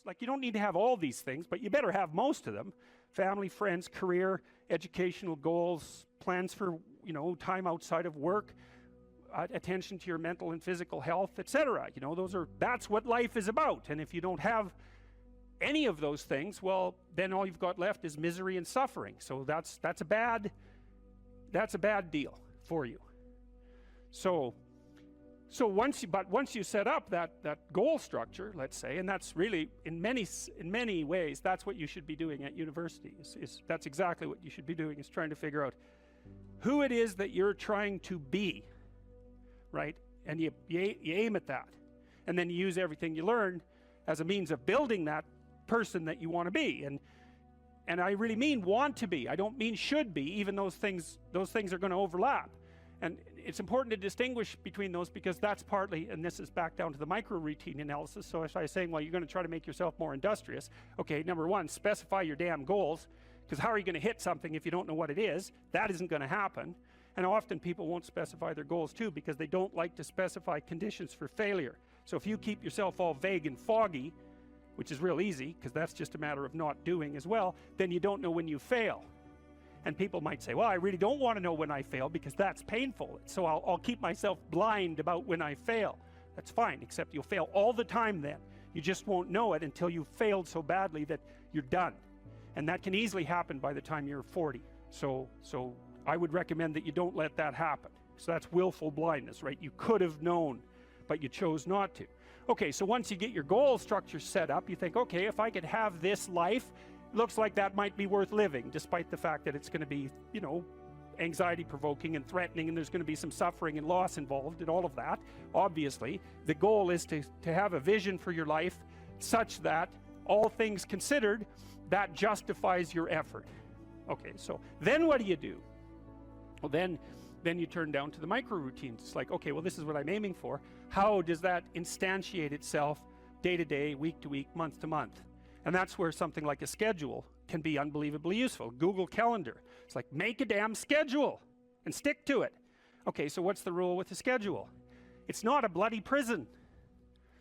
Like, you don't need to have all these things, but you better have most of them. Family, friends, career, educational goals, plans for, you know, time outside of work, attention to your mental and physical health, etc. You know, that's what life is about. And if you don't have any of those things, well, then all you've got left is misery and suffering. So that's a bad deal for you. So once you set up that goal structure, let's say, and that's really in many ways that's what you should be doing at university. That's exactly what you should be doing, is trying to figure out who it is that you're trying to be, right? And you aim at that, and then you use everything you learn as a means of building that person that you want to be. And I really mean want to be. I don't mean should be, even those things are going to overlap. And it's important to distinguish between those, because that's partly, and this is back down to the micro routine analysis. So as I was saying, well, you're going to try to make yourself more industrious. Okay, number one, specify your damn goals, because how are you going to hit something if you don't know what it is? That isn't going to happen. And often people won't specify their goals too, because they don't like to specify conditions for failure. So if you keep yourself all vague and foggy, which is real easy, because that's just a matter of not doing as well, then you don't know when you fail. And people might say, well, I really don't want to know when I fail, because that's painful, so I'll keep myself blind about when I fail. That's fine, except you'll fail all the time then. You just won't know it until you've failed so badly that you're done. And that can easily happen by the time you're 40. So I would recommend that you don't let that happen. So that's willful blindness, right? You could have known, but you chose not to. Okay, so once you get your goal structure set up, you think, okay, if I could have this life, looks like that might be worth living, despite the fact that it's going to be, you know, anxiety provoking and threatening, and there's going to be some suffering and loss involved and all of that. Obviously, the goal is to have a vision for your life such that, all things considered, that justifies your effort. Okay, so then what do? Well, then you turn down to the micro routines. It's like, okay, well, this is what I'm aiming for. How does that instantiate itself day to day, week to week, month to month? And that's where something like a schedule can be unbelievably useful. Google Calendar. It's like, make a damn schedule and stick to it. Okay, so what's the rule with the schedule? It's not a bloody prison.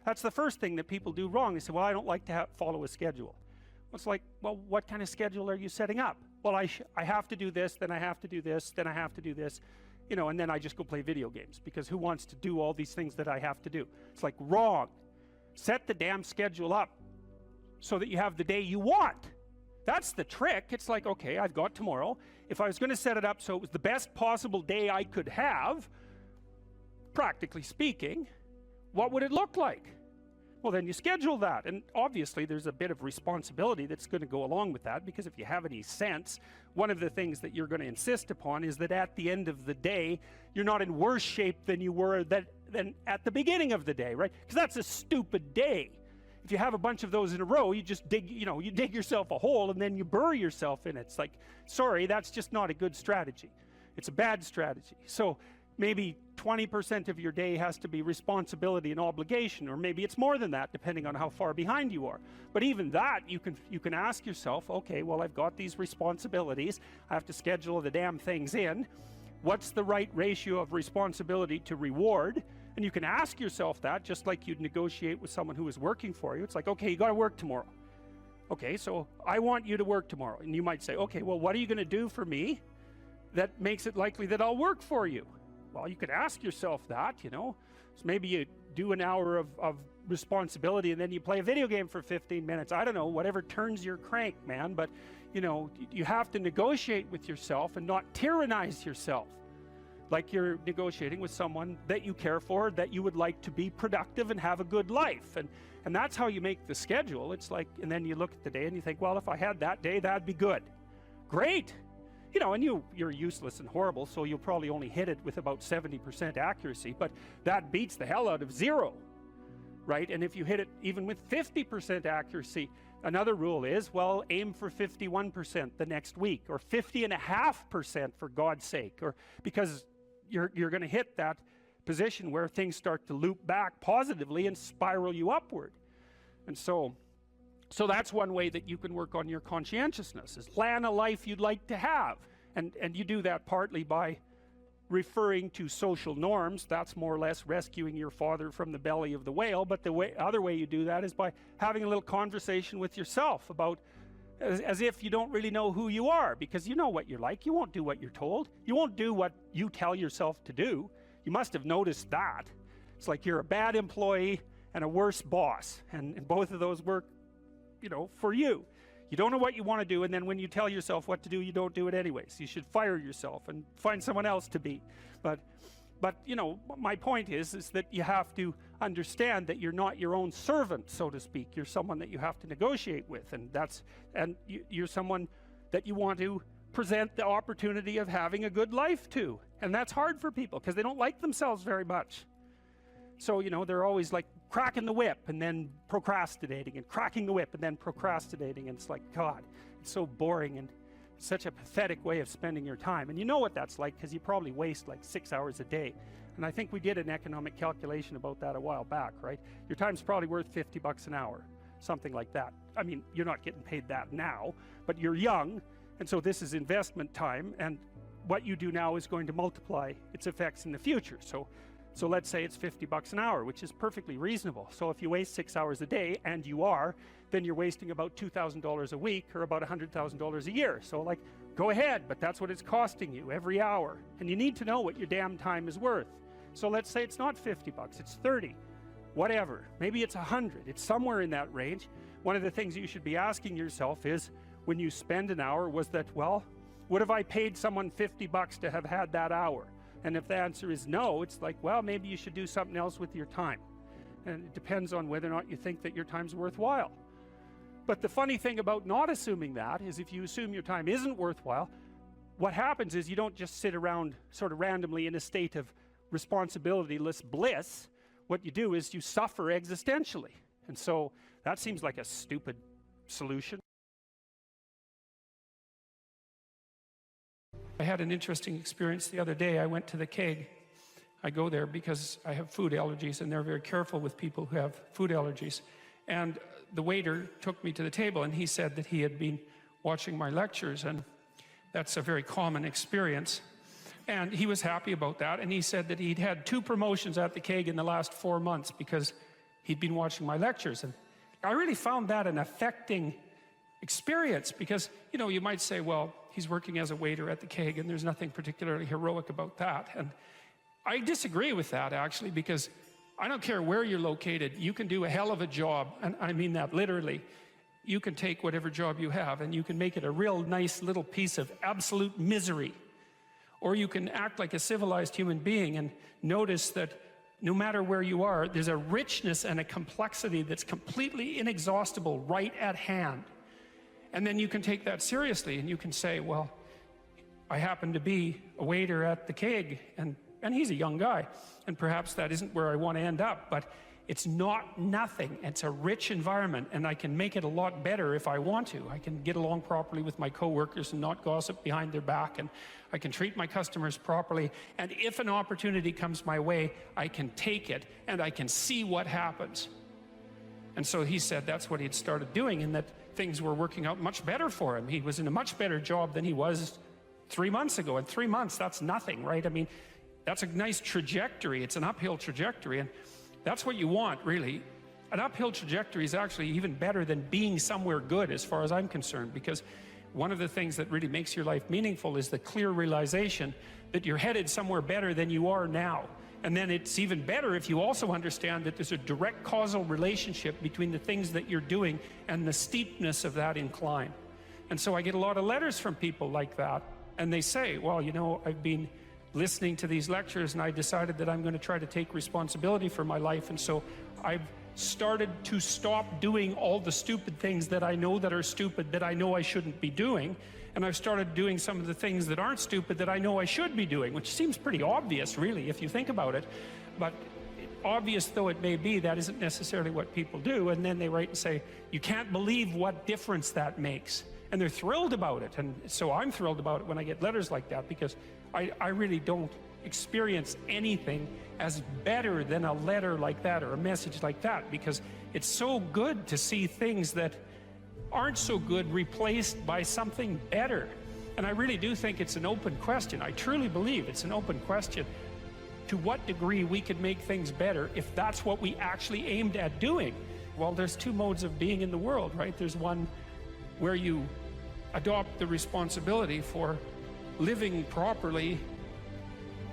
That's the first thing that people do wrong. They say, well, I don't like to follow a schedule. Well, it's like, well, what kind of schedule are you setting up? Well, I have to do this, then I have to do this, then I have to do this, you know, and then I just go play video games, because who wants to do all these things that I have to do? It's like, wrong. Set the damn schedule up so that you have the day you want. That's the trick. It's like, okay, I've got tomorrow. If I was going to set it up so it was the best possible day I could have, practically speaking, what would it look like? Well, then you schedule that. And obviously there's a bit of responsibility that's going to go along with that, because if you have any sense, one of the things that you're going to insist upon is that at the end of the day, you're not in worse shape than you were than at the beginning of the day, right? Because that's a stupid day. If you have a bunch of those in a row, you just dig, you know, you dig yourself a hole and then you bury yourself in it. It's like, sorry, that's just not a good strategy. It's a bad strategy. So maybe 20% of your day has to be responsibility and obligation, or maybe it's more than that, depending on how far behind you are. But even that, you can ask yourself, okay, well, I've got these responsibilities. I have to schedule the damn things in. What's the right ratio of responsibility to reward? And you can ask yourself that, just like you'd negotiate with someone who is working for you. It's like, okay, you got to work tomorrow. Okay, so I want you to work tomorrow. And you might say, okay, well, what are you going to do for me that makes it likely that I'll work for you? Well, you could ask yourself that, you know. So maybe you do an hour of responsibility and then you play a video game for 15 minutes. I don't know, whatever turns your crank, man. But, you know, you have to negotiate with yourself and not tyrannize yourself. Like you're negotiating with someone that you care for, that you would like to be productive and have a good life. And that's how you make the schedule. It's like, and then you look at the day and you think, well, if I had that day, that'd be good. Great. You know, and you're useless and horrible, so you'll probably only hit it with about 70% accuracy, but that beats the hell out of 0, right? And if you hit it even with 50% accuracy, another rule is, well, aim for 51% the next week, or 50.5% for God's sake, or because you're going to hit that position where things start to loop back positively and spiral you upward. And so that's one way that you can work on your conscientiousness, is plan a life you'd like to have. And you do that partly by referring to social norms. That's more or less rescuing your father from the belly of the whale. But the other way you do that is by having a little conversation with yourself about, as if you don't really know who you are, because you know what you're like. You won't do what you're told. You won't do what you tell yourself to do. You must have noticed that. It's like you're a bad employee and a worse boss, and both of those work, you know, for you. You don't know what you want to do, and then when you tell yourself what to do, you don't do it anyways. You should fire yourself and find someone else to be. But you know, my point is that you have to understand that you're not your own servant, so to speak. You're someone that you have to negotiate with, and you're someone that you want to present the opportunity of having a good life to. And that's hard for people because they don't like themselves very much. So, you know, they're always like cracking the whip and then procrastinating, and cracking the whip and then procrastinating. And it's like, God, it's so boring and such a pathetic way of spending your time. And you know what that's like because you probably waste like 6 hours a day. And I think we did an economic calculation about that a while back, right? Your time's probably worth $50 an hour, something like that. I mean, you're not getting paid that now, but you're young, and so this is investment time, and what you do now is going to multiply its effects in the future. So let's say it's $50 an hour, which is perfectly reasonable. So if you waste 6 hours a day, and you are, then you're wasting about $2,000 a week, or about $100,000 a year. So like, go ahead, but that's what it's costing you every hour. And you need to know what your damn time is worth. So let's say it's not $50, it's 30, whatever. Maybe it's 100, it's somewhere in that range. One of the things you should be asking yourself is, when you spend an hour, was that, well, would have I paid someone $50 to have had that hour? And if the answer is no, it's like, well, maybe you should do something else with your time. And it depends on whether or not you think that your time's worthwhile. But the funny thing about not assuming that is, if you assume your time isn't worthwhile, what happens is you don't just sit around sort of randomly in a state of responsibilityless bliss. What you do is you suffer existentially. And so that seems like a stupid solution. I had an interesting experience the other day. I went to the keg. I go there because I have food allergies, and they're very careful with people who have food allergies. And the waiter took me to the table, and he said that he had been watching my lectures, and that's a very common experience. And he was happy about that, and he said that he'd had 2 promotions at the keg in the last 4 months because he'd been watching my lectures. And I really found that an affecting experience, because, you know, you might say, well, he's working as a waiter at the keg and there's nothing particularly heroic about that. And I disagree with that, actually, because I don't care where you're located, you can do a hell of a job, and I mean that literally. You can take whatever job you have and you can make it a real nice little piece of absolute misery. Or you can act like a civilized human being and notice that no matter where you are, there's a richness and a complexity that's completely inexhaustible right at hand. And then you can take that seriously, and you can say, well, I happen to be a waiter at the keg, and he's a young guy, and perhaps that isn't where I want to end up, but it's not nothing. It's a rich environment, and I can make it a lot better if I want to. I can get along properly with my coworkers and not gossip behind their back, and I can treat my customers properly, and if an opportunity comes my way, I can take it, and I can see what happens. And so he said that's what he'd started doing, and that things were working out much better for him. He was in a much better job than he was 3 months ago. And 3 months, that's nothing, right? I mean, that's a nice trajectory. It's an uphill trajectory, and that's what you want, really. An uphill trajectory is actually even better than being somewhere good, as far as I'm concerned, because one of the things that really makes your life meaningful is the clear realization that you're headed somewhere better than you are now. And then it's even better if you also understand that there's a direct causal relationship between the things that you're doing and the steepness of that incline. And so I get a lot of letters from people like that, and they say, well, you know, I've been listening to these lectures and I decided that I'm going to try to take responsibility for my life, and so I've started to stop doing all the stupid things that I know that are stupid, that I know I shouldn't be doing, and I've started doing some of the things that aren't stupid that I know I should be doing, which seems pretty obvious, really, if you think about it. But obvious though it may be, that isn't necessarily what people do. And then they write and say, you can't believe what difference that makes. And they're thrilled about it. And so I'm thrilled about it when I get letters like that, because I really don't experience anything as better than a letter like that or a message like that, because it's so good to see things that aren't so good replaced by something better. And I really do think it's an open question. I truly believe it's an open question to what degree we could make things better if that's what we actually aimed at doing. Well, there's two modes of being in the world, right? There's one where you adopt the responsibility for living properly,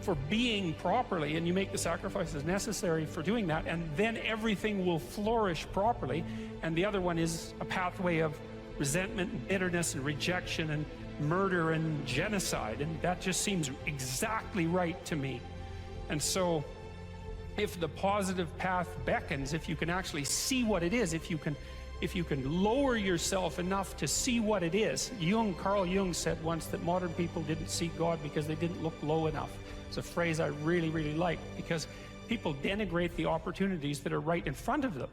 for being properly, and you make the sacrifices necessary for doing that, and then everything will flourish properly. And the other one is a pathway of resentment and bitterness and rejection and murder and genocide, and that just seems exactly right to me. And so if the positive path beckons, if you can actually see what it is, if you can lower yourself enough to see what it is. Carl Jung said once that modern people didn't see God because they didn't look low enough. It's a phrase I really, really like, because people denigrate the opportunities that are right in front of them.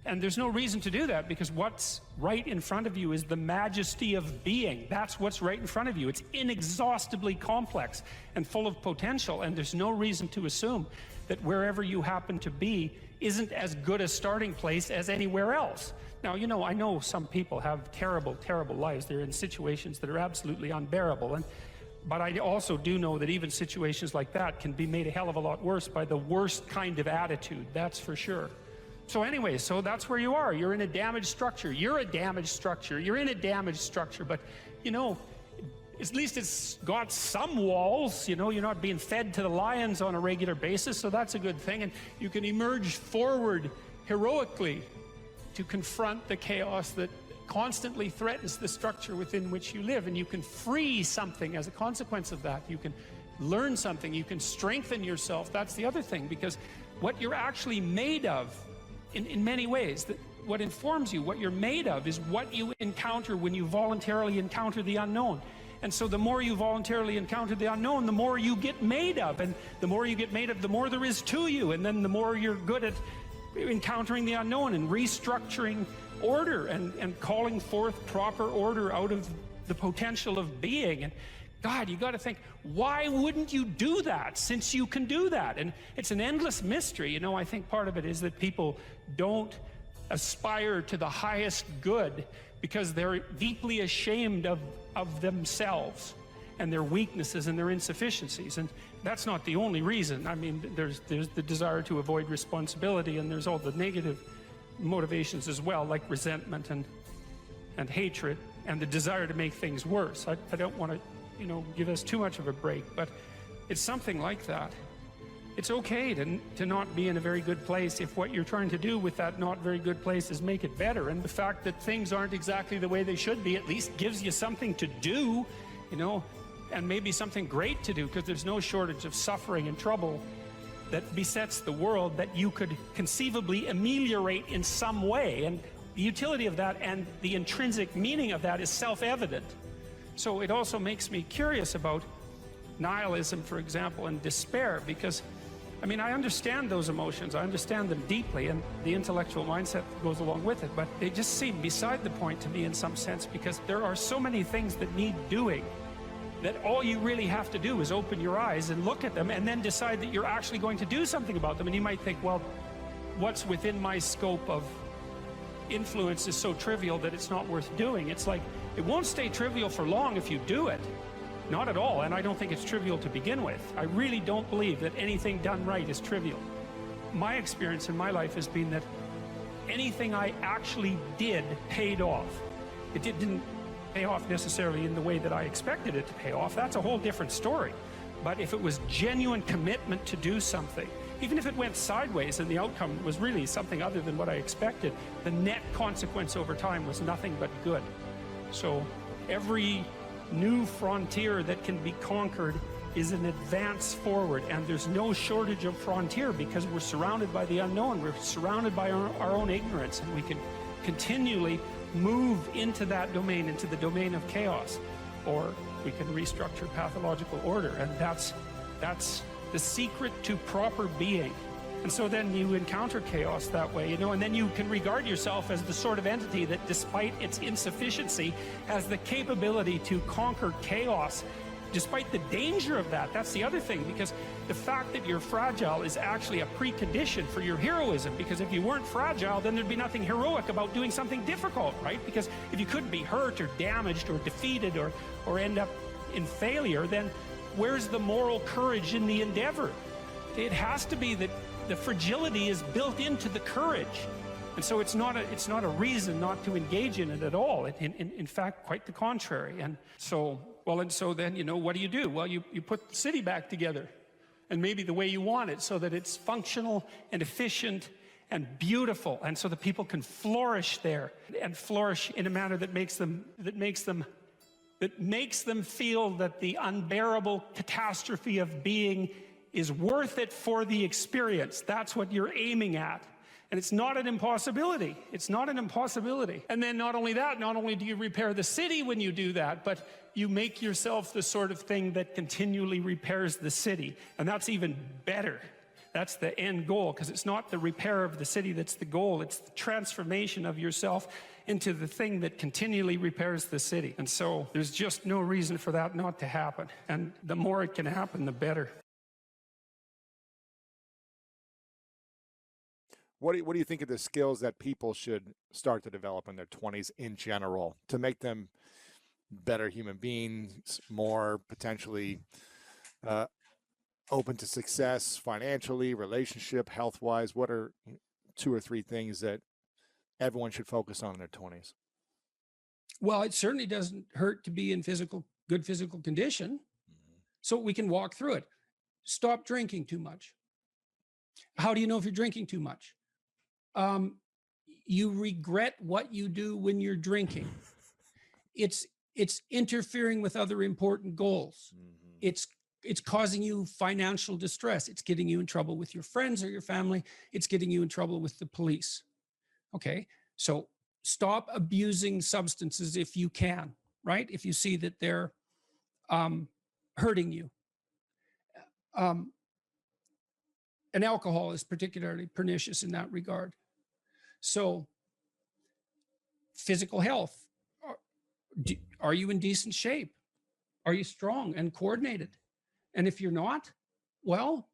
And there's no reason to do that, because what's right in front of you is the majesty of being. That's what's right in front of you. It's inexhaustibly complex and full of potential, and there's no reason to assume that wherever you happen to be isn't as good a starting place as anywhere else. Now, you know, I know some people have terrible, terrible lives. They're in situations that are absolutely unbearable. But I also do know that even situations like that can be made a hell of a lot worse by the worst kind of attitude, that's for sure. So anyway, so that's where you are. You're in a damaged structure. You're a damaged structure. You're in a damaged structure. But, you know, at least it's got some walls. You know, you're not being fed to the lions on a regular basis, so that's a good thing. And you can emerge forward heroically to confront the chaos that constantly threatens the structure within which you live. And you can free something as a consequence of that. You can learn something. You can strengthen yourself. That's the other thing, because what you're actually made of, in many ways, what informs you, what you're made of, is what you encounter when you voluntarily encounter the unknown. And so the more you voluntarily encounter the unknown, the more you get made of. And the more you get made of, the more there is to you. And then the more you're good at encountering the unknown and restructuring order and calling forth proper order out of the potential of being. And God, you got to think, why wouldn't you do that, since you can do that? And it's an endless mystery. You know, I think part of it is that people don't aspire to the highest good because they're deeply ashamed of themselves and their weaknesses and their insufficiencies. And that's not the only reason. I mean, there's the desire to avoid responsibility, and there's all the negative motivations as well, like resentment and hatred, and the desire to make things worse. I don't want to, you know, give us too much of a break, but it's something like that. It's okay to not be in a very good place if what you're trying to do with that not very good place is make it better. And the fact that things aren't exactly the way they should be at least gives you something to do, you know, and maybe something great to do, because there's no shortage of suffering and trouble that besets the world that you could conceivably ameliorate in some way. And the utility of that and the intrinsic meaning of that is self-evident. So it also makes me curious about nihilism, for example, and despair, because, I mean, I understand those emotions. I understand them deeply, and the intellectual mindset goes along with it, but they just seem beside the point to me in some sense, because there are so many things that need doing that all you really have to do is open your eyes and look at them and then decide that you're actually going to do something about them. And you might think, well, what's within my scope of influence is so trivial that it's not worth doing. It's like, it won't stay trivial for long if you do it. Not at all. And I don't think it's trivial to begin with. I really don't believe that anything done right is trivial. My experience in my life has been that anything I actually did paid off. It didn't pay off necessarily in the way that I expected it to pay off. That's a whole different story. But if it was genuine commitment to do something, even if it went sideways and the outcome was really something other than what I expected, the net consequence over time was nothing but good. So every new frontier that can be conquered is an advance forward, and there's no shortage of frontier because we're surrounded by the unknown. We're surrounded by our own ignorance, and we can continually move into that domain, into the domain of chaos, or we can restructure pathological order. And that's the secret to proper being. And so then you encounter chaos that way, you know, and then you can regard yourself as the sort of entity that, despite its insufficiency, has the capability to conquer chaos despite the danger of that. That's the other thing, because the fact that you're fragile is actually a precondition for your heroism, because if you weren't fragile, then there'd be nothing heroic about doing something difficult, right? Because if you couldn't be hurt or damaged or defeated or end up in failure, then where's the moral courage in the endeavor? It has to be that the fragility is built into the courage. And so it's not a reason not to engage in it at all. In fact, quite the contrary. And so then, what do? Well, you put the city back together, and maybe the way you want it, so that it's functional and efficient and beautiful, and so that people can flourish there, and flourish in a manner that makes them feel that the unbearable catastrophe of being is worth it for the experience. That's what you're aiming at. And it's not an impossibility. It's not an impossibility. And then not only that, not only do you repair the city when you do that, but you make yourself the sort of thing that continually repairs the city. And that's even better. That's the end goal, because it's not the repair of the city that's the goal. It's the transformation of yourself into the thing that continually repairs the city. And so there's just no reason for that not to happen. And the more it can happen, the better. What do you think of the skills that people should start to develop in their 20s in general to make them better human beings, more potentially open to success financially, relationship, health-wise? What are 2 or 3 things that everyone should focus on in their 20s? Well, it certainly doesn't hurt to be in good physical condition, so we can walk through it. Stop drinking too much. How do you know if you're drinking too much? You regret what you do when you're drinking. It's interfering with other important goals. It's causing you financial distress. It's getting you in trouble with your friends or your family. It's getting you in trouble with the police. Okay, so stop abusing substances if you can, right? If you see that they're hurting you. And alcohol is particularly pernicious in that regard. So, physical health. Are you in decent shape? Are you strong and coordinated? And if you're not, well,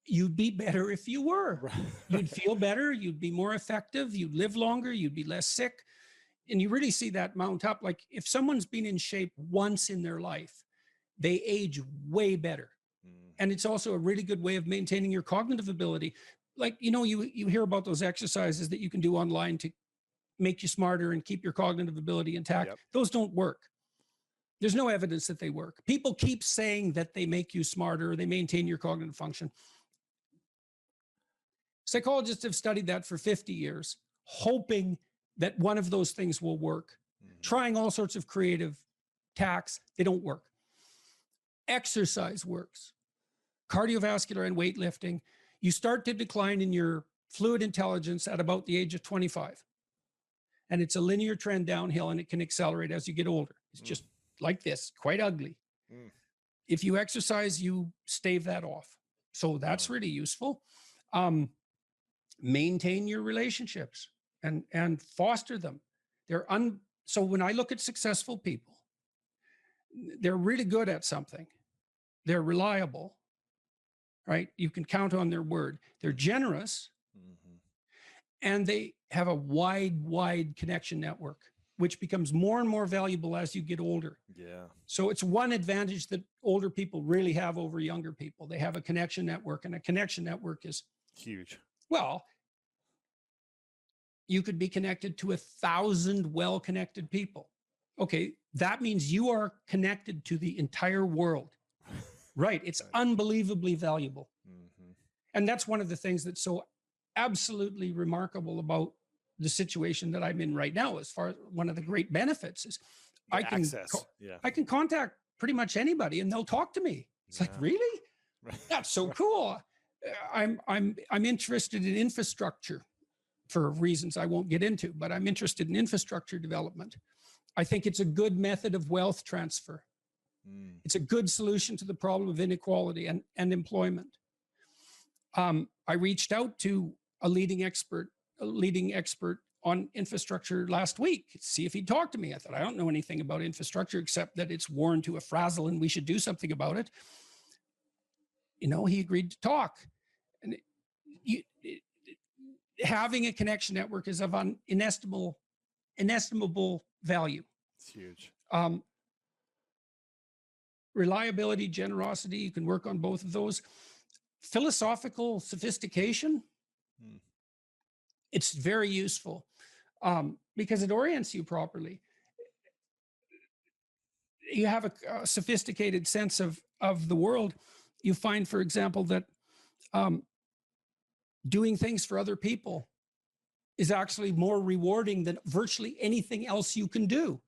you'd be better if you were. You'd feel better, you'd be more effective, you'd live longer, you'd be less sick. And you really see that mount up. Like, if someone's been in shape once in their life, they age way better. And it's also a really good way of maintaining your cognitive ability. Like, you hear about those exercises that you can do online to make you smarter and keep your cognitive ability intact. Yep. Those don't work. There's no evidence that they work. People keep saying that they make you smarter, they maintain your cognitive function. Psychologists have studied that for 50 years, hoping that one of those things will work, trying all sorts of creative tacks. They don't work. Exercise works. Cardiovascular and weightlifting. You start to decline in your fluid intelligence at about the age of 25. And it's a linear trend downhill, and it can accelerate as you get older. It's just like this, quite ugly. If you exercise, you stave that off. So that's really useful. Maintain your relationships and foster them. So when I look at successful people, they're really good at something. They're reliable, right? You can count on their word. They're generous, and they have a wide connection network, which becomes more and more valuable as you get older. Yeah. So it's one advantage that older people really have over younger people. They have a connection network, and a connection network is huge. Well, you could be connected to 1,000 well-connected people. Okay, that means you are connected to the entire world. Right, it's unbelievably valuable. And that's one of the things that's so absolutely remarkable about the situation that I'm in right now. As far as one of the great benefits is I can contact pretty much anybody and they'll talk to me. It's like, really? That's so cool. I'm interested in infrastructure for reasons I won't get into, but I'm interested in infrastructure development. I think it's a good method of wealth transfer. It's a good solution to the problem of inequality and employment. I reached out to a leading expert on infrastructure last week, see if he'd talk to me. I thought, I don't know anything about infrastructure except that it's worn to a frazzle and we should do something about it. You know, he agreed to talk. And having a connection network is of inestimable value. It's huge. Reliability, generosity, you can work on both of those. Philosophical sophistication, it's very useful because it orients you properly. You have a sophisticated sense of the world. You find, for example, that doing things for other people is actually more rewarding than virtually anything else you can do.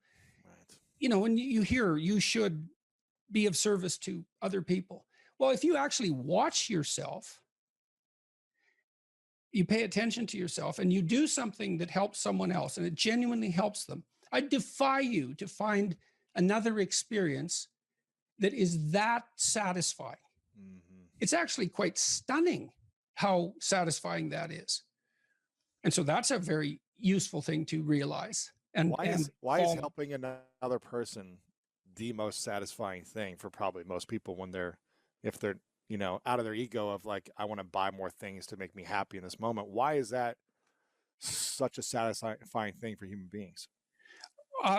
Right. You know, and you hear you should be of service to other people. Well, if you actually watch yourself, you pay attention to yourself and you do something that helps someone else and it genuinely helps them, I defy you to find another experience that is that satisfying. It's actually quite stunning how satisfying that is. And so that's a very useful thing to realize. And why is helping another person the most satisfying thing for probably most people when if they're, you know, out of their ego of like, I want to buy more things to make me happy in this moment? Why is that such a satisfying thing for human beings?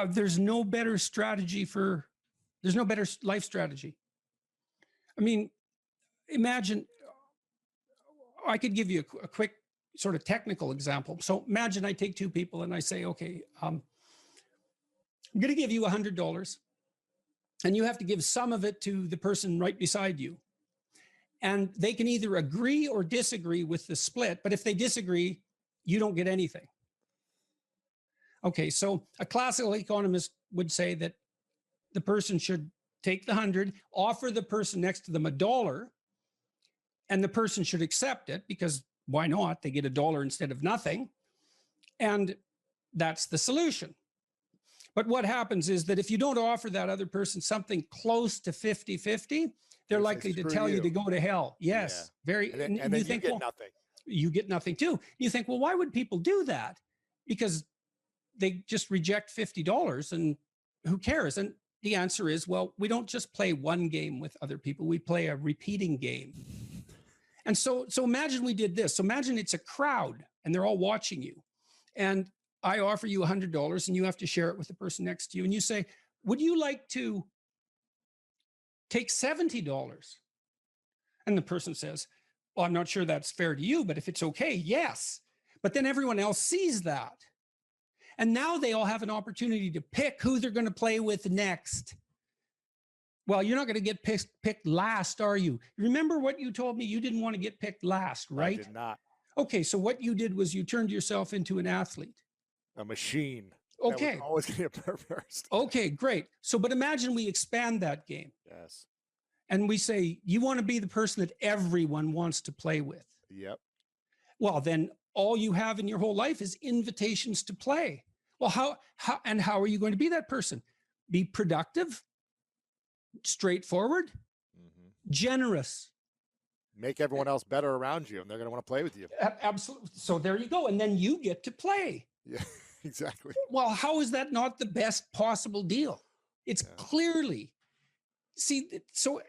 There's no better life strategy. I mean, imagine, I could give you a quick sort of technical example. So imagine I take two people and I say, okay, I'm going to give you $100 and you have to give some of it to the person right beside you. And they can either agree or disagree with the split, but if they disagree, you don't get anything. Okay, so a classical economist would say that the person should take the 100, offer the person next to them $1, and the person should accept it because why not? They get $1 instead of nothing. And that's the solution. But what happens is that if you don't offer that other person something close to 50-50, they're likely to tell you to go to hell. Yes, yeah. And then you think, get nothing. You get nothing too. You think, well, why would people do that? Because they just reject $50 and who cares? And the answer is, well, we don't just play one game with other people. We play a repeating game. And so imagine we did this. So imagine it's a crowd and they're all watching you. And I offer you $100 and you have to share it with the person next to you. And you say, would you like to take $70? And the person says, well, I'm not sure that's fair to you, but if it's okay, yes. But then everyone else sees that. And now they all have an opportunity to pick who they're going to play with next. Well, you're not going to get picked last, are you? Remember what you told me? You didn't want to get picked last, right? I did not. Okay, so what you did was you turned yourself into an athlete. A machine. Okay. Always going to get first. Okay, great. So, but imagine we expand that game. Yes. And we say, you want to be the person that everyone wants to play with. Yep. Well, then all you have in your whole life is invitations to play. Well, how are you going to be that person? Be productive, straightforward, generous. Make everyone else better around you, and they're going to want to play with you. Absolutely. So there you go. And then you get to play. Yeah, exactly. Well, how is that not the best possible deal? It's clearly, see, so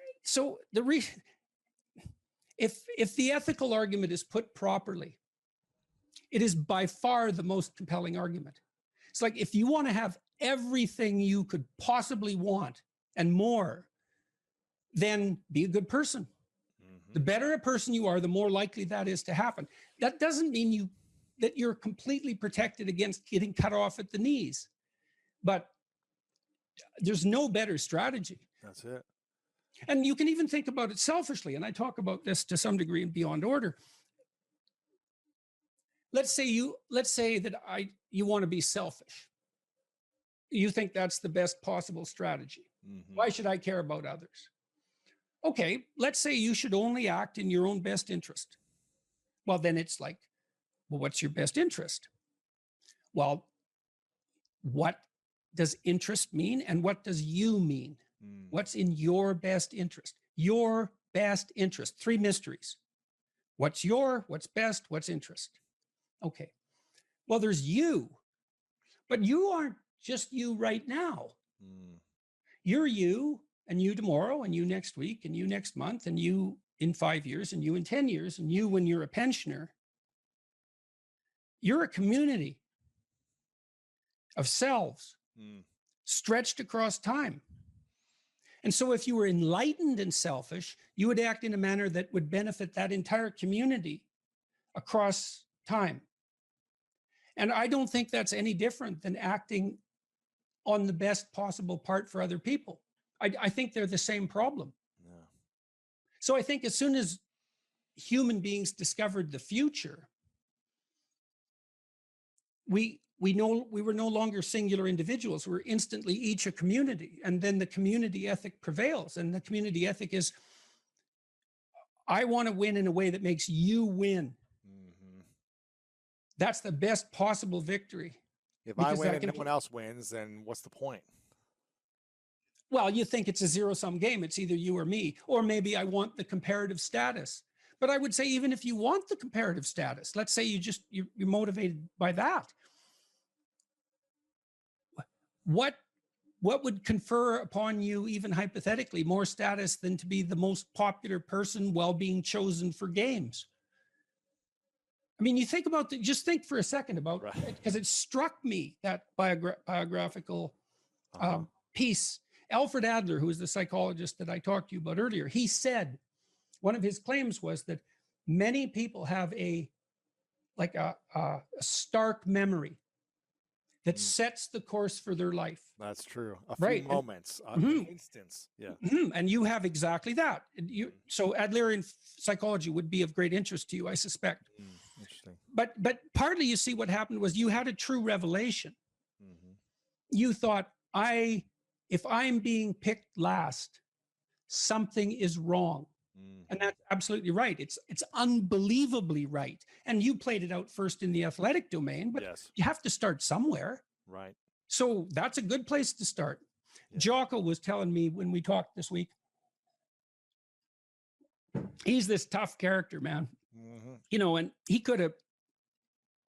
if the ethical argument is put properly, it is by far the most compelling argument. It's like, if you want to have everything you could possibly want and more, then be a good person. The better a person you are, the more likely that is to happen. That doesn't mean that you're completely protected against getting cut off at the knees, but there's no better strategy. That's it. And you can even think about it selfishly. And I talk about this to some degree in Beyond Order. Let's say that you want to be selfish. You think that's the best possible strategy. Why should I care about others? Okay, let's say you should only act in your own best interest. Well, then it's like, well, what's your best interest? Well, what does interest mean and what does you mean? What's in your best interest? Your best interest. 3 mysteries. What's best, what's interest? Okay. Well, there's you, but you aren't just you right now. Mm. You're you, and you tomorrow, and you next week, and you next month, and you in 5 years, and you in 10 years, and you when you're a pensioner. You're a community of selves stretched across time. And so if you were enlightened and selfish, you would act in a manner that would benefit that entire community across time. And I don't think that's any different than acting on the best possible part for other people. I think they're the same problem. Yeah. So I think as soon as human beings discovered the future, we were no longer singular individuals. We're instantly each a community. And then the community ethic prevails. And the community ethic is, I want to win in a way that makes you win. Mm-hmm. That's the best possible victory. If I win and no one else wins, then what's the point? Well, you think it's a zero-sum game. It's either you or me, or maybe I want the comparative status. But I would say, even if you want the comparative status, let's say you're motivated by that. What would confer upon you, even hypothetically, more status than to be the most popular person while being chosen for games? I mean, you think about just think for a second about, because it struck me, that biographical piece. Alfred Adler, who is the psychologist that I talked to you about earlier, he said one of his claims was that many people have a stark memory that sets the course for their life. That's true. A few moments, an instance. Yeah. And you have exactly that. So Adlerian psychology would be of great interest to you, I suspect. Interesting. But partly, you see, what happened was you had a true revelation. You thought, if I'm being picked last, something is wrong. And that's absolutely right. It's unbelievably right. And you played it out first in the athletic domain, but you have to start somewhere. Right. So that's a good place to start. Yeah. Jocko was telling me when we talked this week, he's this tough character, man. You know, and he could have,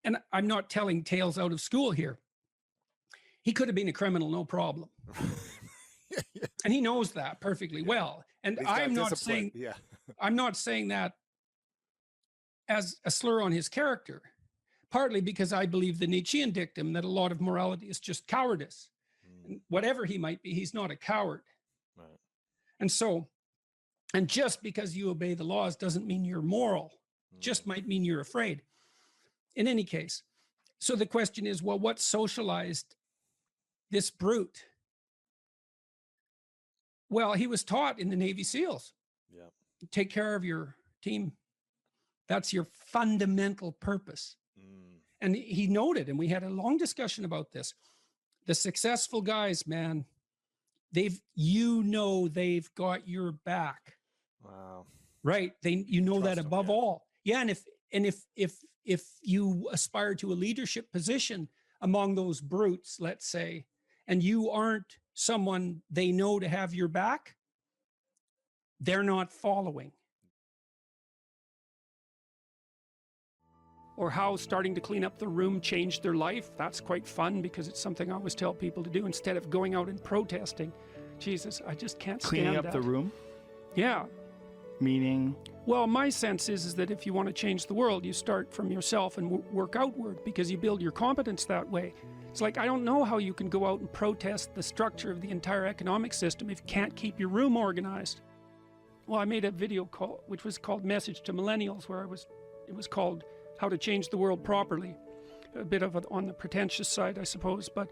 and I'm not telling tales out of school here, he could have been a criminal, no problem. And he knows that perfectly well. And I'm not saying, I'm not saying that as a slur on his character, partly because I believe the Nietzschean dictum that a lot of morality is just cowardice. And whatever he might be, he's not a coward. Right. And so, and just because you obey the laws doesn't mean you're moral, just might mean you're afraid. In any case, so the question is, well, what socialized this brute? Well, he was taught in the Navy SEALs. Yeah. Take care of your team. That's your fundamental purpose. And he noted, and we had a long discussion about this, the successful guys, man, they've got your back. Wow. Right. You know that above all. Yeah. And if you aspire to a leadership position among those brutes, let's say, and you aren't someone they know to have your back, they're not following. Or how starting to clean up the room changed their life. That's quite fun, because it's something I always tell people to do instead of going out and protesting. Jesus, I just can't stand cleaning up that. the room? Yeah. Meaning? Well, my sense is that if you want to change the world, you start from yourself and work outward, because you build your competence that way. It's like, I don't know how you can go out and protest the structure of the entire economic system if you can't keep your room organized. Well, I made a video call, which was called Message to Millennials, where it was called How to Change the World Properly. A bit of on the pretentious side, I suppose, but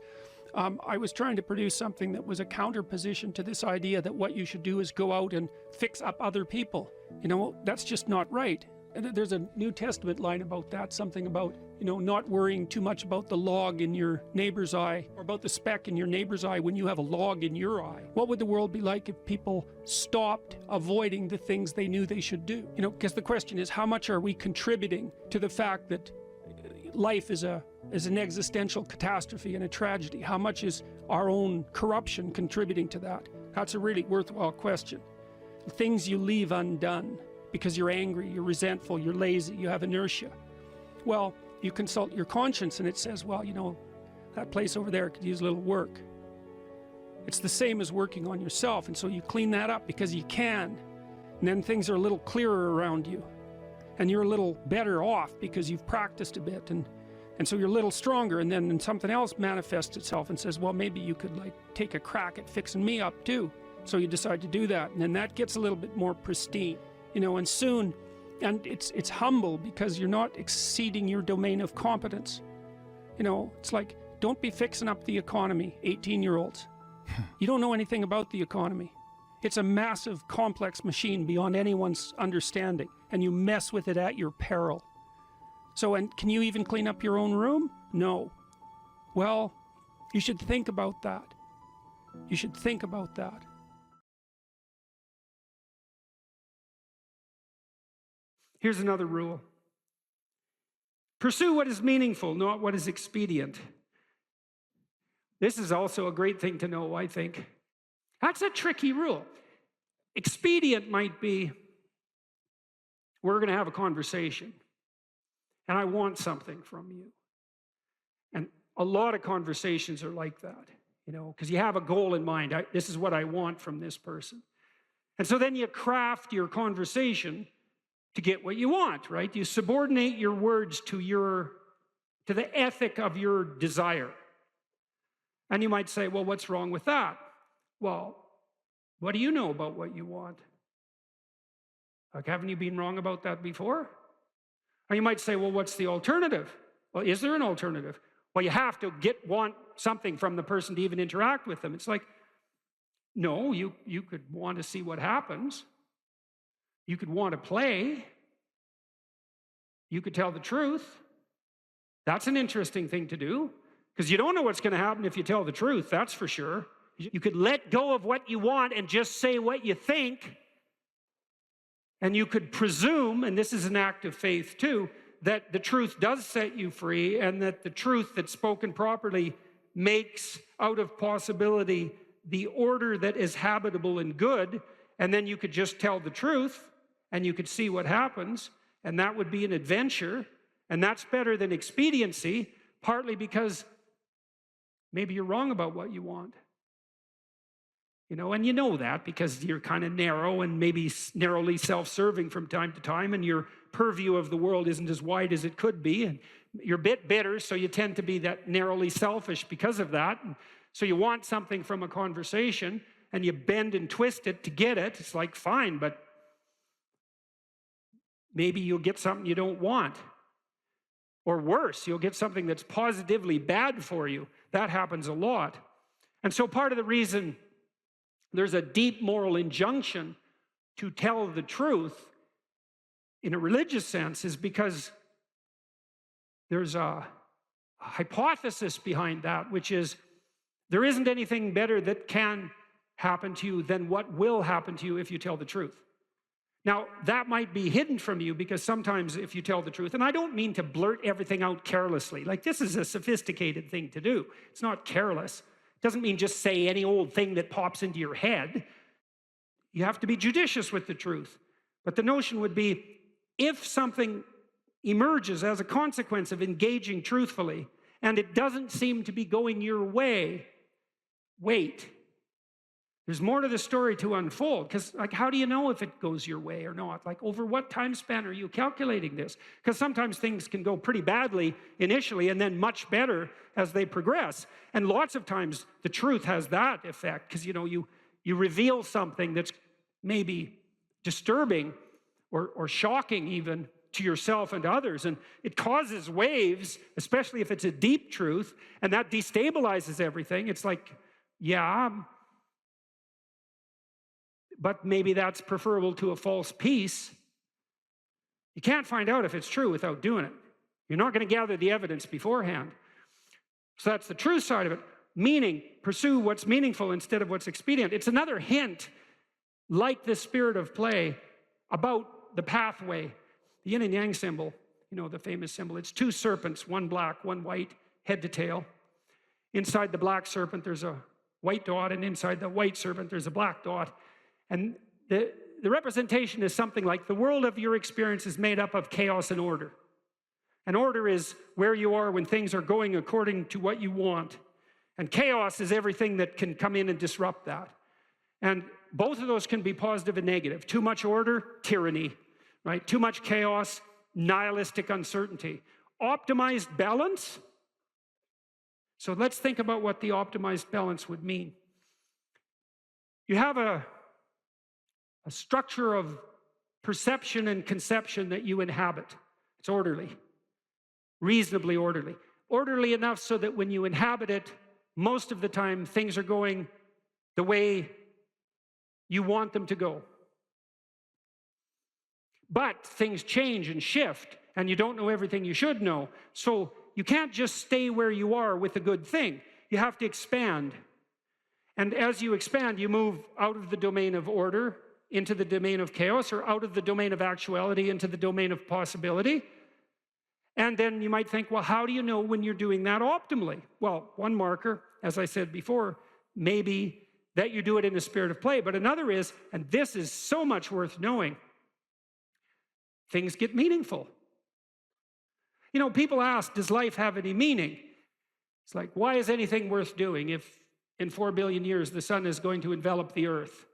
I was trying to produce something that was a counterposition to this idea that what you should do is go out and fix up other people. You know, that's just not right. And there's a New Testament line about that, something about, you know, not worrying too much about the log in your neighbor's eye, or about the speck in your neighbor's eye when you have a log in your eye. What would the world be like if people stopped avoiding the things they knew they should do? You know, because the question is, how much are we contributing to the fact that life is an existential catastrophe and a tragedy? How much is our own corruption contributing to that? That's a really worthwhile question. The things you leave undone because you're angry, you're resentful, you're lazy, you have inertia. Well, you consult your conscience and it says, well, you know, that place over there could use a little work. It's the same as working on yourself, and so you clean that up because you can, and then things are a little clearer around you, and you're a little better off because you've practiced a bit, and so you're a little stronger, and then something else manifests itself and says, well, maybe you could like take a crack at fixing me up too. So you decide to do that, and then that gets a little bit more pristine, you know, and soon, and it's humble because you're not exceeding your domain of competence. You know, it's like, don't be fixing up the economy, 18-year-olds. You don't know anything about the economy. It's a massive, complex machine beyond anyone's understanding, and you mess with it at your peril. So, and can you even clean up your own room? No. Well, you should think about that. You should think about that. Here's another rule. Pursue what is meaningful, not what is expedient. This is also a great thing to know, I think. That's a tricky rule. Expedient might be, we're going to have a conversation, and I want something from you. And a lot of conversations are like that, you know, because you have a goal in mind. This is what I want from this person. And so then you craft your conversation to get what you want, right? You subordinate your words to the ethic of your desire. And you might say, well, what's wrong with that? Well, what do you know about what you want? Like, haven't you been wrong about that before? Or you might say, well, what's the alternative? Well, is there an alternative? Well, you have to want something from the person to even interact with them. It's like, no, you could want to see what happens. You could want to play. You could tell the truth. That's an interesting thing to do, because you don't know what's going to happen if you tell the truth, that's for sure. You could let go of what you want and just say what you think. And you could presume, and this is an act of faith too, that the truth does set you free, and that the truth that's spoken properly makes out of possibility the order that is habitable and good. And then you could just tell the truth, and you could see what happens, and that would be an adventure. And that's better than expediency, partly because maybe you're wrong about what you want. You know, and you know that because you're kind of narrow and maybe narrowly self-serving from time to time, and your purview of the world isn't as wide as it could be, and you're a bit bitter, so you tend to be that narrowly selfish because of that. And so you want something from a conversation, and you bend and twist it to get it. It's like, fine, but maybe you'll get something you don't want. Or worse, you'll get something that's positively bad for you. That happens a lot. And so part of the reason there's a deep moral injunction to tell the truth in a religious sense is because there's a hypothesis behind that, which is there isn't anything better that can happen to you than what will happen to you if you tell the truth. Now, that might be hidden from you because sometimes if you tell the truth, and I don't mean to blurt everything out carelessly, like this is a sophisticated thing to do. It's not careless. It doesn't mean just say any old thing that pops into your head. You have to be judicious with the truth. But the notion would be, if something emerges as a consequence of engaging truthfully, and it doesn't seem to be going your way, wait. There's more to the story to unfold, because like, how do you know if it goes your way or not? Like, over what time span are you calculating this? Because sometimes things can go pretty badly initially and then much better as they progress. And lots of times the truth has that effect, because you reveal something that's maybe disturbing or shocking even to yourself and to others, and it causes waves, especially if it's a deep truth, and that destabilizes everything. It's like, yeah, but maybe that's preferable to a false peace. You can't find out if it's true without doing it. You're not going to gather the evidence beforehand. So that's the truth side of it. Meaning, pursue what's meaningful instead of what's expedient. It's another hint, like the spirit of play, about the pathway. The yin and yang symbol, the famous symbol, it's two serpents, one black, one white, head to tail. Inside the black serpent, there's a white dot, and inside the white serpent, there's a black dot. And the representation is something like the world of your experience is made up of chaos and order. And order is where you are when things are going according to what you want. And chaos is everything that can come in and disrupt that. And both of those can be positive and negative. Too much order, tyranny, right? Too much chaos, nihilistic uncertainty. Optimized balance. So let's think about what the optimized balance would mean. You have a structure of perception and conception that you inhabit. It's orderly, reasonably orderly. Orderly enough so that when you inhabit it, most of the time things are going the way you want them to go. But things change and shift, and you don't know everything you should know. So you can't just stay where you are with a good thing. You have to expand. And as you expand, you move out of the domain of order into the domain of chaos, or out of the domain of actuality into the domain of possibility. And then you might think, well, how do you know when you're doing that optimally? Well, one marker, as I said before, maybe that you do it in a spirit of play. But another is, and this is so much worth knowing, things get meaningful. You know, people ask, does life have any meaning? It's like, why is anything worth doing if in 4 billion years the sun is going to envelop the earth?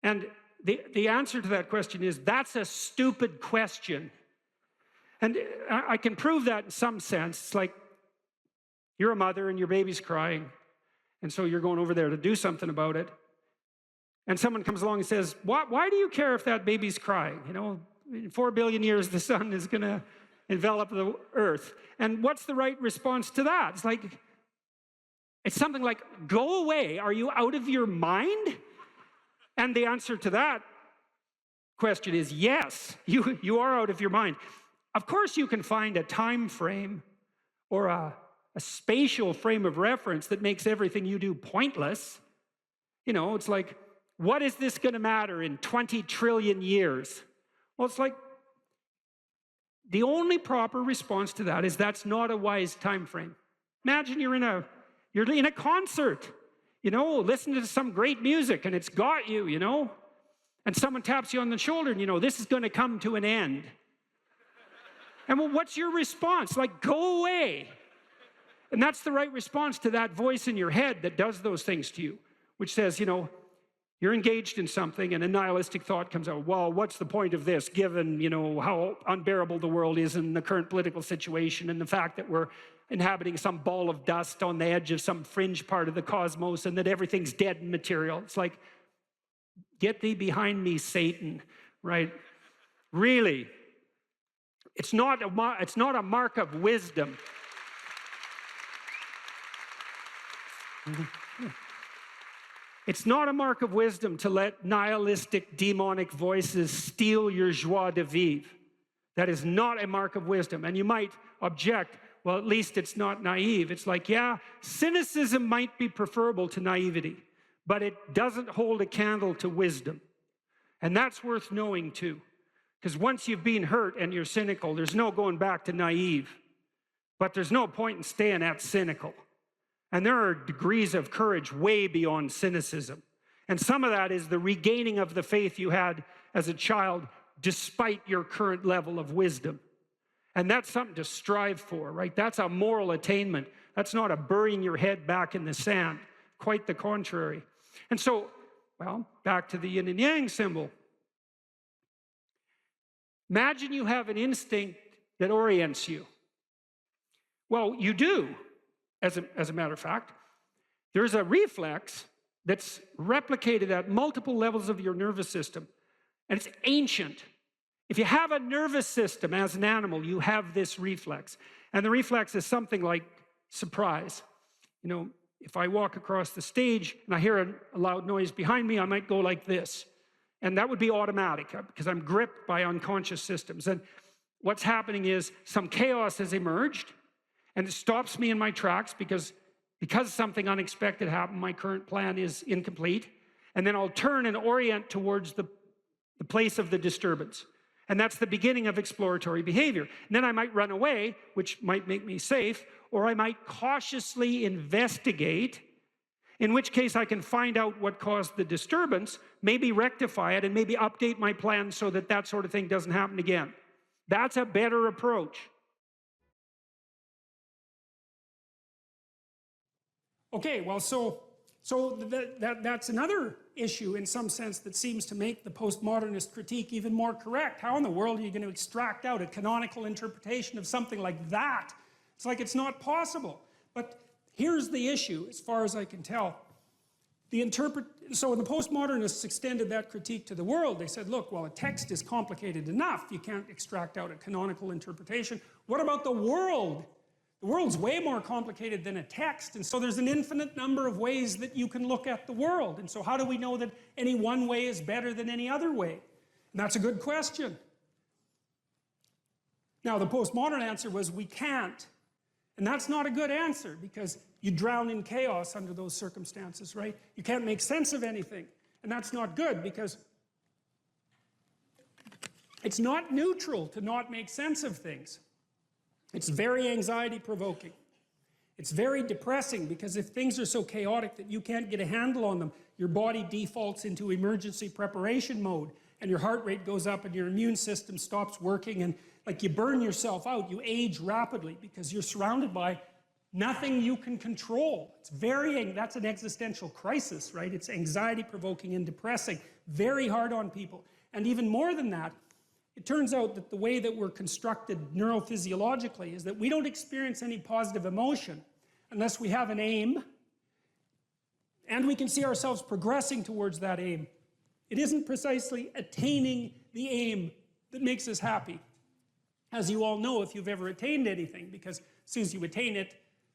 And the answer to that question is, that's a stupid question. And I can prove that in some sense. It's like, you're a mother and your baby's crying, and so you're going over there to do something about it. And someone comes along and says, why do you care if that baby's crying? You know, in 4 billion years, the sun is going to envelop the earth. And what's the right response to that? It's something like, go away. Are you out of your mind? And the answer to that question is yes, you are out of your mind. Of course, you can find a time frame or a spatial frame of reference that makes everything you do pointless. You know, it's like, what is this going to matter in 20 trillion years? Well, it's like, the only proper response to that is that's not a wise time frame. Imagine you're in a concert, you know, listening to some great music, and it's got you, you know, and someone taps you on the shoulder, and you know, this is going to come to an end. And well, what's your response? Like, go away. And that's the right response to that voice in your head that does those things to you, which says, you know, you're engaged in something, and a nihilistic thought comes out. Well, what's the point of this, given, you know, how unbearable the world is in the current political situation, and the fact that we're inhabiting some ball of dust on the edge of some fringe part of the cosmos, and that everything's dead and material. It's like, get thee behind me, Satan, right? Really, it's not a mark of wisdom. It's not a mark of wisdom to let nihilistic, demonic voices steal your joie de vivre. That is not a mark of wisdom. And you might object, well, at least it's not naive. It's like, yeah, cynicism might be preferable to naivety, but it doesn't hold a candle to wisdom. And that's worth knowing too. Because once you've been hurt and you're cynical, there's no going back to naive. But there's no point in staying at cynical. And there are degrees of courage way beyond cynicism. And some of that is the regaining of the faith you had as a child despite your current level of wisdom. And that's something to strive for, right? That's a moral attainment. That's not a burying your head back in the sand. Quite the contrary. And so, well, back to the yin and yang symbol. Imagine you have an instinct that orients you. Well, you do. As a matter of fact, there's a reflex that's replicated at multiple levels of your nervous system, and it's ancient. If you have a nervous system as an animal, you have this reflex, and the reflex is something like surprise. You know, if I walk across the stage and I hear a loud noise behind me, I might go like this, and that would be automatic because I'm gripped by unconscious systems. And what's happening is some chaos has emerged, and it stops me in my tracks because something unexpected happened. My current plan is incomplete. And then I'll turn and orient towards the place of the disturbance. And that's the beginning of exploratory behavior. And then I might run away, which might make me safe, or I might cautiously investigate, in which case I can find out what caused the disturbance, maybe rectify it, and maybe update my plan so that that sort of thing doesn't happen again. That's a better approach. Okay, well, that's another issue in some sense that seems to make the postmodernist critique even more correct. How in the world are you going to extract out a canonical interpretation of something like that? It's like it's not possible. But here's the issue, as far as I can tell. So when the postmodernists extended that critique to the world, they said, look, well, a text is complicated enough. You can't extract out a canonical interpretation. What about the world? The world's way more complicated than a text, and so there's an infinite number of ways that you can look at the world. And so how do we know that any one way is better than any other way? And that's a good question. Now, the postmodern answer was we can't. And that's not a good answer, because you drown in chaos under those circumstances, right? You can't make sense of anything. And that's not good, because it's not neutral to not make sense of things. It's very anxiety-provoking. It's very depressing, because if things are so chaotic that you can't get a handle on them, your body defaults into emergency preparation mode, and your heart rate goes up, and your immune system stops working, and like you burn yourself out, you age rapidly, because you're surrounded by nothing you can control. That's an existential crisis, right? It's anxiety-provoking and depressing, very hard on people. And even more than that, it turns out that the way that we're constructed neurophysiologically is that we don't experience any positive emotion unless we have an aim and we can see ourselves progressing towards that aim. It isn't precisely attaining the aim that makes us happy. As you all know, if you've ever attained anything, because as soon as you attain it,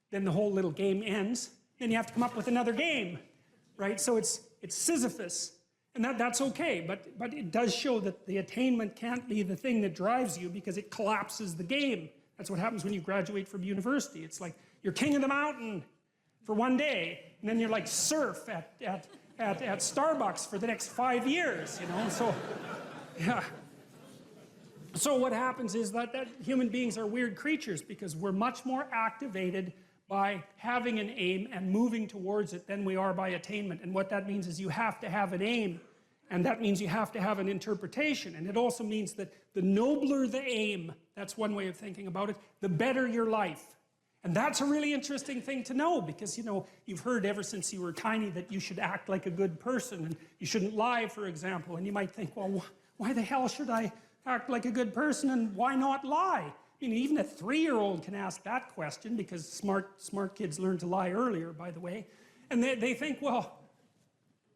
then the whole little game ends. Then you have to come up with another game, right? So it's Sisyphus. And that's okay, but it does show that the attainment can't be the thing that drives you, because it collapses the game. That's what happens when you graduate from university. It's like you're king of the mountain for one day, and then you're like surf at Starbucks for the next 5 years, you know? So, yeah. So what happens is that human beings are weird creatures, because we're much more activated by having an aim and moving towards it than we are by attainment. And what that means is you have to have an aim, and that means you have to have an interpretation. And it also means that the nobler the aim, that's one way of thinking about it, the better your life. And that's a really interesting thing to know, because, you know, you've heard ever since you were tiny that you should act like a good person, and you shouldn't lie, for example. And you might think, well, why the hell should I act like a good person, and why not lie? I mean, even a 3-year-old can ask that question, because smart kids learn to lie earlier, by the way. And they think, well,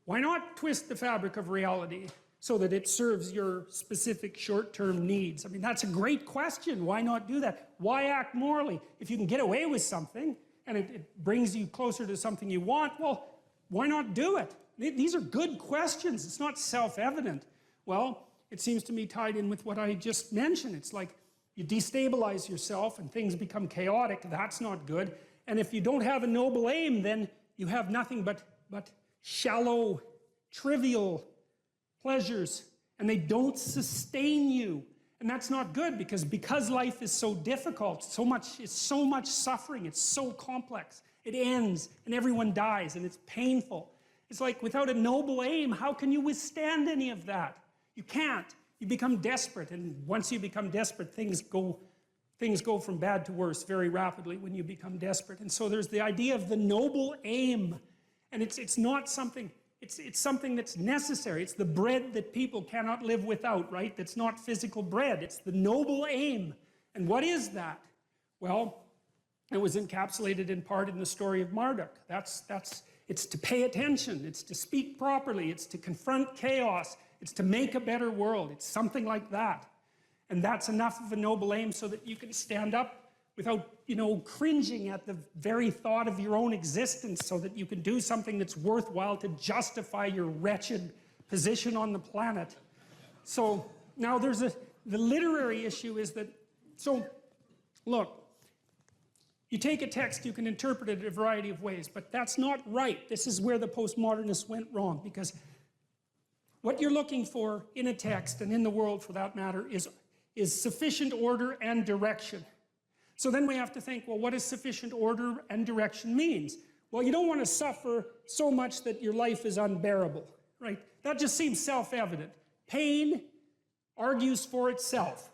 why not twist the fabric of reality so that it serves your specific short-term needs? I mean, that's a great question. Why not do that? Why act morally? If you can get away with something, and it brings you closer to something you want, well, why not do it? These are good questions. It's not self-evident. Well, it seems to me tied in with what I just mentioned. It's like, you destabilize yourself and things become chaotic. That's not good. And if you don't have a noble aim, then you have nothing but shallow, trivial pleasures, and they don't sustain you. And that's not good, because life is so difficult, it's so much suffering, it's so complex. It ends, and everyone dies, and it's painful. It's like, without a noble aim, how can you withstand any of that? You can't. You become desperate, and once you become desperate, things go from bad to worse very rapidly when you become desperate. And so there's the idea of the noble aim, and it's not something, it's something that's necessary. It's the bread that people cannot live without, right? That's not physical bread. It's the noble aim. And what is that? Well, it was encapsulated in part in the story of Marduk. It's to pay attention. It's to speak properly. It's to confront chaos. It's to make a better world. It's something like that. And that's enough of a noble aim so that you can stand up without, you know, cringing at the very thought of your own existence, so that you can do something that's worthwhile to justify your wretched position on the planet. So now the literary issue is that, so look, you take a text, you can interpret it a variety of ways, but that's not right. This is where the postmodernists went wrong, because what you're looking for in a text, and in the world for that matter, is sufficient order and direction. So then we have to think, well, what does sufficient order and direction means? Well, you don't want to suffer so much that your life is unbearable, right? That just seems self-evident. Pain argues for itself.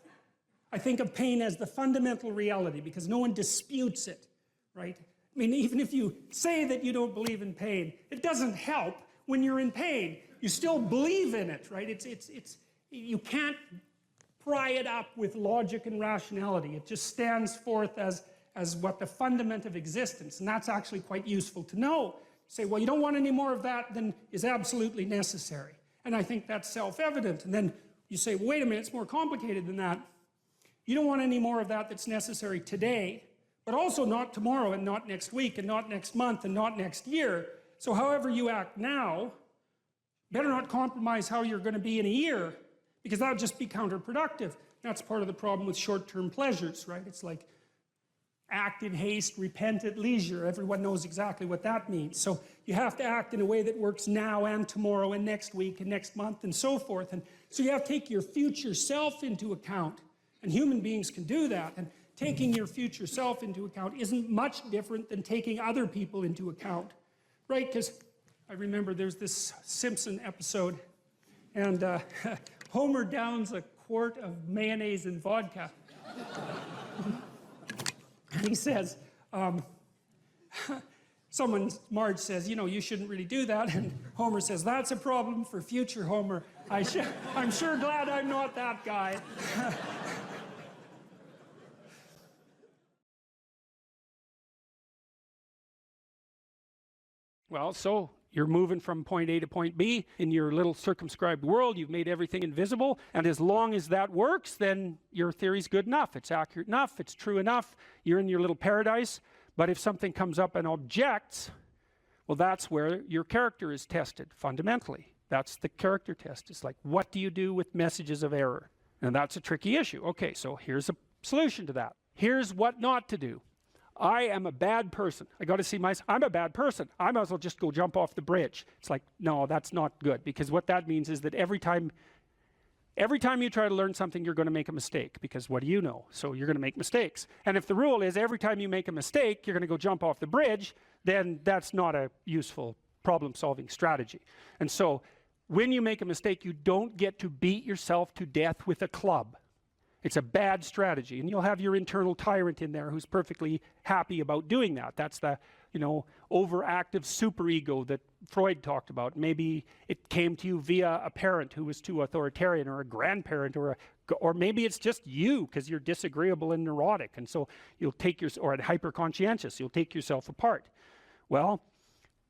I think of pain as the fundamental reality, because no one disputes it, right? I mean, even if you say that you don't believe in pain, it doesn't help when you're in pain. You still believe in it, right? You can't pry it up with logic and rationality. It just stands forth as what the fundament of existence, and that's actually quite useful to know. Say, well, you don't want any more of that than is absolutely necessary. And I think that's self-evident. And then you say, well, wait a minute, it's more complicated than that. You don't want any more of that that's necessary today, but also not tomorrow and not next week and not next month and not next year. So however you act now, better not compromise how you're going to be in a year, because that would just be counterproductive. That's part of the problem with short-term pleasures, right? It's like act in haste, repent at leisure. Everyone knows exactly what that means. So you have to act in a way that works now and tomorrow and next week and next month and so forth. And so you have to take your future self into account. And human beings can do that. And taking your future self into account isn't much different than taking other people into account, right? Because I remember there's this Simpson episode, and Homer downs a quart of mayonnaise and vodka. And he says, Marge says, you know, you shouldn't really do that. And Homer says, that's a problem for future Homer. I'm sure glad I'm not that guy. Well, so you're moving from point A to point B in your little circumscribed world. You've made everything invisible. And as long as that works, then your theory's good enough. It's accurate enough. It's true enough. You're in your little paradise. But if something comes up and objects, well, that's where your character is tested fundamentally. That's the character test. It's like, what do you do with messages of error? And that's a tricky issue. Okay, so here's a solution to that. Here's what not to do. I am a bad person. I got to see I'm a bad person. I might as well just go jump off the bridge. It's like, no, that's not good, because what that means is that every time you try to learn something, you're going to make a mistake, because what do you know? So you're going to make mistakes. And if the rule is every time you make a mistake, you're going to go jump off the bridge, then that's not a useful problem-solving strategy. And so when you make a mistake, you don't get to beat yourself to death with a club. It's a bad strategy, and you'll have your internal tyrant in there who's perfectly happy about doing that. That's the, overactive superego that Freud talked about. Maybe it came to you via a parent who was too authoritarian, or a grandparent, or maybe it's just you because you're disagreeable and neurotic, and so you'll take or hyper-conscientious. You'll take yourself apart. Well,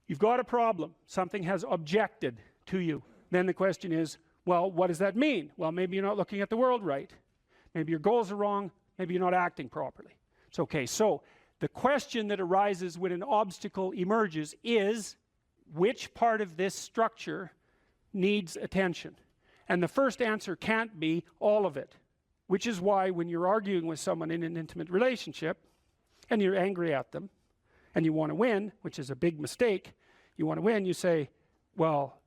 you've got a problem. Something has objected to you. Then the question is, well, what does that mean? Well, maybe you're not looking at the world right. Maybe your goals are wrong. Maybe you're not acting properly. It's okay. So the question that arises when an obstacle emerges is, which part of this structure needs attention? And the first answer can't be all of it, which is why when you're arguing with someone in an intimate relationship and you're angry at them and you want to win, which is a big mistake, you want to win, you say, well,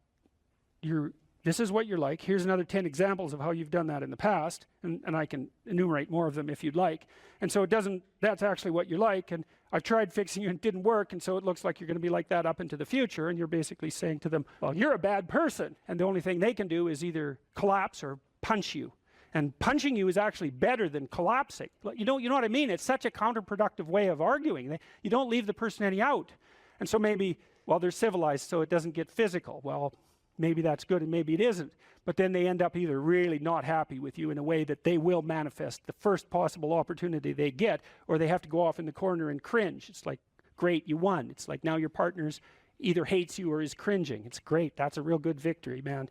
this is what you're like. Here's another 10 examples of how you've done that in the past, and I can enumerate more of them if you'd like. And so that's actually what you're like, and I've tried fixing you and it didn't work, and so it looks like you're going to be like that up into the future, and you're basically saying to them, well, you're a bad person, and the only thing they can do is either collapse or punch you. And punching you is actually better than collapsing. You know what I mean? It's such a counterproductive way of arguing. You don't leave the person any out. And so maybe, well, they're civilized, so it doesn't get physical. Well, maybe that's good and maybe it isn't. But then they end up either really not happy with you in a way that they will manifest the first possible opportunity they get, or they have to go off in the corner and cringe. It's like, great, you won. It's like now your partner's either hates you or is cringing. It's great. That's a real good victory, man.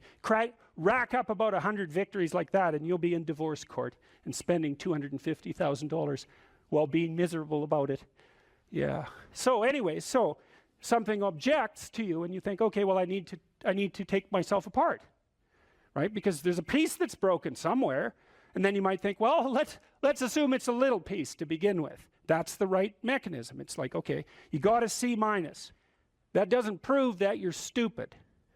Rack up about 100 victories like that and you'll be in divorce court and spending $250,000 while being miserable about it. Yeah. So anyway, something objects to you and you think, okay, well, I need to take myself apart, right? Because there's a piece that's broken somewhere, and then you might think, well, let's assume it's a little piece to begin with. That's the right mechanism. It's like, okay, you got a C-. That doesn't prove that you're stupid.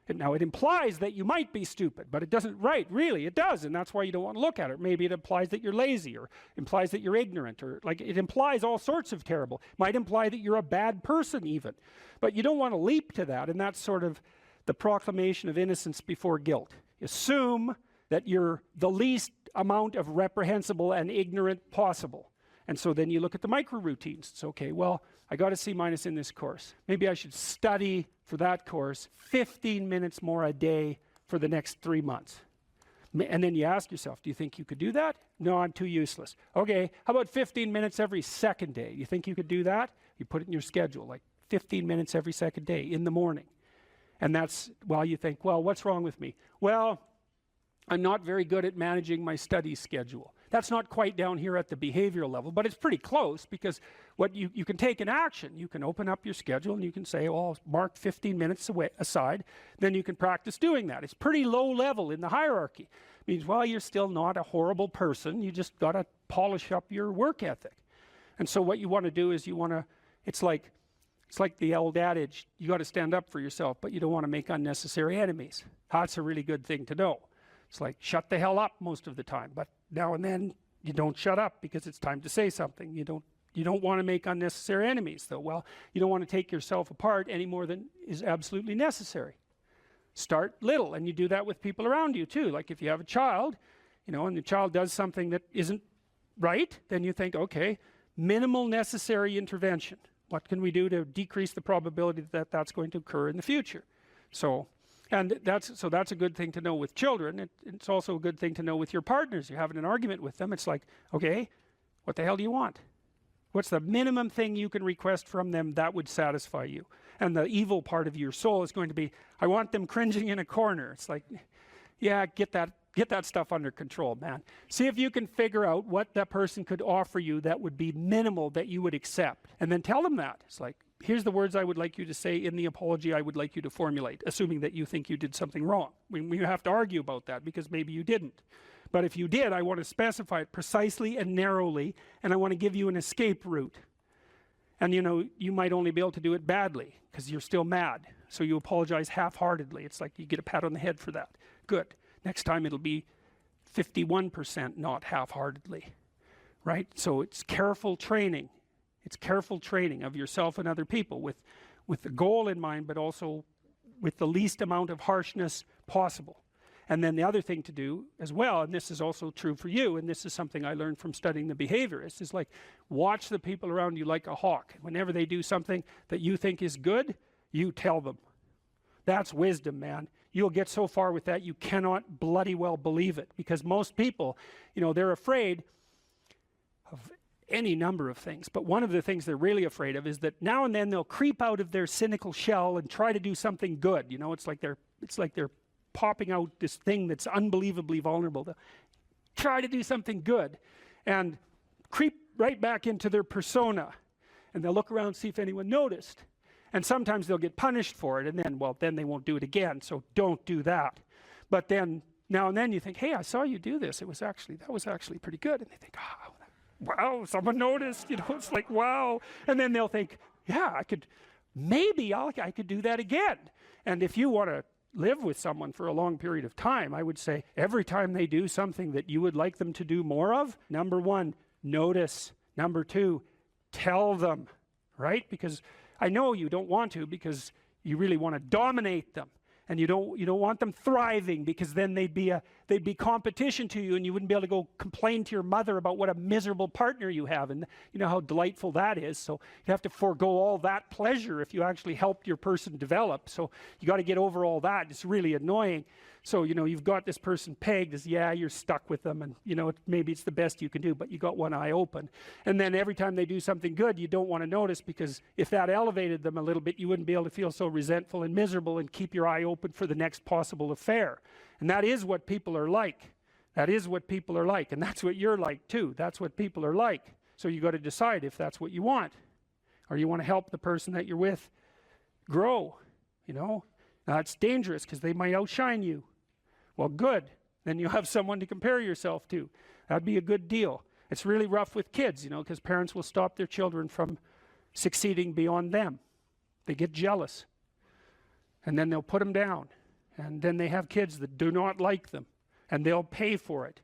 Now, it implies that you might be stupid, but it doesn't, right, really, it does, and that's why you don't want to look at it. Maybe it implies that you're lazy, or implies that you're ignorant, or like it implies all sorts of terrible. Might imply that you're a bad person even. But you don't want to leap to that, and that's sort of the proclamation of innocence before guilt. Assume that you're the least amount of reprehensible and ignorant possible. And so then you look at the micro routines. It's okay, well, I got a C- in this course. Maybe I should study for that course 15 minutes more a day for the next 3 months. And then you ask yourself, do you think you could do that? No, I'm too useless. Okay, how about 15 minutes every second day? You think you could do that? You put it in your schedule, like 15 minutes every second day in the morning. And that's, well, you think, well, what's wrong with me? Well, I'm not very good at managing my study schedule. That's not quite down here at the behavioral level, but it's pretty close, because what you can take an action. You can open up your schedule and you can say, well, I'll mark 15 minutes aside. Then you can practice doing that. It's pretty low level in the hierarchy. It means, well, you're still not a horrible person. You just got to polish up your work ethic. And so what you want to do is you want to, it's like the old adage, you got to stand up for yourself, but you don't want to make unnecessary enemies. That's a really good thing to know. It's like, shut the hell up most of the time, but now and then you don't shut up because it's time to say something. You don't want to make unnecessary enemies, though. Well, you don't want to take yourself apart any more than is absolutely necessary. Start little, and you do that with people around you too. Like if you have a child, and the child does something that isn't right, then you think, okay, minimal necessary intervention. What can we do to decrease the probability that that's going to occur in the future? So that's a good thing to know with children. It's also a good thing to know with your partners. You're having an argument with them. It's like, okay, what the hell do you want? What's the minimum thing you can request from them that would satisfy you? And the evil part of your soul is going to be, I want them cringing in a corner. It's like, yeah, get that stuff under control, man. See if you can figure out what that person could offer you that would be minimal that you would accept. And then tell them that. It's like, here's the words I would like you to say in the apology I would like you to formulate, assuming that you think you did something wrong. We have to argue about that because maybe you didn't. But if you did, I want to specify it precisely and narrowly, and I want to give you an escape route. And you might only be able to do it badly because you're still mad. So you apologize half-heartedly. It's like you get a pat on the head for that. Good. Next time it'll be 51%, not half-heartedly. Right? So it's careful training. It's careful training of yourself and other people with the goal in mind, but also with the least amount of harshness possible. And then the other thing to do as well, and this is also true for you, and this is something I learned from studying the behaviorists, is like watch the people around you like a hawk. Whenever they do something that you think is good, you tell them. That's wisdom, man. You'll get so far with that you cannot bloody well believe it, because most people, they're afraid of any number of things, but one of the things they're really afraid of is that now and then they'll creep out of their cynical shell and try to do something good. It's like they're popping out this thing that's unbelievably vulnerable. They'll try to do something good and creep right back into their persona, and they'll look around and see if anyone noticed. And sometimes they'll get punished for it, and then they won't do it again. So don't do that. But then now and then you think, hey, I saw you do this. That was actually pretty good. And they think, oh, wow, someone noticed. It's like, wow. And then they'll think, yeah, I could do that again. And if you want to live with someone for a long period of time, I would say every time they do something that you would like them to do more of, number one, notice. Number two, tell them, right? Because I know you don't want to, because you really want to dominate them, and you don't want them thriving, because then they'd be competition to you, and you wouldn't be able to go complain to your mother about what a miserable partner you have, and you know how delightful that is. So you have to forego all that pleasure if you actually helped your person develop. So you got to get over all that. It's really annoying. So you've got this person pegged as, yeah, you're stuck with them, and maybe it's the best you can do, but you got one eye open. And then every time they do something good, you don't want to notice, because if that elevated them a little bit, you wouldn't be able to feel so resentful and miserable and keep your eye open for the next possible affair. And that is what people are like. That is what people are like, and that's what you're like too. That's what people are like. So you got to decide if that's what you want, or you want to help the person that you're with grow. Now it's dangerous because they might outshine you. Well, good. Then you have someone to compare yourself to. That'd be a good deal. It's really rough with kids, because parents will stop their children from succeeding beyond them. They get jealous, and then they'll put them down, and then they have kids that do not like them, and they'll pay for it.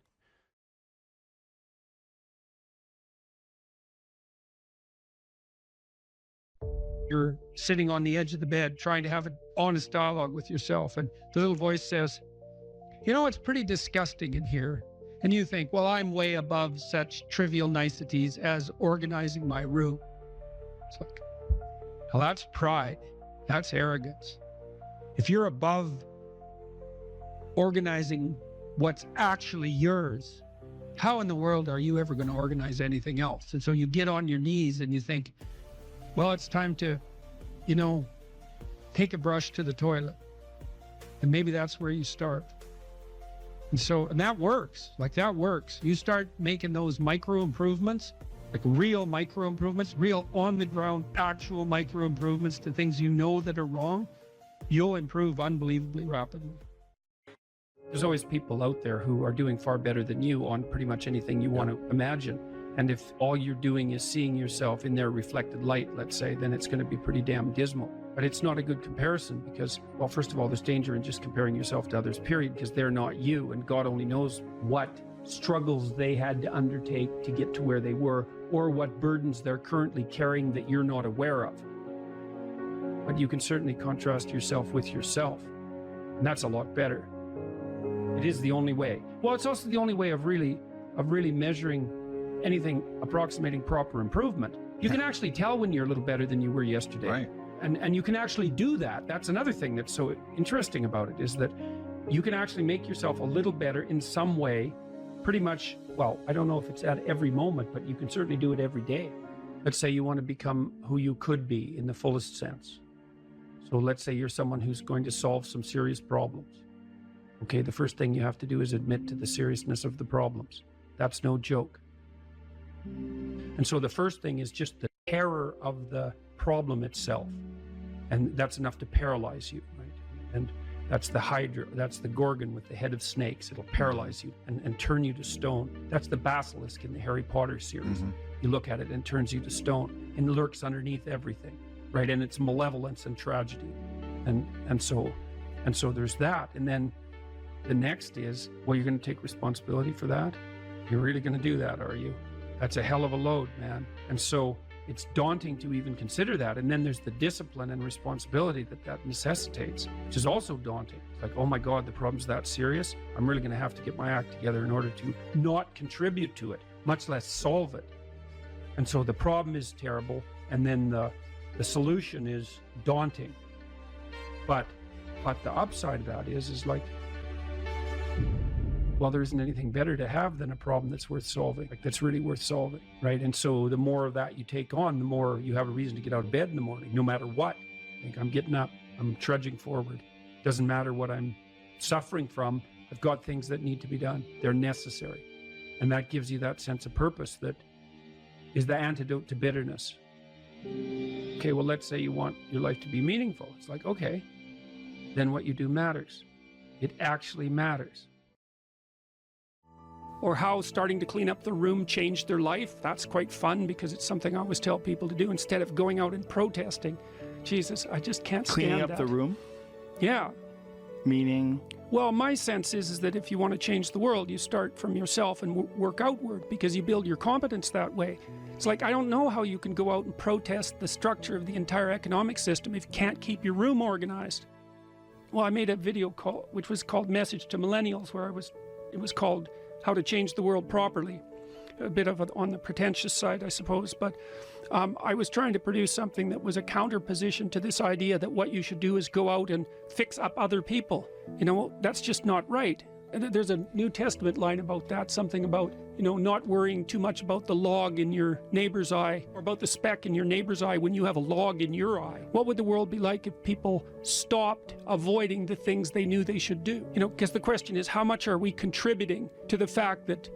You're sitting on the edge of the bed trying to have an honest dialogue with yourself, and the little voice says, it's pretty disgusting in here. And you think, well, I'm way above such trivial niceties as organizing my room. It's like, Now that's pride. That's arrogance. If you're above organizing what's actually yours, how in the world are you ever going to organize anything else? And so you get on your knees and you think, well, it's time to, take a brush to the toilet. And maybe that's where you start. And that works. That works. You start making those micro improvements, like real micro improvements, real on the ground, actual micro improvements to things that are wrong, you'll improve unbelievably rapidly. There's always people out there who are doing far better than you on pretty much anything you want to imagine. And if all you're doing is seeing yourself in their reflected light, let's say, then it's going to be pretty damn dismal. But it's not a good comparison because, well, first of all, there's danger in just comparing yourself to others, period, because they're not you. And God only knows what struggles they had to undertake to get to where they were, or what burdens they're currently carrying that you're not aware of. But you can certainly contrast yourself with yourself. And that's a lot better. It is the only way. Well, it's also the only way of really measuring anything approximating proper improvement. You can actually tell when you're a little better than you were yesterday. Right. And you can actually do that. That's another thing that's so interesting about it, is that you can actually make yourself a little better in some way, pretty much, well, I don't know if it's at every moment, but you can certainly do it every day. Let's say you want to become who you could be in the fullest sense. So let's say you're someone who's going to solve some serious problems. Okay, the first thing you have to do is admit to the seriousness of the problems. That's no joke. And so the first thing is just the terror of the problem itself. And that's enough to paralyze you, right? And that's the Hydra, that's the Gorgon with the head of snakes. It'll paralyze you and turn you to stone. That's the basilisk in the Harry Potter series. Mm-hmm. You look at it and it turns you to stone and lurks underneath everything, right? And it's malevolence and tragedy. And so there's that. And then the next is, well, you're going to take responsibility for that? You're really going to do that, are you? That's a hell of a load, man. And so it's daunting to even consider that. And then there's the discipline and responsibility that necessitates, which is also daunting. It's like, oh my God, the problem's that serious. I'm really going to have to get my act together in order to not contribute to it, much less solve it. And so the problem is terrible. And then the solution is daunting. But the upside of that is like, well, there isn't anything better to have than a problem that's worth solving, like that's really worth solving, right? And so the more of that you take on, the more you have a reason to get out of bed in the morning, no matter what. Like, I'm getting up, I'm trudging forward. Doesn't matter what I'm suffering from. I've got things that need to be done. They're necessary. And that gives you that sense of purpose that is the antidote to bitterness. Okay, well, let's say you want your life to be meaningful. It's like, okay, then what you do matters. It actually matters. Or how starting to clean up the room changed their life. That's quite fun because it's something I always tell people to do instead of going out and protesting. Jesus, I just can't stand Cleaning that. up the room? Yeah. Meaning? Well, my sense is that if you want to change the world, you start from yourself and work outward because you build your competence that way. It's like, I don't know how you can go out and protest the structure of the entire economic system if you can't keep your room organized. Well, I made a video call, which was called Message to Millennials, where it was called How to Change the World Properly. A bit of it on the pretentious side, I suppose, but I was trying to produce something that was a counterposition to this idea that what you should do is go out and fix up other people. You know, that's just not right. And there's a New Testament line about that, something about, you know, not worrying too much about the log in your neighbor's eye or about the speck in your neighbor's eye when you have a log in your eye. What would the world be like if people stopped avoiding the things they knew they should do? You know, because the question is, how much are we contributing to the fact that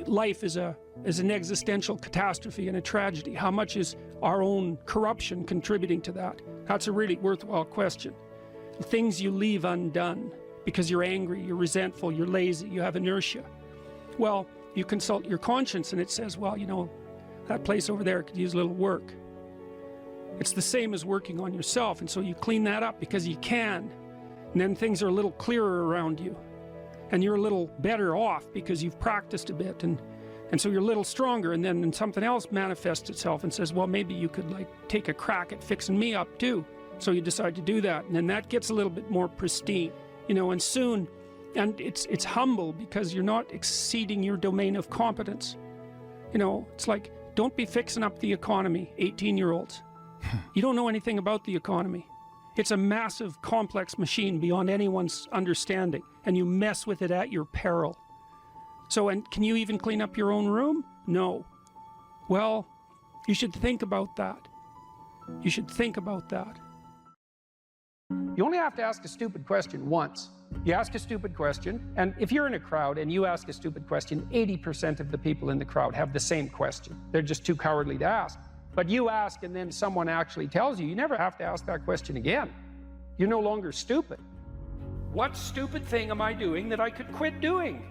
life is an existential catastrophe and a tragedy? How much is our own corruption contributing to that? That's a really worthwhile question. Things you leave undone because you're angry, you're resentful, you're lazy, you have inertia. Well, you consult your conscience and it says, well, you know, that place over there could use a little work. It's the same as working on yourself, and so you clean that up because you can. And then things are a little clearer around you. And you're a little better off because you've practiced a bit, and so you're a little stronger, and then something else manifests itself and says, well, maybe you could like take a crack at fixing me up too. So you decide to do that, and then that gets a little bit more pristine, you know, and soon, and it's humble because you're not exceeding your domain of competence. You know, it's like, don't be fixing up the economy, 18-year-olds. You don't know anything about the economy. It's a massive, complex machine beyond anyone's understanding, and you mess with it at your peril. So, and can you even clean up your own room? No. Well, you should think about that. You should think about that. You only have to ask a stupid question once. You ask a stupid question, and if you're in a crowd and you ask a stupid question, 80% of the people in the crowd have the same question. They're just too cowardly to ask. But you ask and then someone actually tells you, you never have to ask that question again. You're no longer stupid. What stupid thing am I doing that I could quit doing?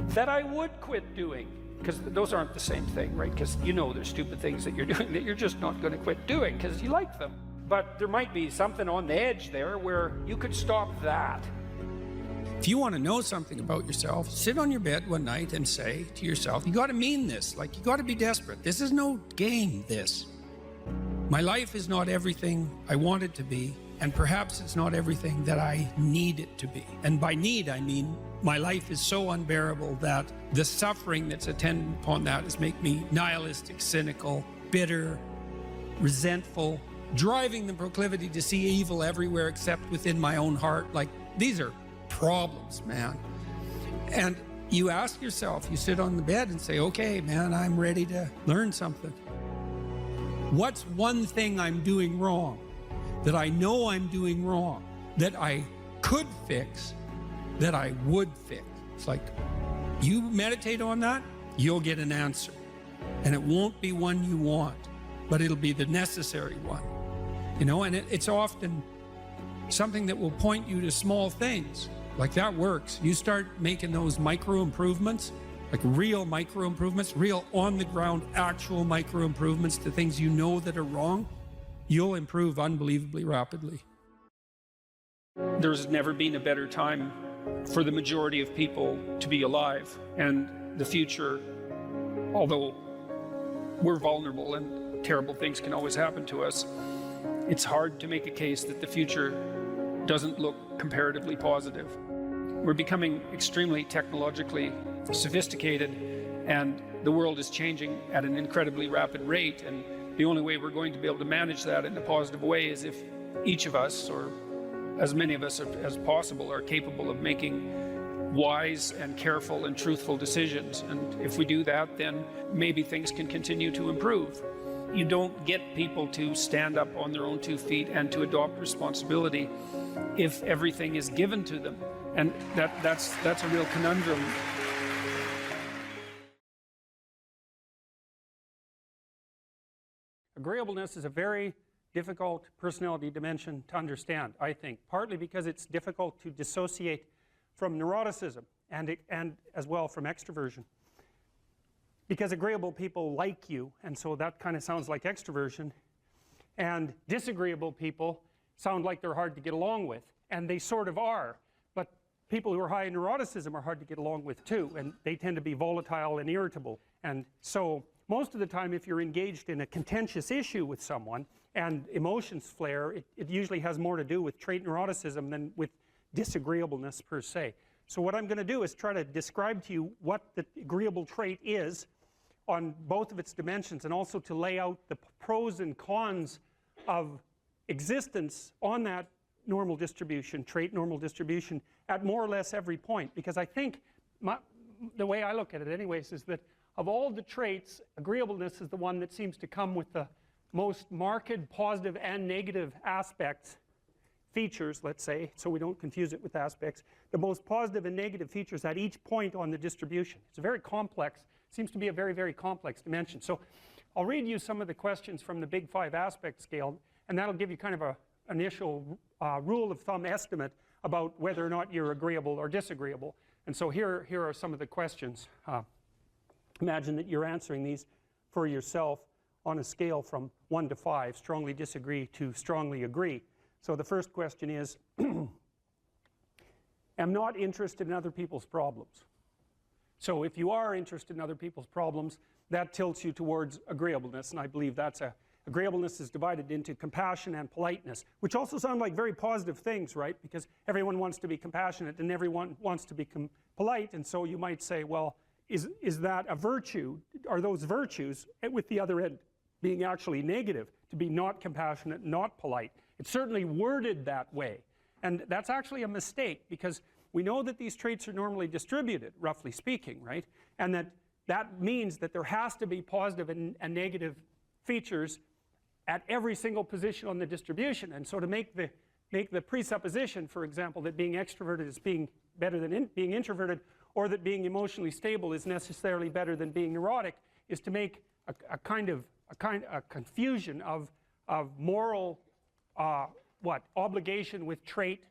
That I would quit doing? Because those aren't the same thing, right? Because you know there's stupid things that you're doing that you're just not going to quit doing because you like them. But there might be something on the edge there where you could stop that. If you want to know something about yourself, sit on your bed one night and say to yourself, you got to mean this, like you got to be desperate. This is no game, this. My life is not everything I want it to be, and perhaps it's not everything that I need it to be. And by need, I mean my life is so unbearable that the suffering that's attendant upon that is make me nihilistic, cynical, bitter, resentful, driving the proclivity to see evil everywhere except within my own heart. Like, these are problems, man. And you ask yourself, you sit on the bed and say, okay, man, I'm ready to learn something. What's one thing I'm doing wrong that I know I'm doing wrong that I could fix, that I would fix? It's like, you meditate on that, you'll get an answer. And it won't be one you want, but it'll be the necessary one. You know, and it's often something that will point you to small things. Like, that works. You start making those micro improvements, like real micro improvements, real on the ground, actual micro improvements to things you know that are wrong, you'll improve unbelievably rapidly. There's never been a better time for the majority of people to be alive. And the future, although we're vulnerable and terrible things can always happen to us, it's hard to make a case that the future doesn't look comparatively positive. We're becoming extremely technologically sophisticated, and the world is changing at an incredibly rapid rate, and the only way we're going to be able to manage that in a positive way is if each of us, or as many of us as possible, are capable of making wise and careful and truthful decisions. And if we do that, then maybe things can continue to improve. You don't get people to stand up on their own 2 feet and to adopt responsibility if everything is given to them. And that's a real conundrum. Agreeableness is a very difficult personality dimension to understand, I think, partly because it's difficult to dissociate from neuroticism and as well from extroversion. Because agreeable people like you, and so that kind of sounds like extroversion, and disagreeable people sound like they're hard to get along with, and they sort of are, but people who are high in neuroticism are hard to get along with too, and they tend to be volatile and irritable. And so most of the time, if you're engaged in a contentious issue with someone and emotions flare, it usually has more to do with trait neuroticism than with disagreeableness per se. So what I'm going to do is try to describe to you what the agreeable trait is on both of its dimensions, and also to lay out the pros and cons of existence on that normal distribution, trait normal distribution, at more or less every point. Because I think the way I look at it anyways is that of all the traits, agreeableness is the one that seems to come with the most marked positive and negative aspects, features, let's say, so we don't confuse it with aspects, the most positive and negative features at each point on the distribution. It's a very complex, seems to be a very, very complex dimension. So I'll read you some of the questions from the Big 5 aspect scale, and that'll give you kind of an initial rule of thumb estimate about whether or not you're agreeable or disagreeable. And so here are some of the questions. Imagine that you're answering these for yourself on a scale from 1 to 5, strongly disagree to strongly agree. So the first question is, am not interested in other people's problems. So if you are interested in other people's problems, that tilts you towards agreeableness, and I believe that's agreeableness is divided into compassion and politeness, which also sound like very positive things, right? Because everyone wants to be compassionate and everyone wants to be polite, and so you might say, well, is that a virtue? Are those virtues with the other end being actually negative, to be not compassionate, not polite. It's certainly worded that way. And that's actually a mistake, because we know that these traits are normally distributed, roughly speaking, right? And that means that there has to be positive and negative features at every single position on the distribution. And so to make the presupposition, for example, that being extroverted is being better than being introverted, or that being emotionally stable is necessarily better than being neurotic, is to make a confusion of moral obligation with trait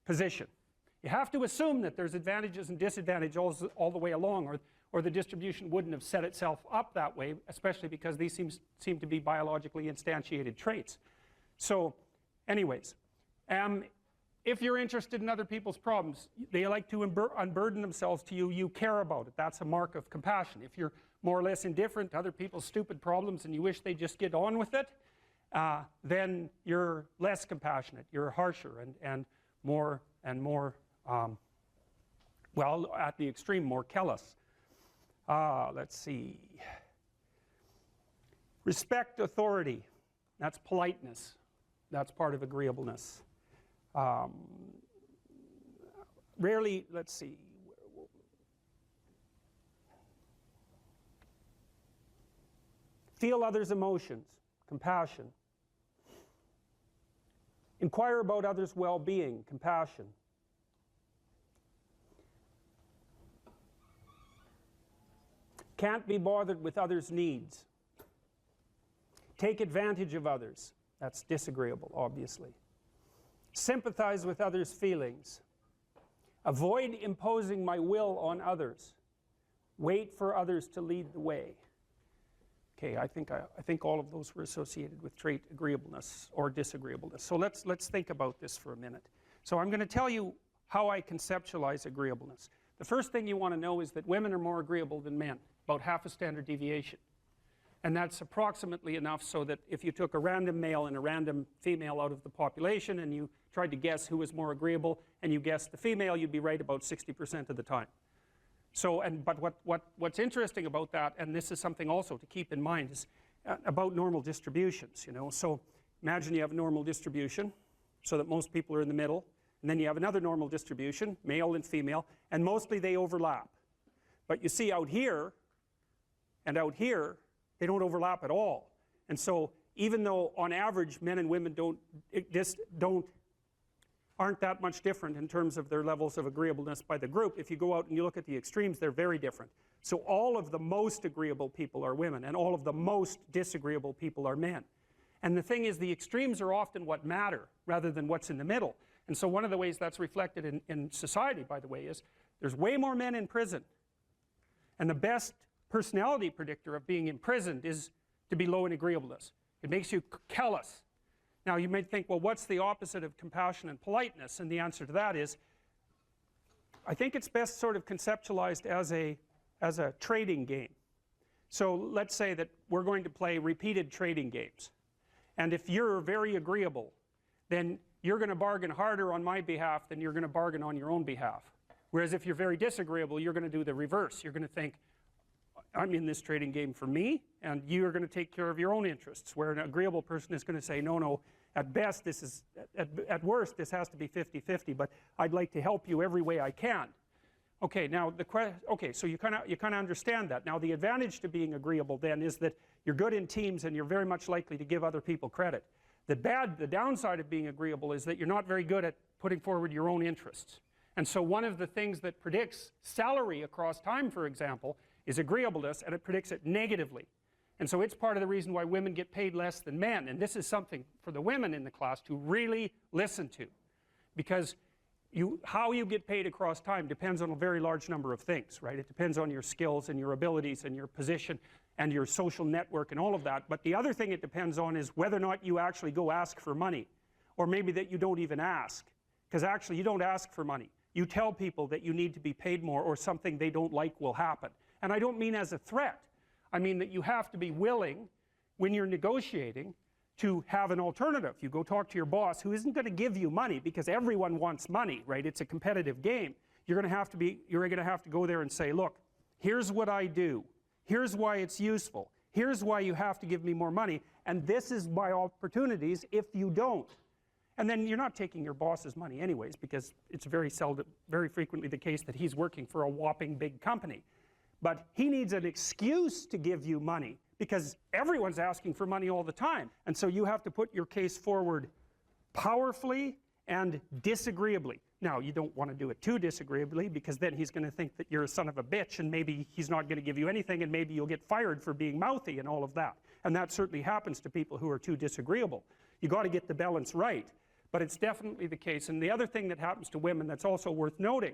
position. You have to assume that there's advantages and disadvantages all the way along, or the distribution wouldn't have set itself up that way, especially because these seem to be biologically instantiated traits. So anyways, if you're interested in other people's problems, they like to unburden themselves to you, you care about it. That's a mark of compassion. If you're more or less indifferent to other people's stupid problems and you wish they just get on with it, then you're less compassionate, you're harsher and more, well, at the extreme, more callous. Let's see. Respect authority. That's politeness. That's part of agreeableness. Rarely, let's see. Feel others' emotions. Compassion. Inquire about others' well-being. Compassion. Can't be bothered with others' needs. Take advantage of others. That's disagreeable, obviously. Sympathize with others' feelings. Avoid imposing my will on others. Wait for others to lead the way. Okay, I think all of those were associated with trait agreeableness or disagreeableness. So let's think about this for a minute. So I'm going to tell you how I conceptualize agreeableness. The first thing you want to know is that women are more agreeable than men, about half a standard deviation. And that's approximately enough so that if you took a random male and a random female out of the population and you tried to guess who was more agreeable and you guessed the female, you'd be right about 60% of the time. So, but what's interesting about that, and this is something also to keep in mind, is about normal distributions, you know. So imagine you have a normal distribution so that most people are in the middle, and then you have another normal distribution, male and female, and mostly they overlap. But you see out here and out here, they don't overlap at all. And so even though on average men and women aren't that much different in terms of their levels of agreeableness by the group, if you go out and you look at the extremes, they're very different. So all of the most agreeable people are women, and all of the most disagreeable people are men. And the thing is, the extremes are often what matter rather than what's in the middle. And so one of the ways that's reflected in society, by the way, is there's way more men in prison. And the best personality predictor of being imprisoned is to be low in agreeableness. It makes you callous. Now you might think, well, what's the opposite of compassion and politeness? And the answer to that is, I think it's best sort of conceptualized as a trading game. So let's say that we're going to play repeated trading games. And if you're very agreeable, then you're going to bargain harder on my behalf than you're going to bargain on your own behalf. Whereas if you're very disagreeable, you're going to do the reverse. You're going to think, I'm in this trading game for me, and you're going to take care of your own interests. Where an agreeable person is going to say, no, at best this is, at worst this has to be 50-50, but I'd like to help you every way I can. Okay, now so you kind of understand that. Now the advantage to being agreeable then is that you're good in teams and you're very much likely to give other people credit. The downside of being agreeable is that you're not very good at putting forward your own interests. And so one of the things that predicts salary across time, for example, is agreeableness, and it predicts it negatively. And so it's part of the reason why women get paid less than men. And this is something for the women in the class to really listen to, because how you get paid across time depends on a very large number of things, right? It depends on your skills and your abilities and your position and your social network and all of that. But the other thing it depends on is whether or not you actually go ask for money, or maybe that you don't even ask, because actually you don't ask for money. You tell people that you need to be paid more, or something they don't like will happen. And I don't mean as a threat. I mean that you have to be willing, when you're negotiating, to have an alternative. You go talk to your boss, who isn't going to give you money, because everyone wants money, right? It's a competitive game. You're going to have to go there and say, look, here's what I do. Here's why it's useful. Here's why you have to give me more money, and this is my opportunities if you don't. And then you're not taking your boss's money anyways, because it's very frequently the case that he's working for a whopping big company. But he needs an excuse to give you money, because everyone's asking for money all the time. And so you have to put your case forward powerfully and disagreeably. Now, you don't want to do it too disagreeably, because then he's going to think that you're a son of a bitch, and maybe he's not going to give you anything, and maybe you'll get fired for being mouthy and all of that. And that certainly happens to people who are too disagreeable. You got to get the balance right. But it's definitely the case. And the other thing that happens to women that's also worth noting,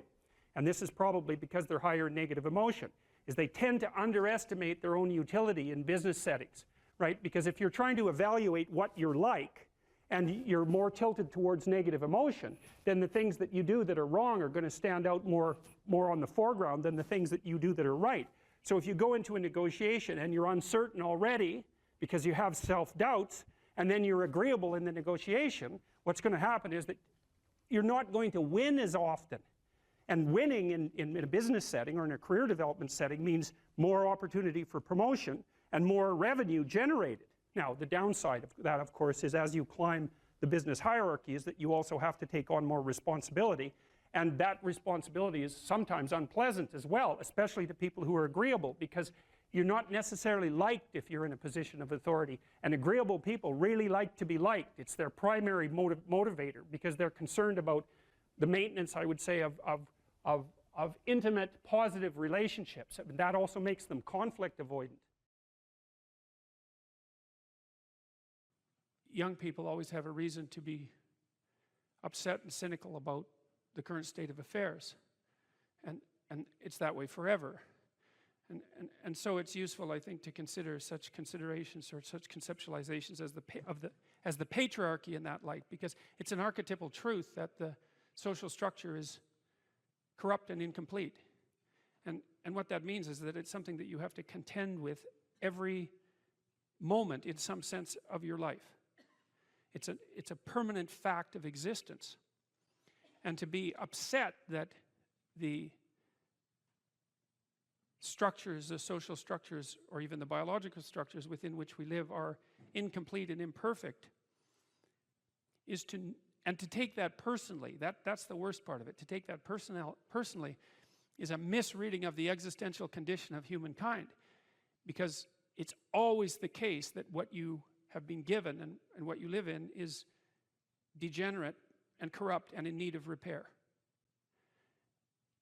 and this is probably because they're higher in negative emotion, is they tend to underestimate their own utility in business settings, right? Because if you're trying to evaluate what you're like, and you're more tilted towards negative emotion, then the things that you do that are wrong are going to stand out more on the foreground than the things that you do that are right. So if you go into a negotiation and you're uncertain already because you have self-doubts, and then you're agreeable in the negotiation, what's going to happen is that you're not going to win as often. And winning in a business setting or in a career development setting means more opportunity for promotion and more revenue generated. Now, the downside of that, of course, is as you climb the business hierarchy is that you also have to take on more responsibility, and that responsibility is sometimes unpleasant as well, especially to people who are agreeable, because you're not necessarily liked if you're in a position of authority, and agreeable people really like to be liked. It's their primary motivator, because they're concerned about the maintenance, I would say, of intimate, positive relationships. That also makes them conflict avoidant. Young people always have a reason to be upset and cynical about the current state of affairs, and it's that way forever. And so it's useful, I think, to consider such considerations or such conceptualizations as the patriarchy in that light, because it's an archetypal truth that the social structure is corrupt and incomplete. And what that means is that it's something that you have to contend with every moment in some sense of your life. It's a permanent fact of existence. And to be upset that the structures, the social structures, or even the biological structures within which we live are incomplete and imperfect, and to take that personally, that's the worst part of it. To take that personally is a misreading of the existential condition of humankind, because it's always the case that what you have been given and what you live in is degenerate and corrupt and in need of repair.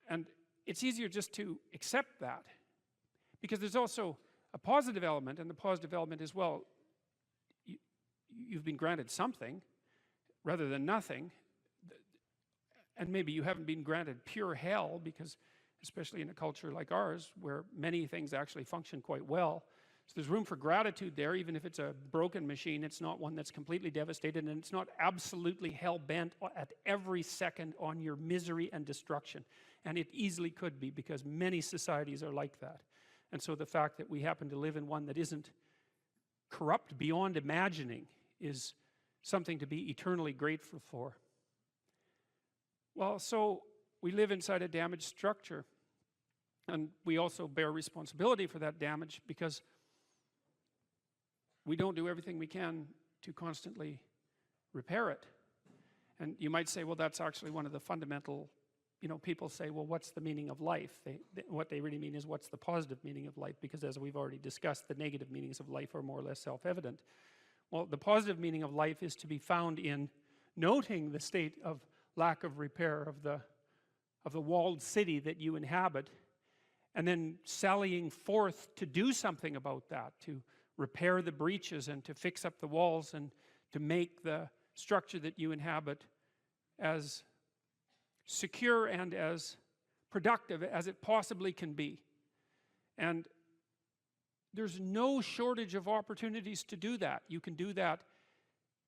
And it's easier just to accept that, because there's also a positive element, and the positive element is, well, you've been granted something rather than nothing, and maybe you haven't been granted pure hell, because especially in a culture like ours where many things actually function quite well, so there's room for gratitude there. Even if it's a broken machine, it's not one that's completely devastated, and it's not absolutely hell-bent at every second on your misery and destruction. And it easily could be, because many societies are like that. And so the fact that we happen to live in one that isn't corrupt beyond imagining is something to be eternally grateful for. Well, so we live inside a damaged structure, and we also bear responsibility for that damage, because we don't do everything we can to constantly repair it. And you might say, well, that's actually one of the fundamental, people say, well, what's the meaning of life? What they really mean is, what's the positive meaning of life? Because as we've already discussed, the negative meanings of life are more or less self-evident. Well, the positive meaning of life is to be found in noting the state of lack of repair of the walled city that you inhabit, and then sallying forth to do something about that, to repair the breaches and to fix up the walls and to make the structure that you inhabit as secure and as productive as it possibly can be. And there's no shortage of opportunities to do that. You can do that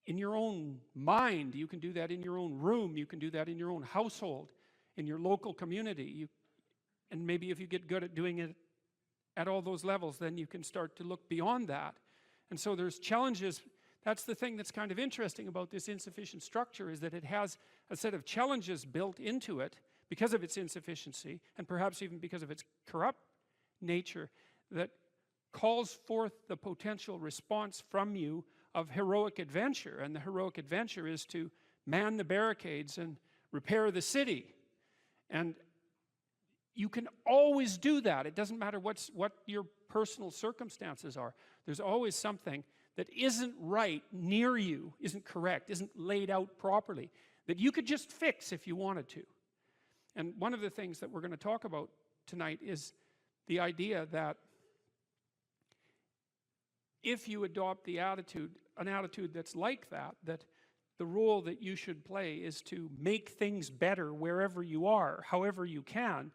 in your own mind. You can do that in your own room. You can do that in your own household, in your local community. And maybe if you get good at doing it at all those levels, then you can start to look beyond that. And so there's challenges. That's the thing that's kind of interesting about this insufficient structure, is that it has a set of challenges built into it because of its insufficiency, and perhaps even because of its corrupt nature, that calls forth the potential response from you of heroic adventure, and the heroic adventure is to man the barricades and repair the city. And you can always do that. It doesn't matter what your personal circumstances are. There's always something that isn't right near you, isn't correct, isn't laid out properly, that you could just fix if you wanted to. And one of the things that we're going to talk about tonight is the idea that if you adopt an attitude that's like that, that the role that you should play is to make things better wherever you are, however you can,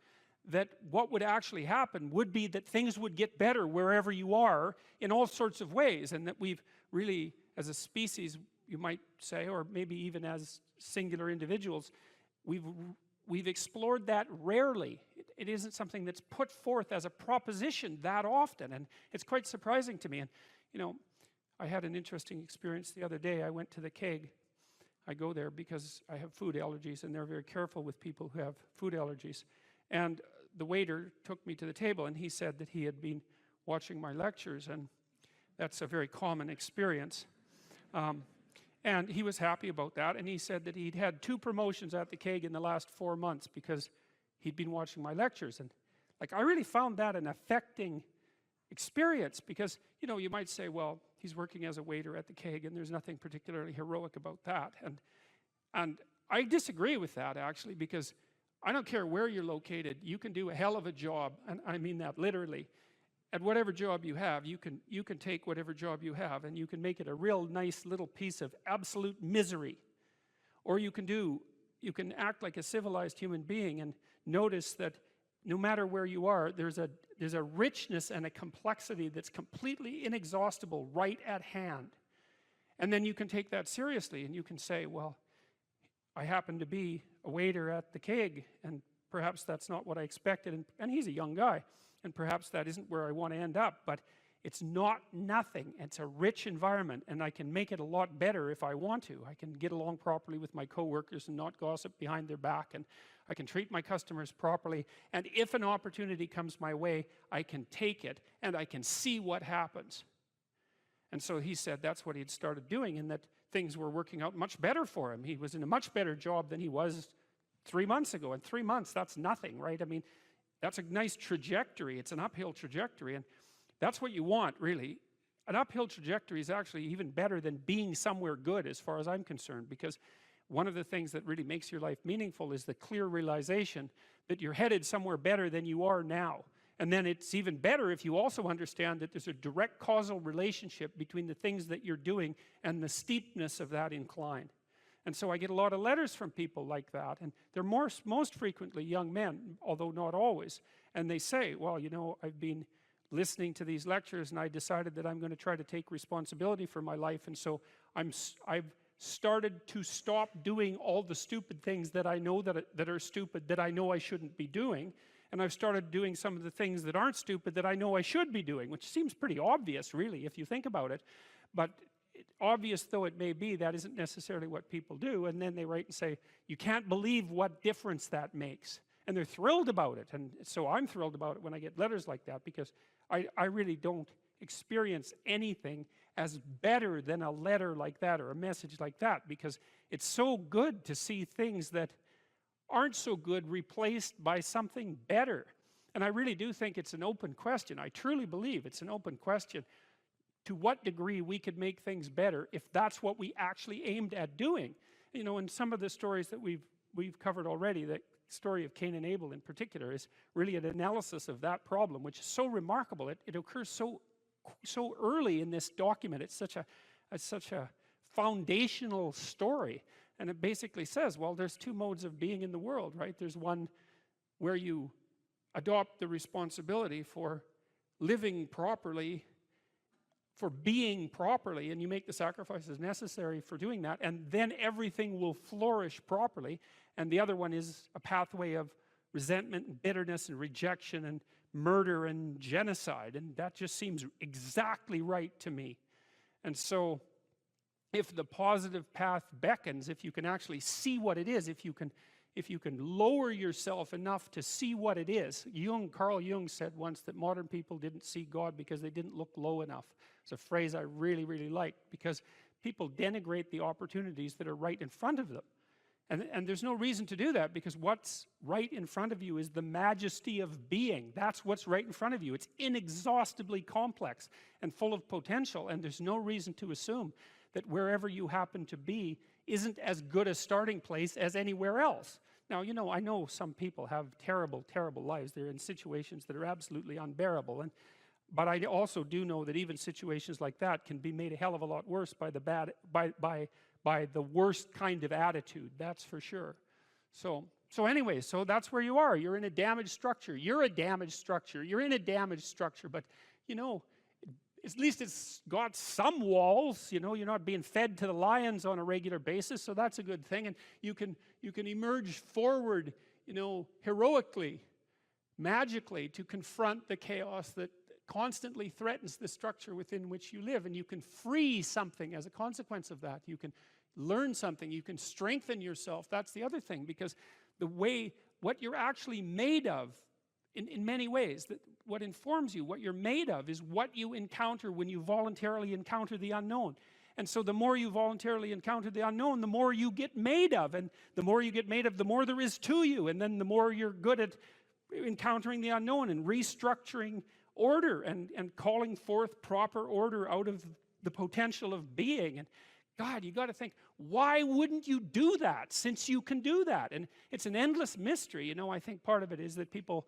that what would actually happen would be that things would get better wherever you are in all sorts of ways, and that we've really, as a species, you might say, or maybe even as singular individuals, we've explored that rarely. It isn't something that's put forth as a proposition that often, and it's quite surprising to me. And you know, I had an interesting experience the other day. I went to the keg. I go there because I have food allergies, and they're very careful with people who have food allergies. And the waiter took me to the table, and he said that he had been watching my lectures, and that's a very common experience. And he was happy about that, and he said that he'd had 2 promotions at the keg in the last 4 months because he'd been watching my lectures. And like, I really found that an affecting experience, because you know, you might say, well, he's working as a waiter at the keg and there's nothing particularly heroic about that. And I disagree with that, actually, because I don't care where you're located, you can do a hell of a job, and I mean that literally. At whatever job you have, you can take whatever job you have and you can make it a real nice little piece of absolute misery. Or you can act like a civilized human being and notice that no matter where you are, there's a richness and a complexity that's completely inexhaustible right at hand. And then you can take that seriously, and you can say, well, I happen to be a waiter at the keg, and perhaps that's not what I expected, and he's a young guy, and perhaps that isn't where I want to end up, but it's not nothing. It's a rich environment, and I can make it a lot better if I want to. I can get along properly with my coworkers and not gossip behind their back, and I can treat my customers properly, and if an opportunity comes my way, I can take it, and I can see what happens. And so he said that's what he had started doing, and that things were working out much better for him. He was in a much better job than he was 3 months ago. And 3 months, that's nothing, right? I mean, that's a nice trajectory. It's an uphill trajectory, and that's what you want, really. An uphill trajectory is actually even better than being somewhere good, as far as I'm concerned, because one of the things that really makes your life meaningful is the clear realization that you're headed somewhere better than you are now. And then it's even better if you also understand that there's a direct causal relationship between the things that you're doing and the steepness of that incline. And so I get a lot of letters from people like that, and they're most frequently young men, although not always. And they say, well, you know, I've been listening to these lectures, and I decided that I'm going to try to take responsibility for my life, and so I've started to stop doing all the stupid things that I know that are stupid, that I know I shouldn't be doing, and I've started doing some of the things that aren't stupid that I know I should be doing, which seems pretty obvious, really, if you think about it. But obvious though it may be, that isn't necessarily what people do. And then they write and say, you can't believe what difference that makes. And they're thrilled about it. And so I'm thrilled about it when I get letters like that, because I really don't experience anything as better than a letter like that or a message like that, because it's so good to see things that aren't so good replaced by something better. And I really do think it's an open question. I truly believe it's an open question to what degree we could make things better if that's what we actually aimed at doing. You know, in some of the stories that we've covered already, the story of Cain and Abel in particular is really an analysis of that problem, which is so remarkable. It occurs so early in this document. It's such a foundational story. And it basically says, well, there's 2 modes of being in the world, right? There's one where you adopt the responsibility for living properly, for being properly, and you make the sacrifices necessary for doing that, and then everything will flourish properly. And the other one is a pathway of resentment and bitterness and rejection and murder and genocide, and that just seems exactly right to me. And so if the positive path beckons, if you can actually see what it is, if you can if you can lower yourself enough to see what it is. Carl Jung said once that modern people didn't see God because they didn't look low enough. It's a phrase I really, really like, because people denigrate the opportunities that are right in front of them. And there's no reason to do that, because what's right in front of you is the majesty of being. That's what's right in front of you. It's inexhaustibly complex and full of potential, and there's no reason to assume that wherever you happen to be isn't as good a starting place as anywhere else. Now, you know, I know some people have terrible, terrible lives. They're in situations that are absolutely unbearable, but I also do know that even situations like that can be made a hell of a lot worse by the by the worst kind of attitude, that's for sure. So anyway, so that's where you are. You're in a damaged structure. You're a damaged structure. You're in a damaged structure, but you know, at least it's got some walls. You know, you're not being fed to the lions on a regular basis, so that's a good thing. And you can emerge forward, you know, heroically, magically, to confront the chaos that constantly threatens the structure within which you live, and you can free something as a consequence of that. You can learn something, you can strengthen yourself. That's the other thing, because what you're actually made of, in many ways, that what informs you, what you're made of, is what you encounter when you voluntarily encounter the unknown. And so the more you voluntarily encounter the unknown, the more you get made of, and the more you get made of, the more there is to you, and then the more you're good at encountering the unknown and restructuring order and calling forth proper order out of the potential of being. And God, you got to think, why wouldn't you do that, since you can do that? And it's an endless mystery. You know, I think part of it is that people,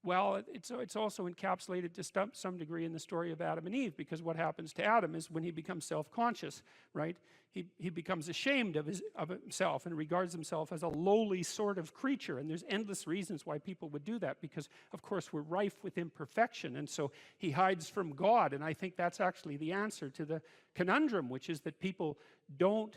well, it's also encapsulated to some degree in the story of Adam and Eve, because what happens to Adam is when he becomes self-conscious, right? He becomes ashamed of himself and regards himself as a lowly sort of creature. And there's endless reasons why people would do that, because of course we're rife with imperfection, and so he hides from God. And I think that's actually the answer to the conundrum, which is that people don't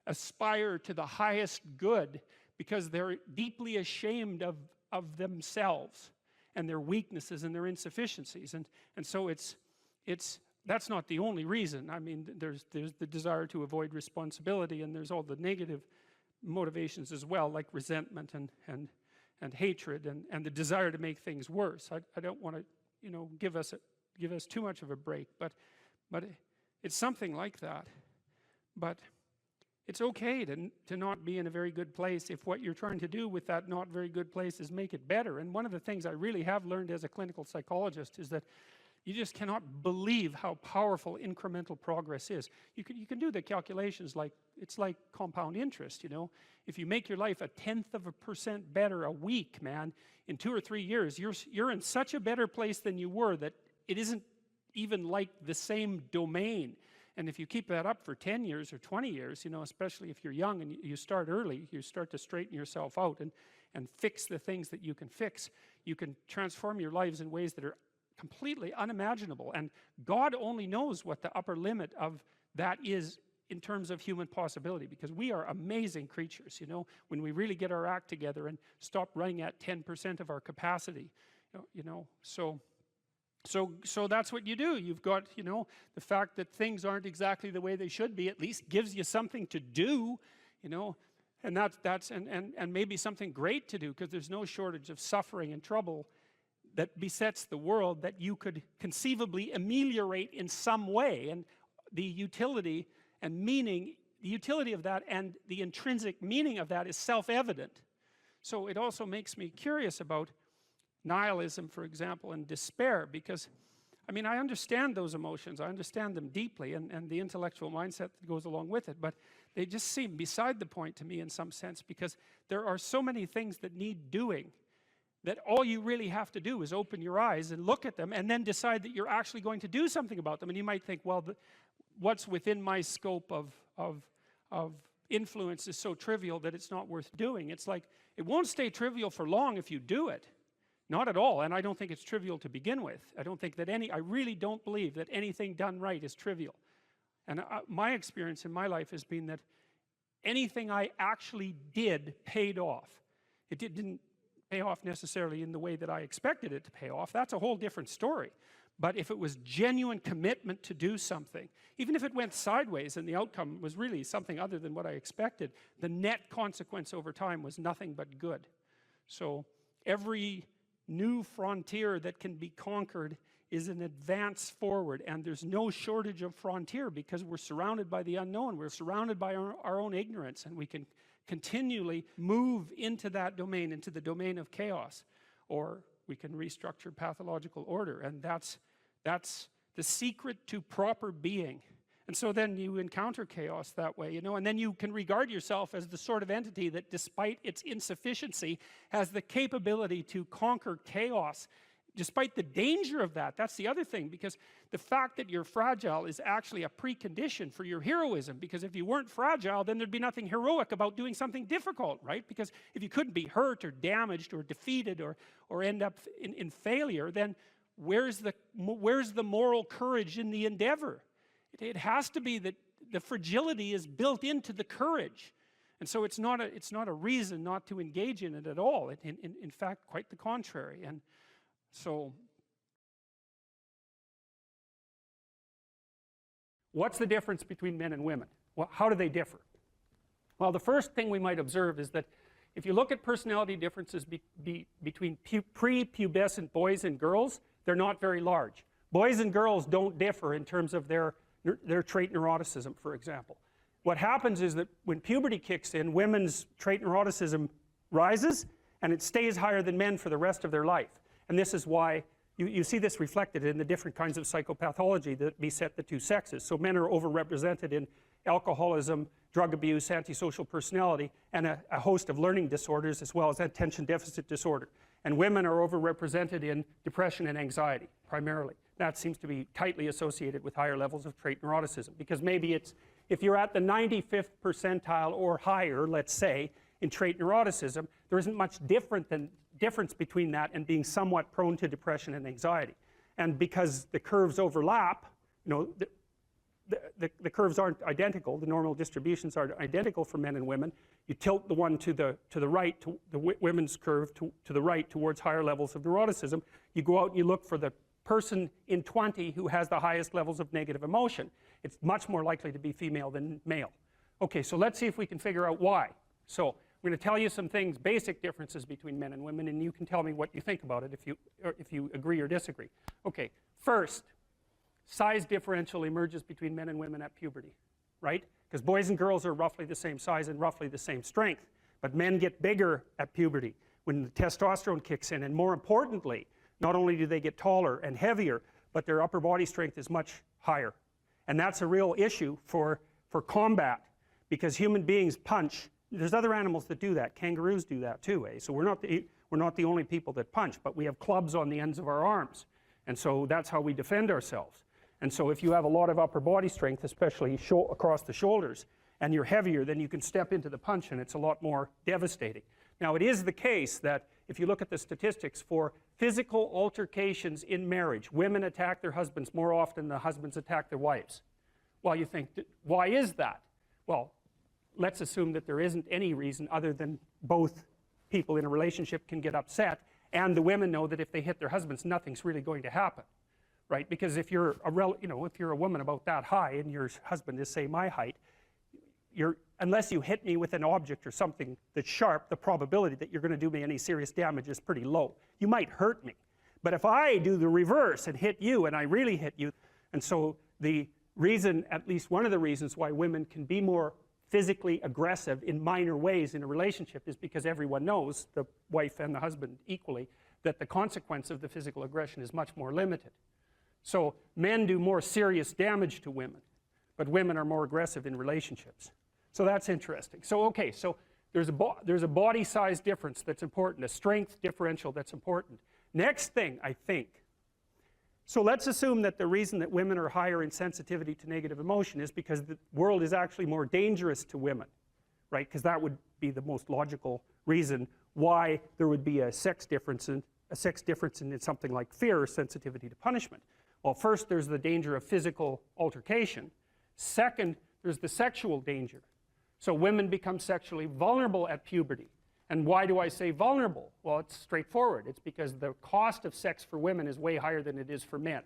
aspire to the highest good because they're deeply ashamed of themselves and their weaknesses and their insufficiencies. And so that's not the only reason. I mean, there's the desire to avoid responsibility, and there's all the negative motivations as well, like resentment and hatred and the desire to make things worse. I don't want to, you know, give us too much of a break, but it's something like that. But it's okay to not be in a very good place if what you're trying to do with that not very good place is make it better. And one of the things I really have learned as a clinical psychologist is that you just cannot believe how powerful incremental progress is. You can do the calculations like, it's like compound interest, you know. If you make your life 0.1% better a week, man, in 2 or 3 years, you're in such a better place than you were that it isn't even like the same domain. And if you keep that up for 10 years or 20 years, you know, especially if you're young and you start early, you start to straighten yourself out and fix the things that you can fix. You can transform your lives in ways that are completely unimaginable. And God only knows what the upper limit of that is in terms of human possibility, because we are amazing creatures, you know, when we really get our act together and stop running at 10% of our capacity, you know. So that's what you do. You've got, you know, the fact that things aren't exactly the way they should be at least gives you something to do, you know, and that's maybe something great to do, because there's no shortage of suffering and trouble that besets the world that you could conceivably ameliorate in some way. And the utility and meaning, the utility of that and the intrinsic meaning of that is self-evident. So it also makes me curious about nihilism, for example, and despair, because I mean, I understand those emotions, I understand them deeply, and the intellectual mindset that goes along with it, but they just seem beside the point to me in some sense, because there are so many things that need doing that all you really have to do is open your eyes and look at them and then decide that you're actually going to do something about them. And you might think, well, what's within my scope of influence is so trivial that it's not worth doing. It's like, it won't stay trivial for long if you do it. Not at all. And I don't think it's trivial to begin with. I don't think that I really don't believe that anything done right is trivial. And my experience in my life has been that anything I actually did paid off. It didn't pay off necessarily in the way that I expected it to pay off. That's a whole different story. But if it was genuine commitment to do something, even if it went sideways and the outcome was really something other than what I expected, the net consequence over time was nothing but good. So every new frontier that can be conquered is an advance forward, and there's no shortage of frontier because we're surrounded by the unknown, we're surrounded by our own ignorance, and we can continually move into that domain, into the domain of chaos, or we can restructure pathological order, and that's the secret to proper being. And so then you encounter chaos that way, you know, and then you can regard yourself as the sort of entity that, despite its insufficiency, has the capability to conquer chaos, despite the danger of that. That's the other thing, because the fact that you're fragile is actually a precondition for your heroism, because if you weren't fragile, then there'd be nothing heroic about doing something difficult, right? Because if you couldn't be hurt or damaged or defeated or end up in failure, then where's the moral courage in the endeavor? It has to be that the fragility is built into the courage. And so it's not a reason not to engage in it at all. In fact, quite the contrary. And so what's the difference between men and women? Well, how do they differ? Well, the first thing we might observe is that if you look at personality differences between prepubescent boys and girls, they're not very large. Boys and girls don't differ in terms of their trait neuroticism, for example. What happens is that when puberty kicks in, women's trait neuroticism rises, and it stays higher than men for the rest of their life. And this is why you see this reflected in the different kinds of psychopathology that beset the two sexes. So men are overrepresented in alcoholism, drug abuse, antisocial personality, and a host of learning disorders, as well as attention deficit disorder. And women are overrepresented in depression and anxiety, primarily. That seems to be tightly associated with higher levels of trait neuroticism, because maybe it's, if you're at the 95th percentile or higher, let's say, in trait neuroticism, there isn't much difference between that and being somewhat prone to depression and anxiety. And because the curves overlap, you know, the curves aren't identical, the normal distributions aren't identical for men and women, you tilt the one to the right, to the women's curve to the right towards higher levels of neuroticism. You go out and you look for the person in 20 who has the highest levels of negative emotion. It's much more likely to be female than male. Okay, so let's see if we can figure out why. So I'm going to tell you some things, basic differences between men and women, and you can tell me what you think about it if you agree or disagree. Okay, first, size differential emerges between men and women at puberty, right? Because boys and girls are roughly the same size and roughly the same strength, but men get bigger at puberty when the testosterone kicks in, and more importantly, not only do they get taller and heavier, but their upper body strength is much higher. And that's a real issue for combat, because human beings punch. There's other animals that do that. Kangaroos do that too, eh? So we're not the only people that punch, but we have clubs on the ends of our arms. And so that's how we defend ourselves. And so if you have a lot of upper body strength, especially across the shoulders, and you're heavier, then you can step into the punch and it's a lot more devastating. Now, it is the case that if you look at the statistics for physical altercations in marriage, women attack their husbands more often than husbands attack their wives. Well, you think, why is that? Well, let's assume that there isn't any reason other than both people in a relationship can get upset, and the women know that if they hit their husbands, nothing's really going to happen, right? Because if you're if you're a woman about that high and your husband is, say, my height, unless you hit me with an object or something that's sharp, the probability that you're going to do me any serious damage is pretty low. You might hurt me, but if I do the reverse and hit you, and I really hit you, and so the reason, at least one of the reasons why women can be more physically aggressive in minor ways in a relationship is because everyone knows, the wife and the husband equally, that the consequence of the physical aggression is much more limited. So men do more serious damage to women, but women are more aggressive in relationships. So that's interesting. So okay, so there's a body size difference that's important, a strength differential that's important. Next thing, I think, so let's assume that the reason that women are higher in sensitivity to negative emotion is because the world is actually more dangerous to women, right? Because that would be the most logical reason why there would be a sex difference in something like fear or sensitivity to punishment. Well, first, there's the danger of physical altercation. Second, there's the sexual danger. So women become sexually vulnerable at puberty. And why do I say vulnerable? Well, it's straightforward. It's because the cost of sex for women is way higher than it is for men.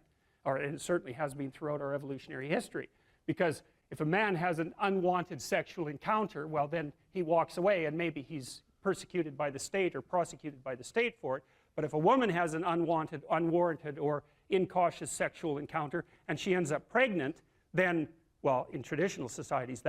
and it certainly has been throughout our evolutionary history. Because if a man has an unwanted sexual encounter, well, then he walks away, and maybe he's persecuted by the state or prosecuted by the state for it. But if a woman has an unwanted, unwarranted, or incautious sexual encounter, and she ends up pregnant, then, well, in traditional societies,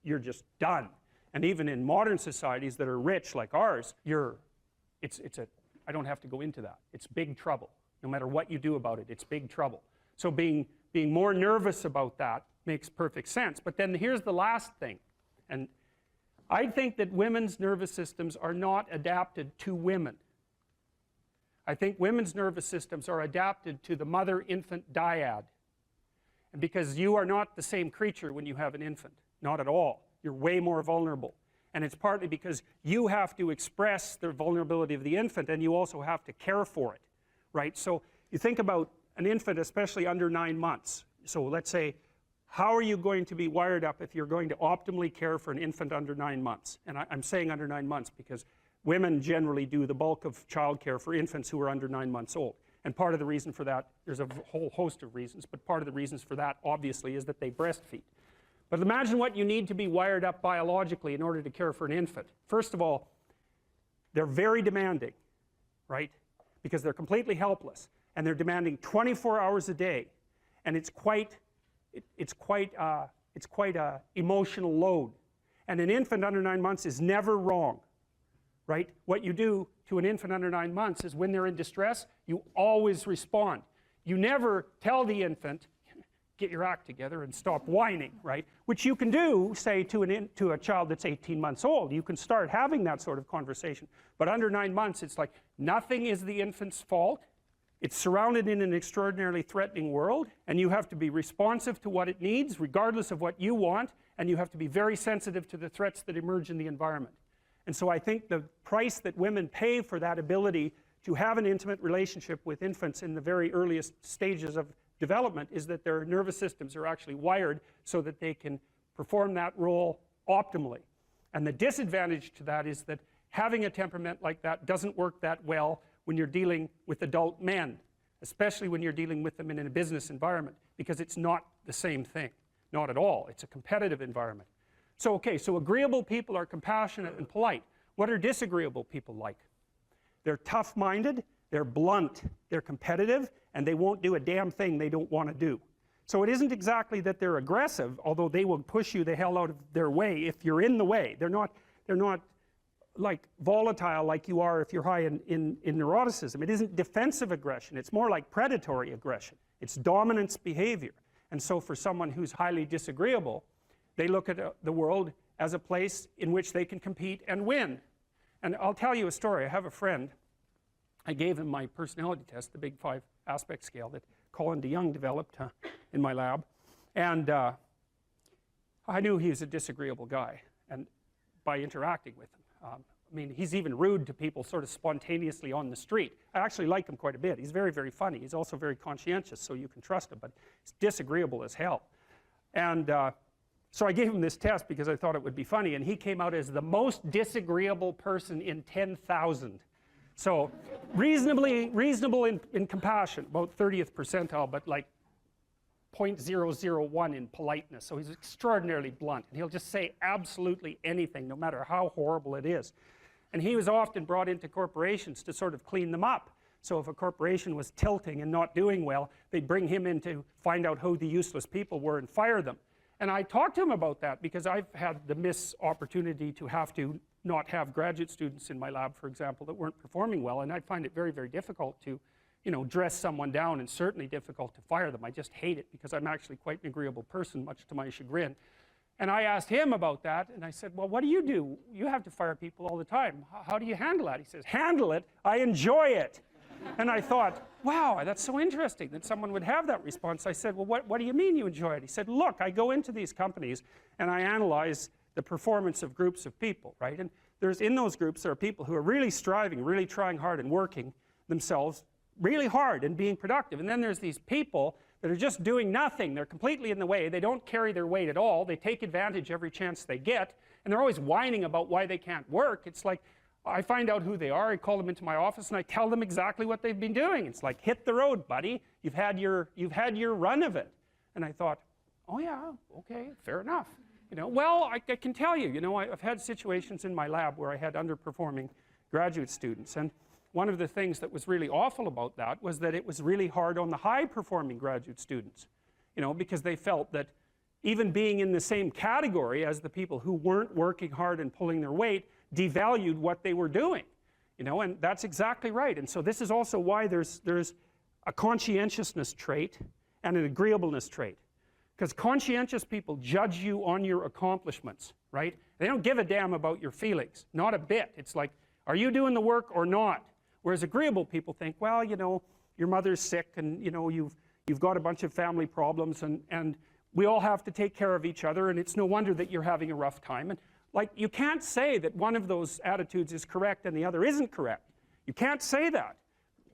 you're just done. And even in modern societies that are rich like ours, I don't have to go into that. It's big trouble. No matter what you do about it, it's big trouble. So being more nervous about that makes perfect sense. But then here's the last thing. And I think that women's nervous systems are not adapted to women. I think women's nervous systems are adapted to the mother-infant dyad. And because you are not the same creature when you have an infant. Not at all. You're way more vulnerable. And it's partly because you have to express the vulnerability of the infant, and you also have to care for it, right? So you think about an infant, especially under 9 months. So let's say, how are you going to be wired up if you're going to optimally care for an infant under 9 months? And I'm saying under 9 months because women generally do the bulk of childcare for infants who are under 9 months old. And part of the reason for that, there's a whole host of reasons, but part of the reasons for that, obviously, is that they breastfeed. But imagine what you need to be wired up biologically in order to care for an infant. First of all, they're very demanding, right? Because they're completely helpless, and they're demanding 24 hours a day, and it's quite a emotional load. And an infant under 9 months is never wrong, right? What you do to an infant under 9 months is when they're in distress, you always respond. You never tell the infant, get your act together and stop whining, right? Which you can do, say, to a child that's 18 months old. You can start having that sort of conversation. But under 9 months, it's like nothing is the infant's fault. It's surrounded in an extraordinarily threatening world, and you have to be responsive to what it needs, regardless of what you want, and you have to be very sensitive to the threats that emerge in the environment. And so I think the price that women pay for that ability to have an intimate relationship with infants in the very earliest stages of development is that their nervous systems are actually wired so that they can perform that role optimally. And the disadvantage to that is that having a temperament like that doesn't work that well when you're dealing with adult men, especially when you're dealing with them in a business environment, because it's not the same thing. Not at all. It's a competitive environment. So, okay, so agreeable people are compassionate and polite. What are disagreeable people like? They're tough-minded, they're blunt, they're competitive, and they won't do a damn thing they don't want to do. So it isn't exactly that they're aggressive, although they will push you the hell out of their way if you're in the way. They're not like volatile like you are if you're high in neuroticism. It isn't defensive aggression. It's more like predatory aggression. It's dominance behavior. And so for someone who's highly disagreeable, they look at the world as a place in which they can compete and win. And I'll tell you a story. I have a friend. I gave him my personality test, the Big 5 aspect scale that Colin DeYoung developed in my lab. And I knew he was a disagreeable guy, and by interacting with him. I mean, he's even rude to people sort of spontaneously on the street. I actually like him quite a bit. He's very, very funny. He's also very conscientious, so you can trust him, but he's disagreeable as hell. And so I gave him this test because I thought it would be funny, and he came out as the most disagreeable person in 10,000. So reasonable in compassion, about 30th percentile, but like 0.001 in politeness. So he's extraordinarily blunt, and he'll just say absolutely anything, no matter how horrible it is. And he was often brought into corporations to sort of clean them up. So if a corporation was tilting and not doing well, they'd bring him in to find out who the useless people were and fire them. And I talked to him about that because I've had the opportunity to have to not have graduate students in my lab, for example, that weren't performing well, and I find it very, very difficult to, you know, dress someone down, and certainly difficult to fire them. I just hate it because I'm actually quite an agreeable person, much to my chagrin. And I asked him about that, and I said, well, what do? You have to fire people all the time. How do you handle that? He says, handle it? I enjoy it. And I thought, wow, that's so interesting that someone would have that response. I said, well, what do you mean you enjoy it? He said, look, I go into these companies and I analyze the performance of groups of people, right? And in those groups, there are people who are really striving, really trying hard and working themselves really hard and being productive. And then there's these people that are just doing nothing. They're completely in the way. They don't carry their weight at all. They take advantage every chance they get. And they're always whining about why they can't work. It's like, I find out who they are, I call them into my office and I tell them exactly what they've been doing. It's like, hit the road, buddy. You've had your run of it. And I thought, oh yeah, okay, fair enough. You know, well, I can tell you, you know, I've had situations in my lab where I had underperforming graduate students, and one of the things that was really awful about that was that it was really hard on the high-performing graduate students, you know, because they felt that even being in the same category as the people who weren't working hard and pulling their weight devalued what they were doing, you know, and that's exactly right. And so this is also why there's a conscientiousness trait and an agreeableness trait. Because conscientious people judge you on your accomplishments, right? They don't give a damn about your feelings, not a bit. It's like, are you doing the work or not? Whereas agreeable people think, well, you know, your mother's sick and, you know, you've got a bunch of family problems and we all have to take care of each other and it's no wonder that you're having a rough time. And like, you can't say that one of those attitudes is correct and the other isn't correct. You can't say that.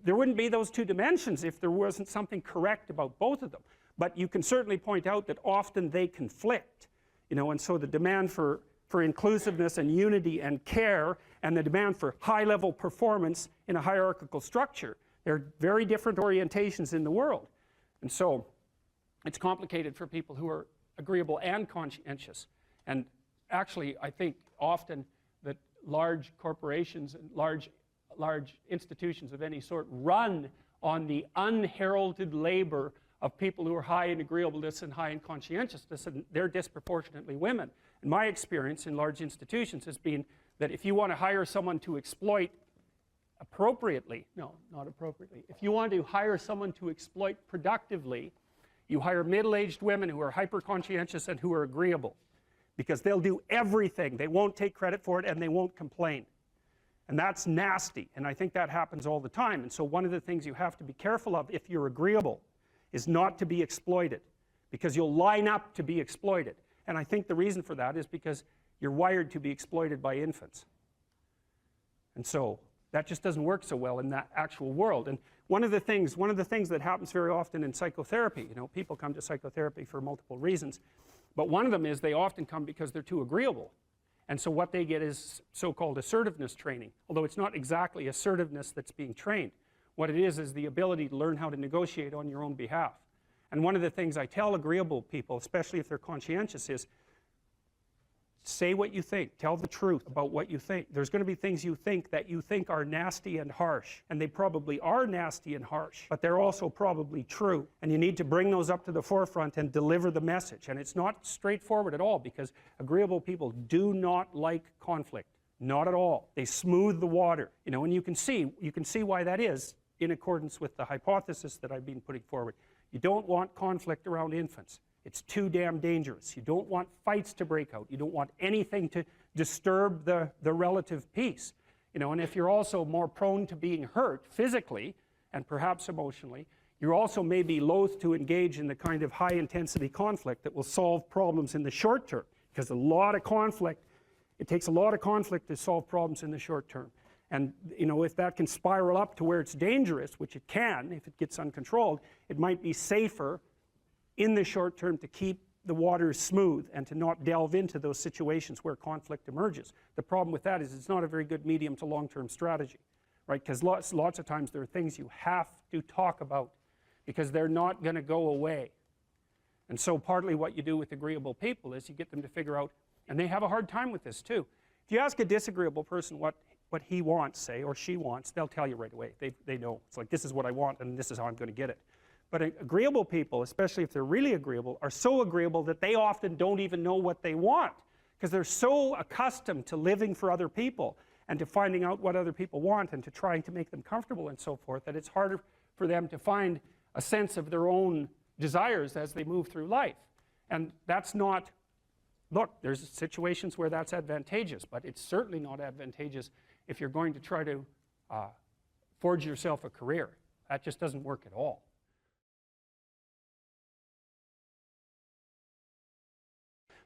There wouldn't be those two dimensions if there wasn't something correct about both of them. But you can certainly point out that often they conflict, you know, and so the demand for inclusiveness and unity and care and the demand for high-level performance in a hierarchical structure, they're very different orientations in the world. And so it's complicated for people who are agreeable and conscientious. And actually, I think often that large corporations and large institutions of any sort run on the unheralded labor of people who are high in agreeableness and high in conscientiousness, and they're disproportionately women. And my experience in large institutions has been that if you want to hire someone to exploit appropriately, no, not appropriately, if you want to hire someone to exploit productively, you hire middle-aged women who are hyper-conscientious and who are agreeable, because they'll do everything. They won't take credit for it and they won't complain. And that's nasty, and I think that happens all the time. And so one of the things you have to be careful of if you're agreeable is not to be exploited, because you'll line up to be exploited. And I think the reason for that is because you're wired to be exploited by infants. And so that just doesn't work so well in that actual world. And one of the things that happens very often in psychotherapy, you know, people come to psychotherapy for multiple reasons, but one of them is they often come because they're too agreeable. And so what they get is so-called assertiveness training, although it's not exactly assertiveness that's being trained. What it is the ability to learn how to negotiate on your own behalf. And one of the things I tell agreeable people, especially if they're conscientious, is say what you think. Tell the truth about what you think. There's going to be things you think that you think are nasty and harsh, and they probably are nasty and harsh, but they're also probably true. And you need to bring those up to the forefront and deliver the message. And it's not straightforward at all, because agreeable people do not like conflict. Not at all. They smooth the water, you know, and you can see why that is in accordance with the hypothesis that I've been putting forward. You don't want conflict around infants. It's too damn dangerous. You don't want fights to break out. You don't want anything to disturb the relative peace. You know, and if you're also more prone to being hurt physically and perhaps emotionally, you're also maybe loath to engage in the kind of high-intensity conflict that will solve problems in the short term, because it takes a lot of conflict to solve problems in the short term. And, you know, if that can spiral up to where it's dangerous, which it can if it gets uncontrolled, it might be safer in the short term to keep the waters smooth and to not delve into those situations where conflict emerges. The problem with that is it's not a very good medium to long-term strategy, right? Because lots of times there are things you have to talk about because they're not going to go away. And so partly what you do with agreeable people is you get them to figure out, and they have a hard time with this too. If you ask a disagreeable person what he wants, say, or she wants, they'll tell you right away. They know. It's like, this is what I want and this is how I'm going to get it. But agreeable people, especially if they're really agreeable, are so agreeable that they often don't even know what they want, because they're so accustomed to living for other people and to finding out what other people want and to trying to make them comfortable and so forth, that it's harder for them to find a sense of their own desires as they move through life. And that's not, look, there's situations where that's advantageous, but it's certainly not advantageous if you're going to try to forge yourself a career. That just doesn't work at all.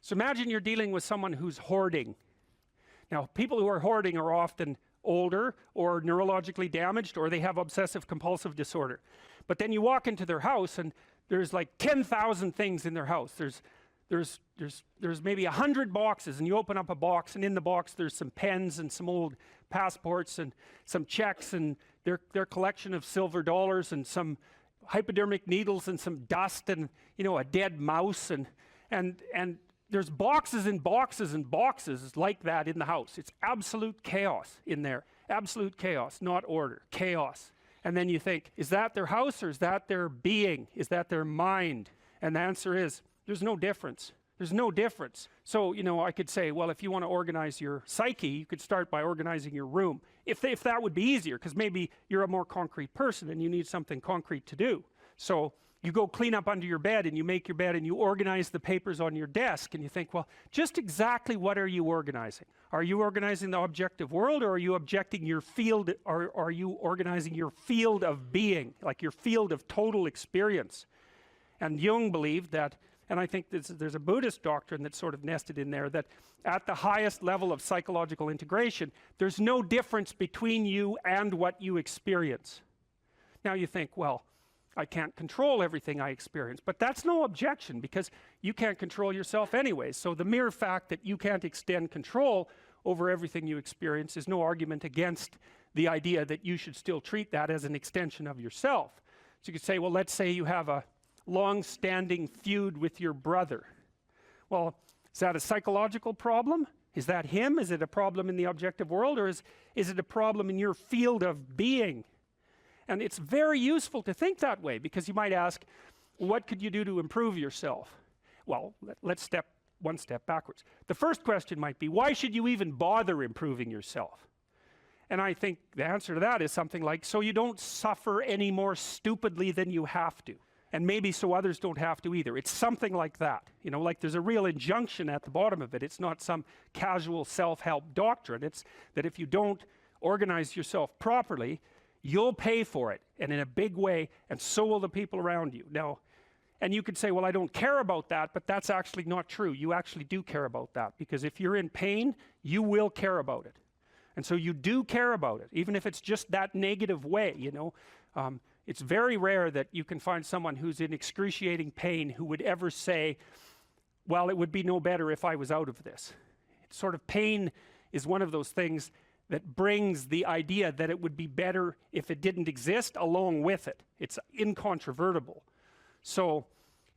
So imagine you're dealing with someone who's hoarding. Now, people who are hoarding are often older or neurologically damaged, or they have obsessive compulsive disorder. But then you walk into their house and there's like 10,000 things in their house. There's there's maybe 100 boxes, and you open up a box, and in the box there's some pens and some old passports and some checks and their collection of silver dollars and some hypodermic needles and some dust and, you know, a dead mouse, and there's boxes and boxes and boxes like that in the house. It's absolute chaos in there. Absolute chaos, not order, chaos. And then you think, is that their house or is that their being? Is that their mind? And the answer is, there's no difference. There's no difference. So, you know, I could say, well, if you want to organize your psyche, you could start by organizing your room. If that would be easier, because maybe you're a more concrete person and you need something concrete to do. So you go clean up under your bed and you make your bed and you organize the papers on your desk, and you think, well, just exactly what are you organizing? Are you organizing the objective world, or are you objecting your field, or are you organizing your field of being, like your field of total experience? And Jung believed that, and I think there's a Buddhist doctrine that's sort of nested in there, that at the highest level of psychological integration, there's no difference between you and what you experience. Now you think, well, I can't control everything I experience, but that's no objection, because you can't control yourself anyway. So the mere fact that you can't extend control over everything you experience is no argument against the idea that you should still treat that as an extension of yourself. So you could say, well, let's say you have a long-standing feud with your brother. Well, is that a psychological problem? Is that him? Is it a problem in the objective world, or is it a problem in your field of being? And it's very useful to think that way, because you might ask, what could you do to improve yourself? Well, let's step one step backwards. The first question might be, why should you even bother improving yourself? And I think the answer to that is something like, so you don't suffer any more stupidly than you have to. And maybe so others don't have to either. It's something like that. You know, like there's a real injunction at the bottom of it. It's not some casual self-help doctrine. It's that if you don't organize yourself properly, you'll pay for it, and in a big way, and so will the people around you. Now, and you could say, well, I don't care about that, but that's actually not true. You actually do care about that, because if you're in pain, you will care about it. And so you do care about it, even if it's just that negative way, you know. It's very rare that you can find someone who's in excruciating pain who would ever say, well, it would be no better if I was out of this. It's sort of, pain is one of those things that brings the idea that it would be better if it didn't exist along with it. It's incontrovertible. So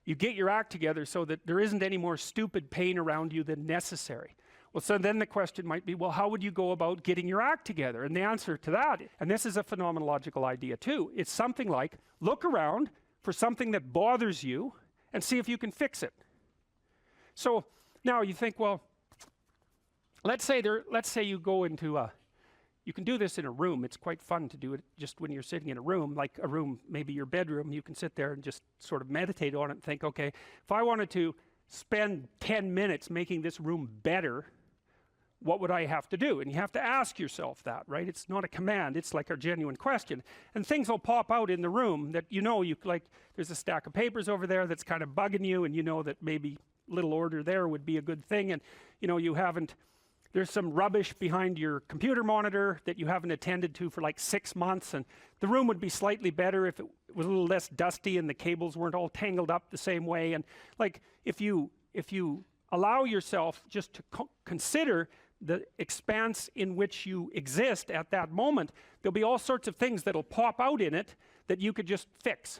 you get your act together so that there isn't any more stupid pain around you than necessary. Well, so then the question might be, well, how would you go about getting your act together? And the answer to that, and this is a phenomenological idea too, it's something like, look around for something that bothers you and see if you can fix it. So now you think, well, let's say you go into you can do this in a room. It's quite fun to do it just when you're sitting in a room, like a room, maybe your bedroom. You can sit there and just sort of meditate on it and think, okay, if I wanted to spend 10 minutes making this room better, what would I have to do? And you have to ask yourself that, right? It's not a command, it's like a genuine question. And things will pop out in the room that you know, like there's a stack of papers over there that's kind of bugging you, and you know that maybe little order there would be a good thing, and you know, there's some rubbish behind your computer monitor that you haven't attended to for like 6 months, and the room would be slightly better if it was a little less dusty and the cables weren't all tangled up the same way. And like, if you allow yourself just to consider the expanse in which you exist at that moment, there'll be all sorts of things that'll pop out in it that you could just fix.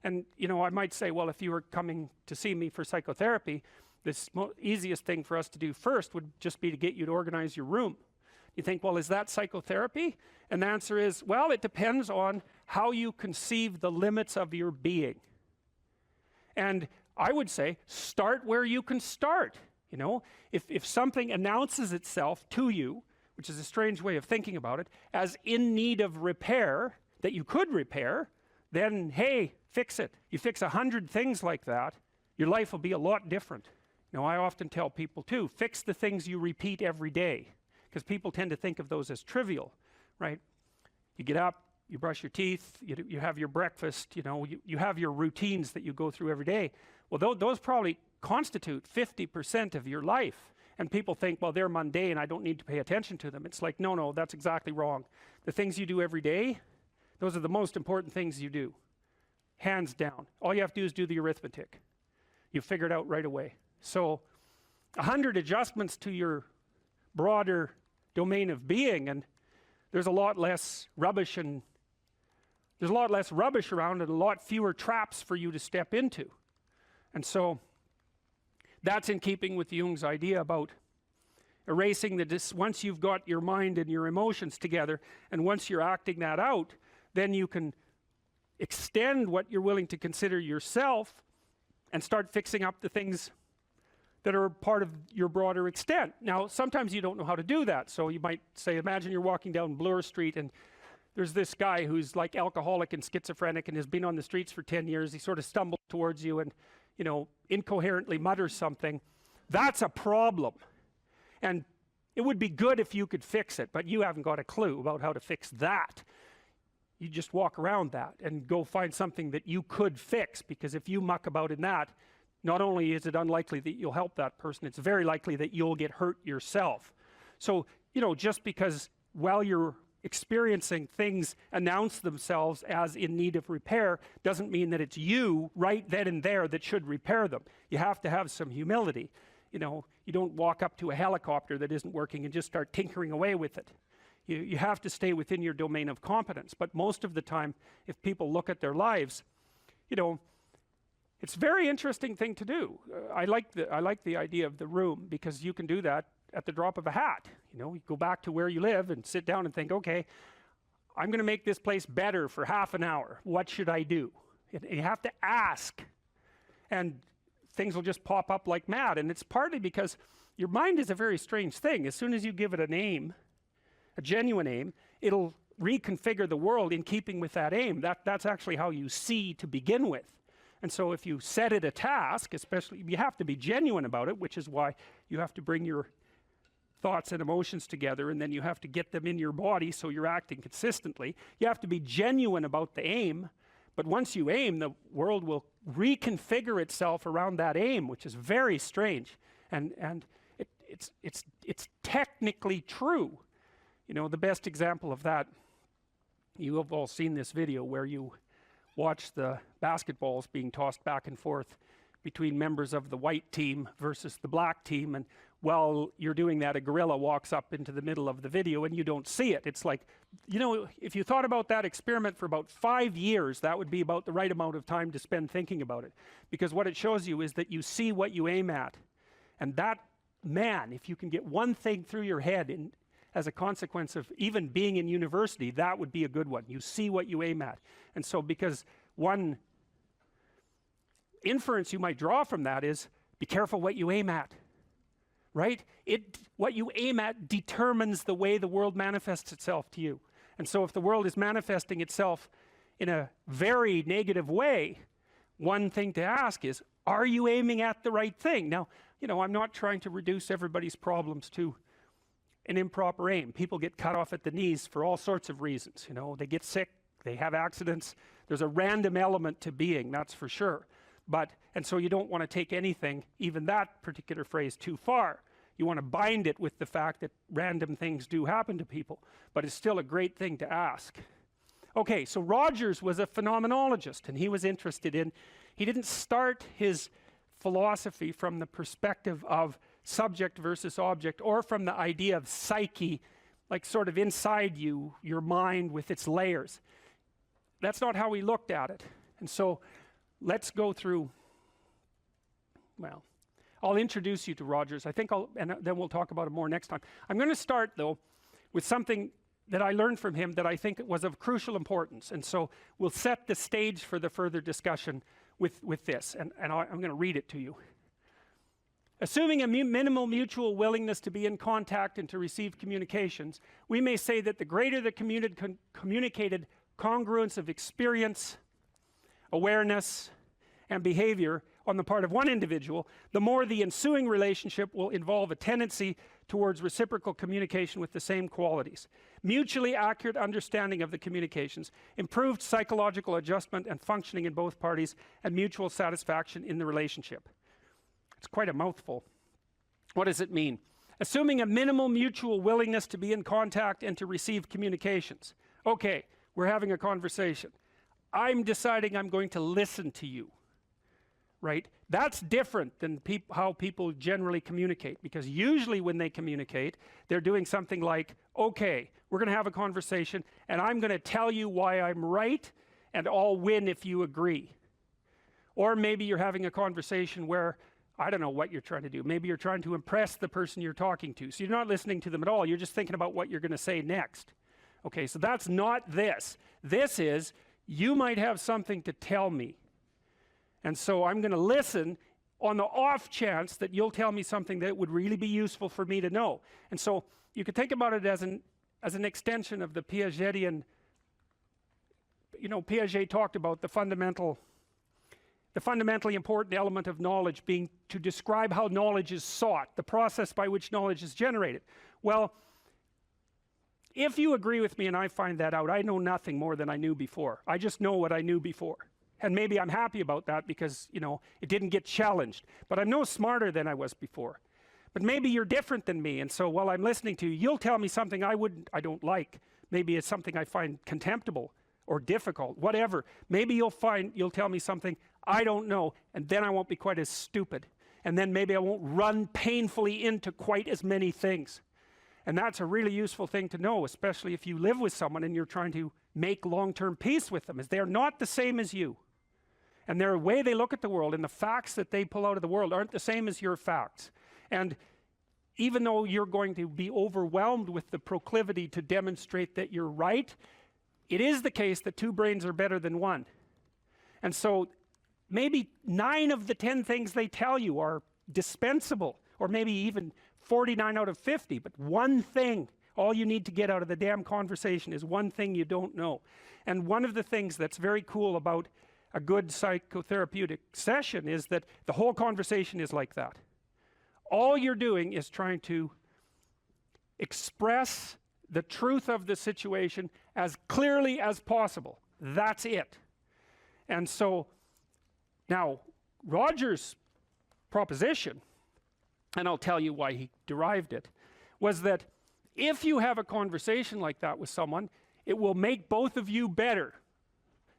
And you know, I might say, well, if you were coming to see me for psychotherapy, the easiest thing for us to do first would just be to get you to organize your room. You think, well, is that psychotherapy? And the answer is, well, it depends on how you conceive the limits of your being. And I would say, start where you can start. You know, if something announces itself to you, which is a strange way of thinking about it, as in need of repair, that you could repair, then hey, fix it. You fix 100 things like that, your life will be a lot different. You know, I often tell people too, fix the things you repeat every day, because people tend to think of those as trivial, right? You get up, you brush your teeth, you have your breakfast, you know, you have your routines that you go through every day. Well, those probably constitute 50% of your life. And people think, well, they're mundane, I don't need to pay attention to them. It's like, no, that's exactly wrong. The things you do every day, those are the most important things you do. Hands down. All you have to do is do the arithmetic. You figure it out right away. So 100 adjustments to your broader domain of being, and there's a lot less rubbish around and a lot fewer traps for you to step into. And so that's in keeping with Jung's idea about erasing once you've got your mind and your emotions together, and once you're acting that out, then you can extend what you're willing to consider yourself and start fixing up the things that are part of your broader extent. Now, sometimes you don't know how to do that. So you might say, imagine you're walking down Bloor Street and there's this guy who's like alcoholic and schizophrenic and has been on the streets for 10 years. He sort of stumbles towards you and, you know, incoherently mutters something. That's a problem. And it would be good if you could fix it, but you haven't got a clue about how to fix that. You just walk around that and go find something that you could fix, because if you muck about in that, not only is it unlikely that you'll help that person, it's very likely that you'll get hurt yourself. So, you know, just because while you're experiencing things announce themselves as in need of repair doesn't mean that it's you right then and there that should repair them. You have to have some humility. You know, you don't walk up to a helicopter that isn't working and just start tinkering away with it. You have to stay within your domain of competence. But most of the time, if people look at their lives, you know, it's a very interesting thing to do. I like the idea of the room, because you can do that at the drop of a hat. You know, you go back to where you live and sit down and think, okay, I'm going to make this place better for half an hour. What should I do? And you have to ask, and things will just pop up like mad. And it's partly because your mind is a very strange thing. As soon as you give it an aim, a genuine aim, it'll reconfigure the world in keeping with that aim. That's actually how you see to begin with. And so if you set it a task, especially, you have to be genuine about it, which is why you have to bring your thoughts and emotions together, and then you have to get them in your body so you're acting consistently. You have to be genuine about the aim, but once you aim, the world will reconfigure itself around that aim, which is very strange. And it's technically true. You know, the best example of that, you have all seen this video where you watch the basketballs being tossed back and forth between members of the white team versus the black team, and while you're doing that, a gorilla walks up into the middle of the video and you don't see it. It's like, you know, if you thought about that experiment for about 5 years, that would be about the right amount of time to spend thinking about it, because what it shows you is that you see what you aim at. And that, man, if you can get one thing through your head as a consequence of even being in university, that would be a good one. You see what you aim at. And so, because one inference you might draw from that is, be careful what you aim at, right? What you aim at determines the way the world manifests itself to you. And so if the world is manifesting itself in a very negative way, one thing to ask is, are you aiming at the right thing? Now, you know, I'm not trying to reduce everybody's problems to an improper aim. People get cut off at the knees for all sorts of reasons. You know, they get sick, they have accidents. There's a random element to being, that's for sure. And so you don't want to take anything, even that particular phrase, too far. You want to bind it with the fact that random things do happen to people, but it's still a great thing to ask. Okay, so Rogers was a phenomenologist, and he was interested in, he didn't start his philosophy from the perspective of subject versus object, or from the idea of psyche, like sort of inside you, your mind with its layers. That's not how he looked at it. And so let's go through, well, I'll introduce you to Rogers. I think and then we'll talk about it more next time. I'm going to start, though, with something that I learned from him that I think was of crucial importance. And so we'll set the stage for the further discussion with this. And I'm going to read it to you. Assuming a minimal mutual willingness to be in contact and to receive communications, we may say that the greater the communicated congruence of experience, awareness, and behavior on the part of one individual, the more the ensuing relationship will involve a tendency towards reciprocal communication with the same qualities, mutually accurate understanding of the communications, improved psychological adjustment and functioning in both parties, and mutual satisfaction in the relationship. It's quite a mouthful. What does it mean? Assuming a minimal mutual willingness to be in contact and to receive communications. Okay, we're having a conversation. I'm deciding I'm going to listen to you, right? That's different than how people generally communicate, because usually when they communicate, they're doing something like, okay, we're going to have a conversation and I'm going to tell you why I'm right and I'll win if you agree. Or maybe you're having a conversation where, I don't know what you're trying to do. Maybe you're trying to impress the person you're talking to. So you're not listening to them at all. You're just thinking about what you're going to say next. Okay, so that's not this. This is, you might have something to tell me. And so I'm going to listen on the off chance that you'll tell me something that would really be useful for me to know. And so you could think about it as an extension of the Piagetian, Piaget talked about the fundamentally important element of knowledge being to describe how knowledge is sought, the process by which knowledge is generated. Well, if you agree with me and I find that out, I know nothing more than I knew before. I just know what I knew before. And maybe I'm happy about that because, it didn't get challenged. But I'm no smarter than I was before. But maybe you're different than me, and so while I'm listening to you, you'll tell me something I don't like. Maybe it's something I find contemptible or difficult, whatever. Maybe you'll tell me something I don't know, and then I won't be quite as stupid. And then maybe I won't run painfully into quite as many things. And that's a really useful thing to know, especially if you live with someone and you're trying to make long-term peace with them, is they're not the same as you. And their way they look at the world and the facts that they pull out of the world aren't the same as your facts. And even though you're going to be overwhelmed with the proclivity to demonstrate that you're right, it is the case that two brains are better than one. And so maybe 9 of the 10 things they tell you are dispensable, or maybe even 49 out of 50, but one thing, all you need to get out of the damn conversation is one thing you don't know. And one of the things that's very cool about a good psychotherapeutic session is that the whole conversation is like that. All you're doing is trying to express the truth of the situation as clearly as possible. That's it. And so now Roger's proposition, and I'll tell you why he derived it, was that if you have a conversation like that with someone, it will make both of you better.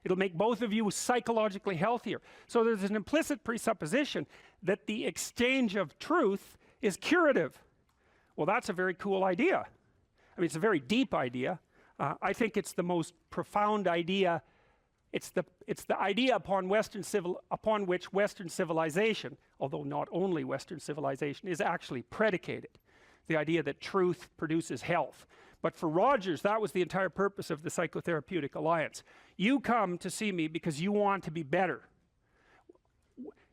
It'll make both of you psychologically healthier. So there's an implicit presupposition that the exchange of truth is curative. Well, that's a very cool idea. I mean, it's a very deep idea. I think it's the most profound idea. It's the idea upon which Western civilization, although not only Western civilization, is actually predicated. The idea that truth produces health. But for Rogers, that was the entire purpose of the Psychotherapeutic Alliance. You come to see me because you want to be better.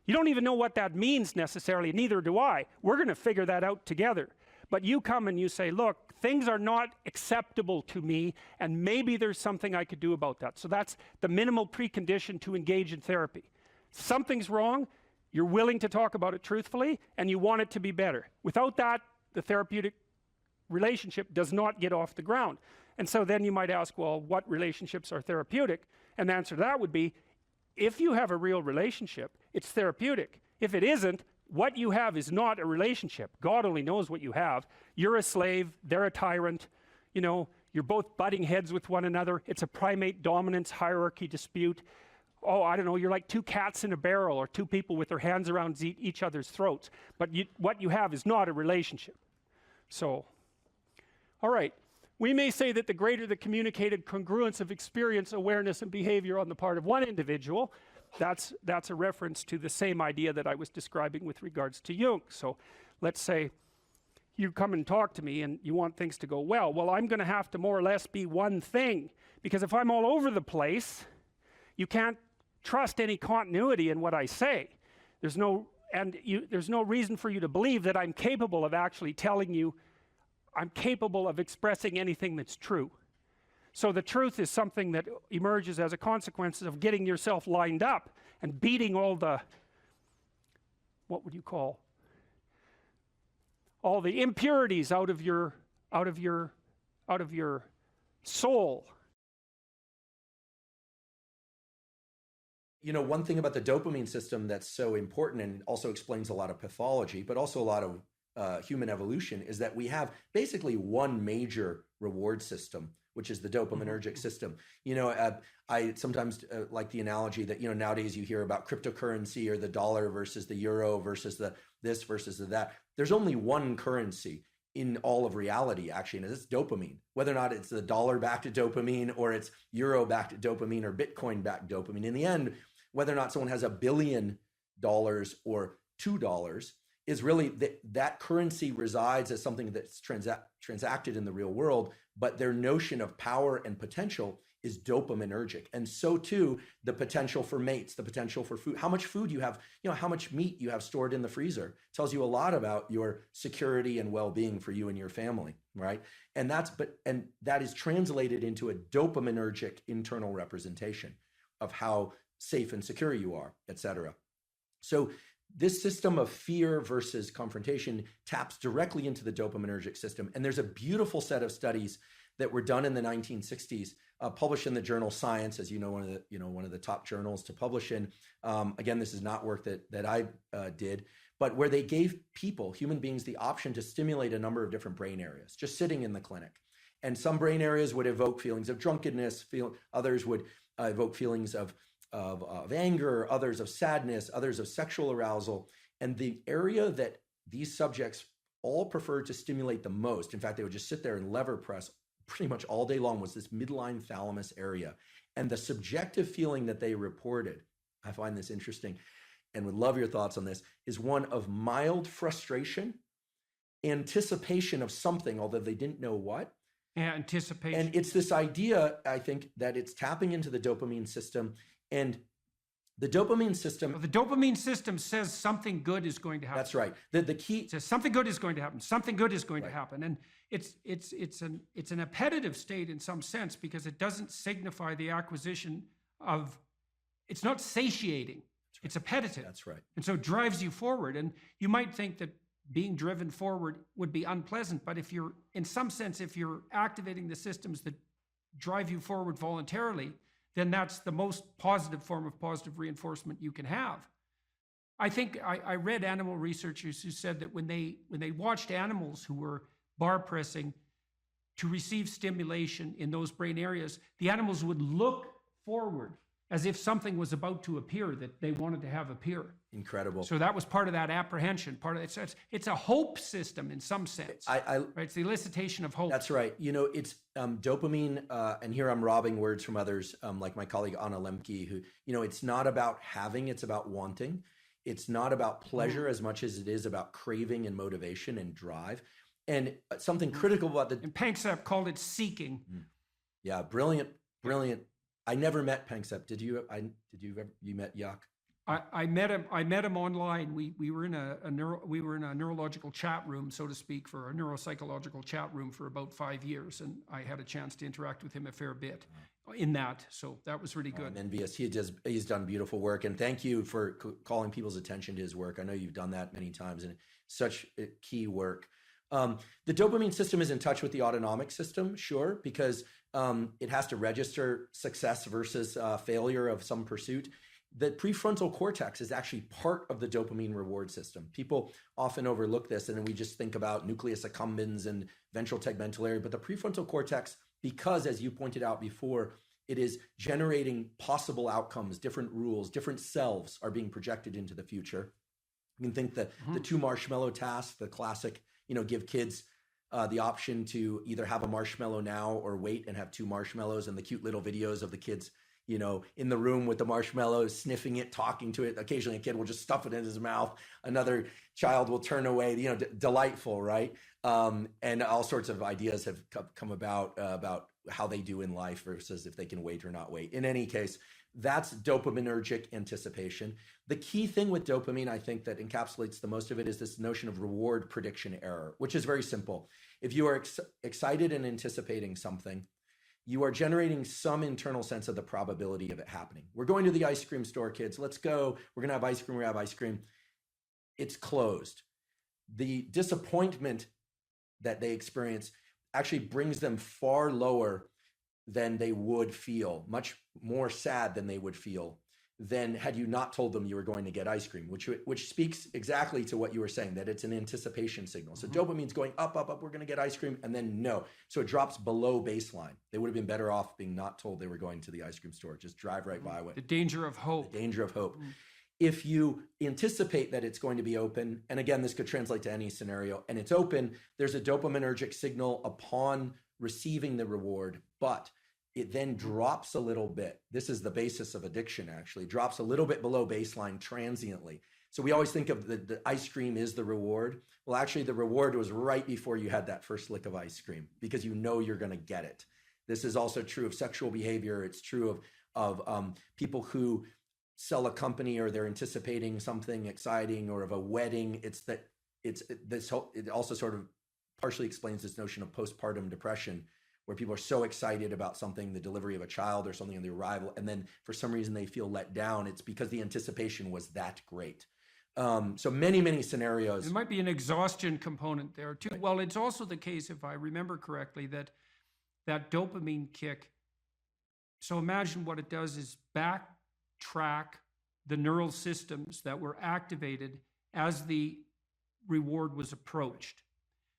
You don't even know what that means necessarily, neither do I. We're going to figure that out together. But you come and you say, look, things are not acceptable to me, and maybe there's something I could do about that. So that's the minimal precondition to engage in therapy. Something's wrong, you're willing to talk about it truthfully, and you want it to be better. Without that, the therapeutic relationship does not get off the ground. And so then you might ask, well, what relationships are therapeutic? And the answer to that would be, if you have a real relationship, it's therapeutic. If it isn't, what you have is not a relationship. God only knows what you have. You're a slave, they're a tyrant, you're both butting heads with one another. It's a primate dominance hierarchy dispute. Oh, I don't know, you're like 2 cats in a barrel, or 2 people with their hands around each other's throats. But what you have is not a relationship. So, all right. We may say that the greater the communicated congruence of experience, awareness, and behavior on the part of one individual, that's a reference to the same idea that I was describing with regards to Jung. So let's say you come and talk to me and you want things to go well. Well, I'm going to have to more or less be one thing, because if I'm all over the place, you can't trust any continuity in what I say. There's no reason for you to believe that I'm capable of actually telling you, I'm capable of expressing anything that's true. So the truth is something that emerges as a consequence of getting yourself lined up and beating all the, what would you call, all the impurities out of your soul. One thing about the dopamine system that's so important and also explains a lot of pathology, but also a lot of human evolution, is that we have basically one major reward system, which is the dopaminergic system. I sometimes like the analogy that, nowadays you hear about cryptocurrency or the dollar versus the euro versus the this versus the that. There's only one currency in all of reality, actually, and it's dopamine. Whether or not it's the dollar-backed dopamine or it's euro-backed dopamine or Bitcoin-backed dopamine, in the end, whether or not someone has $1 billion or $2 is really that currency resides as something that's transacted in the real world, but their notion of power and potential is dopaminergic. And so too, the potential for mates, the potential for food, how much food you have, how much meat you have stored in the freezer tells you a lot about your security and well-being for you and your family, right? And that is translated into a dopaminergic internal representation of how safe and secure you are, et cetera. So this system of fear versus confrontation taps directly into the dopaminergic system. And there's a beautiful set of studies that were done in the 1960s, published in the journal Science, as one of the top journals to publish in. Again, this is not work that I did, but where they gave people, human beings, the option to stimulate a number of different brain areas, just sitting in the clinic. And some brain areas would evoke feelings of drunkenness, others would evoke feelings of anger, others of sadness, others of sexual arousal. And the area that these subjects all preferred to stimulate the most, in fact, they would just sit there and lever press pretty much all day long, was this midline thalamus area. And the subjective feeling that they reported, I find this interesting and would love your thoughts on this, is one of mild frustration, anticipation of something, although they didn't know what. Anticipation. And it's this idea, I think, that it's tapping into the dopamine system. And the dopamine system... Well, the dopamine system says something good is going to happen. That's right. The key... It says something good is going to happen. Something good is going to happen. And it's an appetitive state in some sense, because it doesn't signify the acquisition of... It's not satiating. Right. It's appetitive. That's right. And so it drives you forward. And you might think that being driven forward would be unpleasant, but if you're activating the systems that drive you forward voluntarily, then that's the most positive form of positive reinforcement you can have. I think I read animal researchers who said that when they watched animals who were bar pressing to receive stimulation in those brain areas, the animals would look forward as if something was about to appear that they wanted to have appear. Incredible. So that was part of that apprehension. Part of it's a hope system in some sense. Right? It's the elicitation of hope. That's right. It's dopamine, and here I'm robbing words from others, like my colleague Anna Lemke, who, it's not about having, it's about wanting. It's not about pleasure as much as it is about craving and motivation and drive. And something critical about And Panksepp called it seeking. Yeah, brilliant. I never met Panksepp. Did you? You met Yak? I met him online. We were in a neurological chat room, so to speak, for a neuropsychological chat room for about 5 years, and I had a chance to interact with him a fair bit in that. So that was really good. I'm envious. He's done beautiful work, and thank you for calling people's attention to his work. I know you've done that many times, and such key work. The dopamine system is in touch with the autonomic system, sure, because it has to register success versus failure of some pursuit. The prefrontal cortex is actually part of the dopamine reward system. People often overlook this, and then we just think about nucleus accumbens and ventral tegmental area. But the prefrontal cortex, because as you pointed out before, it is generating possible outcomes, different rules, different selves are being projected into the future. You can think that the 2 marshmallow task, the classic, give kids the option to either have a marshmallow now or wait and have 2 marshmallows, and the cute little videos of the kids in the room with the marshmallows, sniffing it, talking to it. Occasionally a kid will just stuff it in his mouth. Another child will turn away, delightful, right? And all sorts of ideas have come about how they do in life versus if they can wait or not wait. In any case, that's dopaminergic anticipation. The key thing with dopamine, I think, that encapsulates the most of it is this notion of reward prediction error, which is very simple. If you are excited and anticipating something, you are generating some internal sense of the probability of it happening. We're going to the ice cream store, kids. Let's go. We're going to have ice cream. We have ice cream. It's closed. The disappointment that they experience actually brings them far lower than they would feel, much more sad than they would feel than had you not told them you were going to get ice cream, which speaks exactly to what you were saying, that it's an anticipation signal. So dopamine's going up, up, up, we're going to get ice cream, and then no. So it drops below baseline. They would have been better off being not told they were going to the ice cream store. Just drive right by it. The danger of hope. The danger of hope. If you anticipate that it's going to be open, and again, this could translate to any scenario, and it's open, there's a dopaminergic signal upon receiving the reward, but it then drops a little bit. This is the basis of addiction, actually. Drops a little bit below baseline transiently. So we always think of the ice cream is the reward. Well, actually, the reward was right before you had that first lick of ice cream because you know you're going to get it. This is also true of sexual behavior. It's true of people who sell a company or they're anticipating something exciting, or of a wedding. It also sort of partially explains this notion of postpartum depression, where people are so excited about something, the delivery of a child or something, on the arrival, and then for some reason they feel let down. It's because the anticipation was that great. So many scenarios. There might be an exhaustion component there too. Right. Well, it's also the case, if I remember correctly, that dopamine kick. So imagine what it does is backtrack the neural systems that were activated as the reward was approached.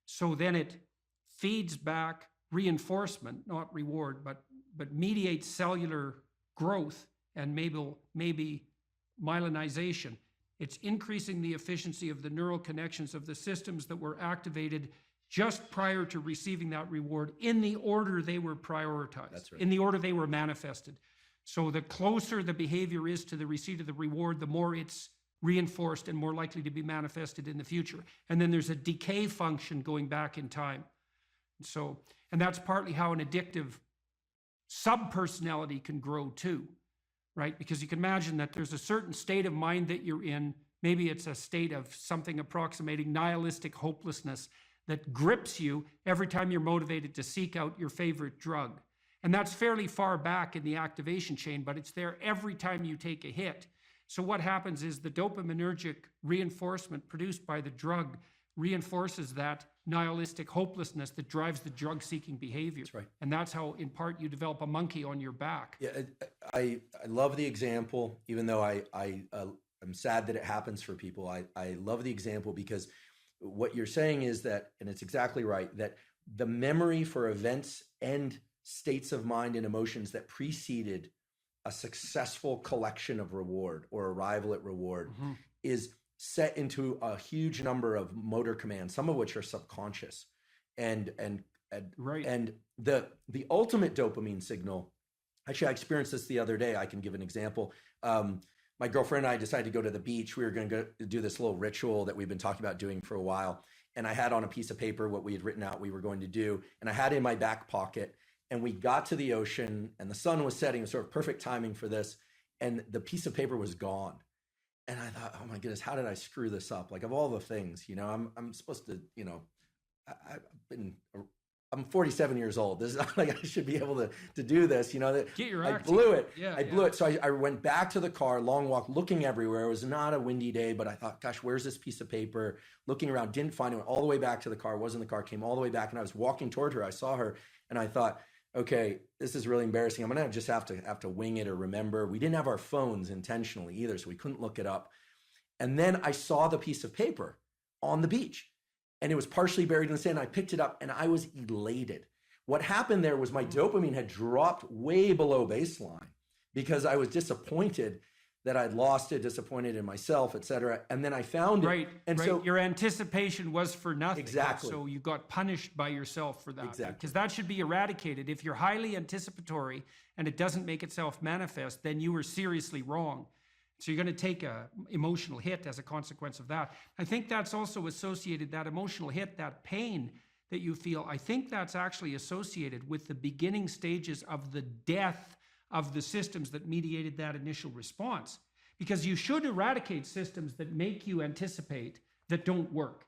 So then it feeds back reinforcement, not reward, but mediates cellular growth and maybe myelinization. It's increasing the efficiency of the neural connections of the systems that were activated just prior to receiving that reward in the order they were prioritized. That's right. In the order they were manifested. So the closer the behavior is to the receipt of the reward, the more it's reinforced and more likely to be manifested in the future. And then there's a decay function going back in time. And that's partly how an addictive subpersonality can grow too, right? Because you can imagine that there's a certain state of mind that you're in. Maybe it's a state of something approximating nihilistic hopelessness that grips you every time you're motivated to seek out your favorite drug. And that's fairly far back in the activation chain, but it's there every time you take a hit. So what happens is the dopaminergic reinforcement produced by the drug reinforces that nihilistic hopelessness that drives the drug-seeking behavior. That's right. And that's how, in part, you develop a monkey on your back. Yeah, I love the example, even though I'm sad that it happens for people. I love the example because what you're saying is that, and it's exactly right, that the memory for events and states of mind and emotions that preceded a successful collection of reward or arrival at reward is set into a huge number of motor commands, some of which are subconscious. And the ultimate dopamine signal, actually I experienced this the other day. I can give an example. My girlfriend and I decided to go to the beach. We were going to go do this little ritual that we've been talking about doing for a while. And I had on a piece of paper what we had written out we were going to do. And I had it in my back pocket. And we got to the ocean and the sun was setting. It was sort of perfect timing for this. And the piece of paper was gone. And I thought, oh my goodness, how did I screw this up? Like, of all the things, I'm supposed to, I'm 47 years old. This is not like I should be able to do this, that Get your I act blew together. it. I blew it. So I went back to the car, long walk, looking everywhere. It was not a windy day, but I thought, gosh, where's this piece of paper? Looking around, didn't find it. Went all the way back to the car, wasn't in the car, came all the way back. And I was walking toward her. I saw her and I thought, okay, this is really embarrassing. I'm going to just have to wing it or remember. We didn't have our phones intentionally either, so we couldn't look it up. And then I saw the piece of paper on the beach and it was partially buried in the sand. I picked it up and I was elated. What happened there was my dopamine had dropped way below baseline because I was disappointed that I'd lost it, disappointed in myself, et cetera. And then I found it. Right. So your anticipation was for nothing. Exactly. So you got punished by yourself for that. Exactly. Because that should be eradicated. If you're highly anticipatory and it doesn't make itself manifest, then you were seriously wrong. So you're going to take a emotional hit as a consequence of that. I think that's also associated, that emotional hit, that pain that you feel, I think that's actually associated with the beginning stages of the death of the systems that mediated that initial response. Because you should eradicate systems that make you anticipate that don't work,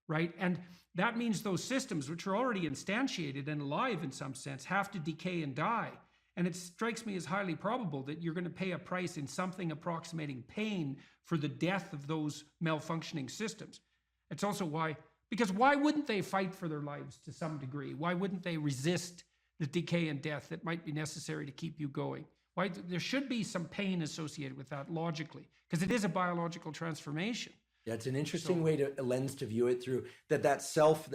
right? And that means those systems, which are already instantiated and alive in some sense, have to decay and die. And it strikes me as highly probable that you're going to pay a price in something approximating pain for the death of those malfunctioning systems. It's also why wouldn't they fight for their lives to some degree? Why wouldn't they resist the decay and death that might be necessary to keep you going? Why? There should be some pain associated with that logically, because it is a biological transformation. Yeah, it's an interesting way to a lens to view it through. That self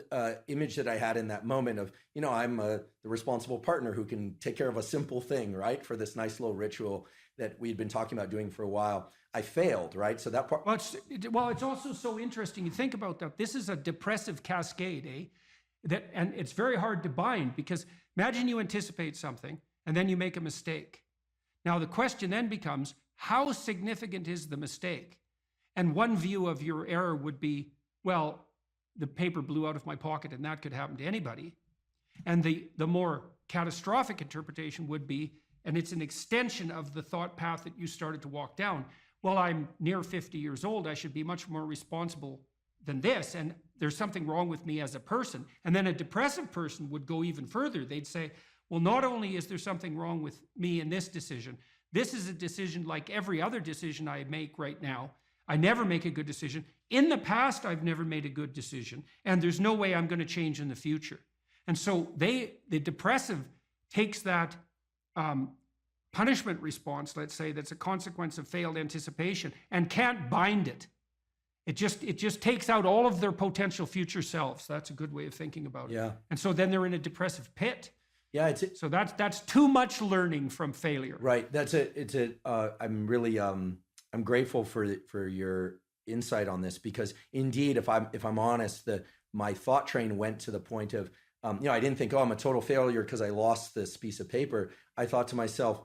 image that I had in that moment of, I'm the responsible partner who can take care of a simple thing, right? For this nice little ritual that we'd been talking about doing for a while. I failed, right? So that part. Well, it's also so interesting. You think about that. This is a depressive cascade, and it's very hard to bind, because imagine you anticipate something and then you make a mistake. Now the question then becomes, how significant is the mistake? And one view of your error would be, well, the paper blew out of my pocket and that could happen to anybody. And the more catastrophic interpretation would be, and it's an extension of the thought path that you started to walk down, well, I'm near 50 years old, I should be much more responsible than this, and there's something wrong with me as a person. And then a depressive person would go even further. They'd say, well, not only is there something wrong with me in this decision, this is a decision like every other decision I make right now. I never make a good decision. In the past, I've never made a good decision, and there's no way I'm going to change in the future. And so the depressive takes that punishment response, let's say, that's a consequence of failed anticipation, and can't bind it. It just takes out all of their potential future selves. That's a good way of thinking about it. Yeah. And so then they're in a depressive pit. Yeah, so that's too much learning from failure. Right. I'm really I'm grateful for your insight on this, because indeed, if I'm honest, my thought train went to the point of I didn't think, I'm a total failure because I lost this piece of paper. I thought to myself,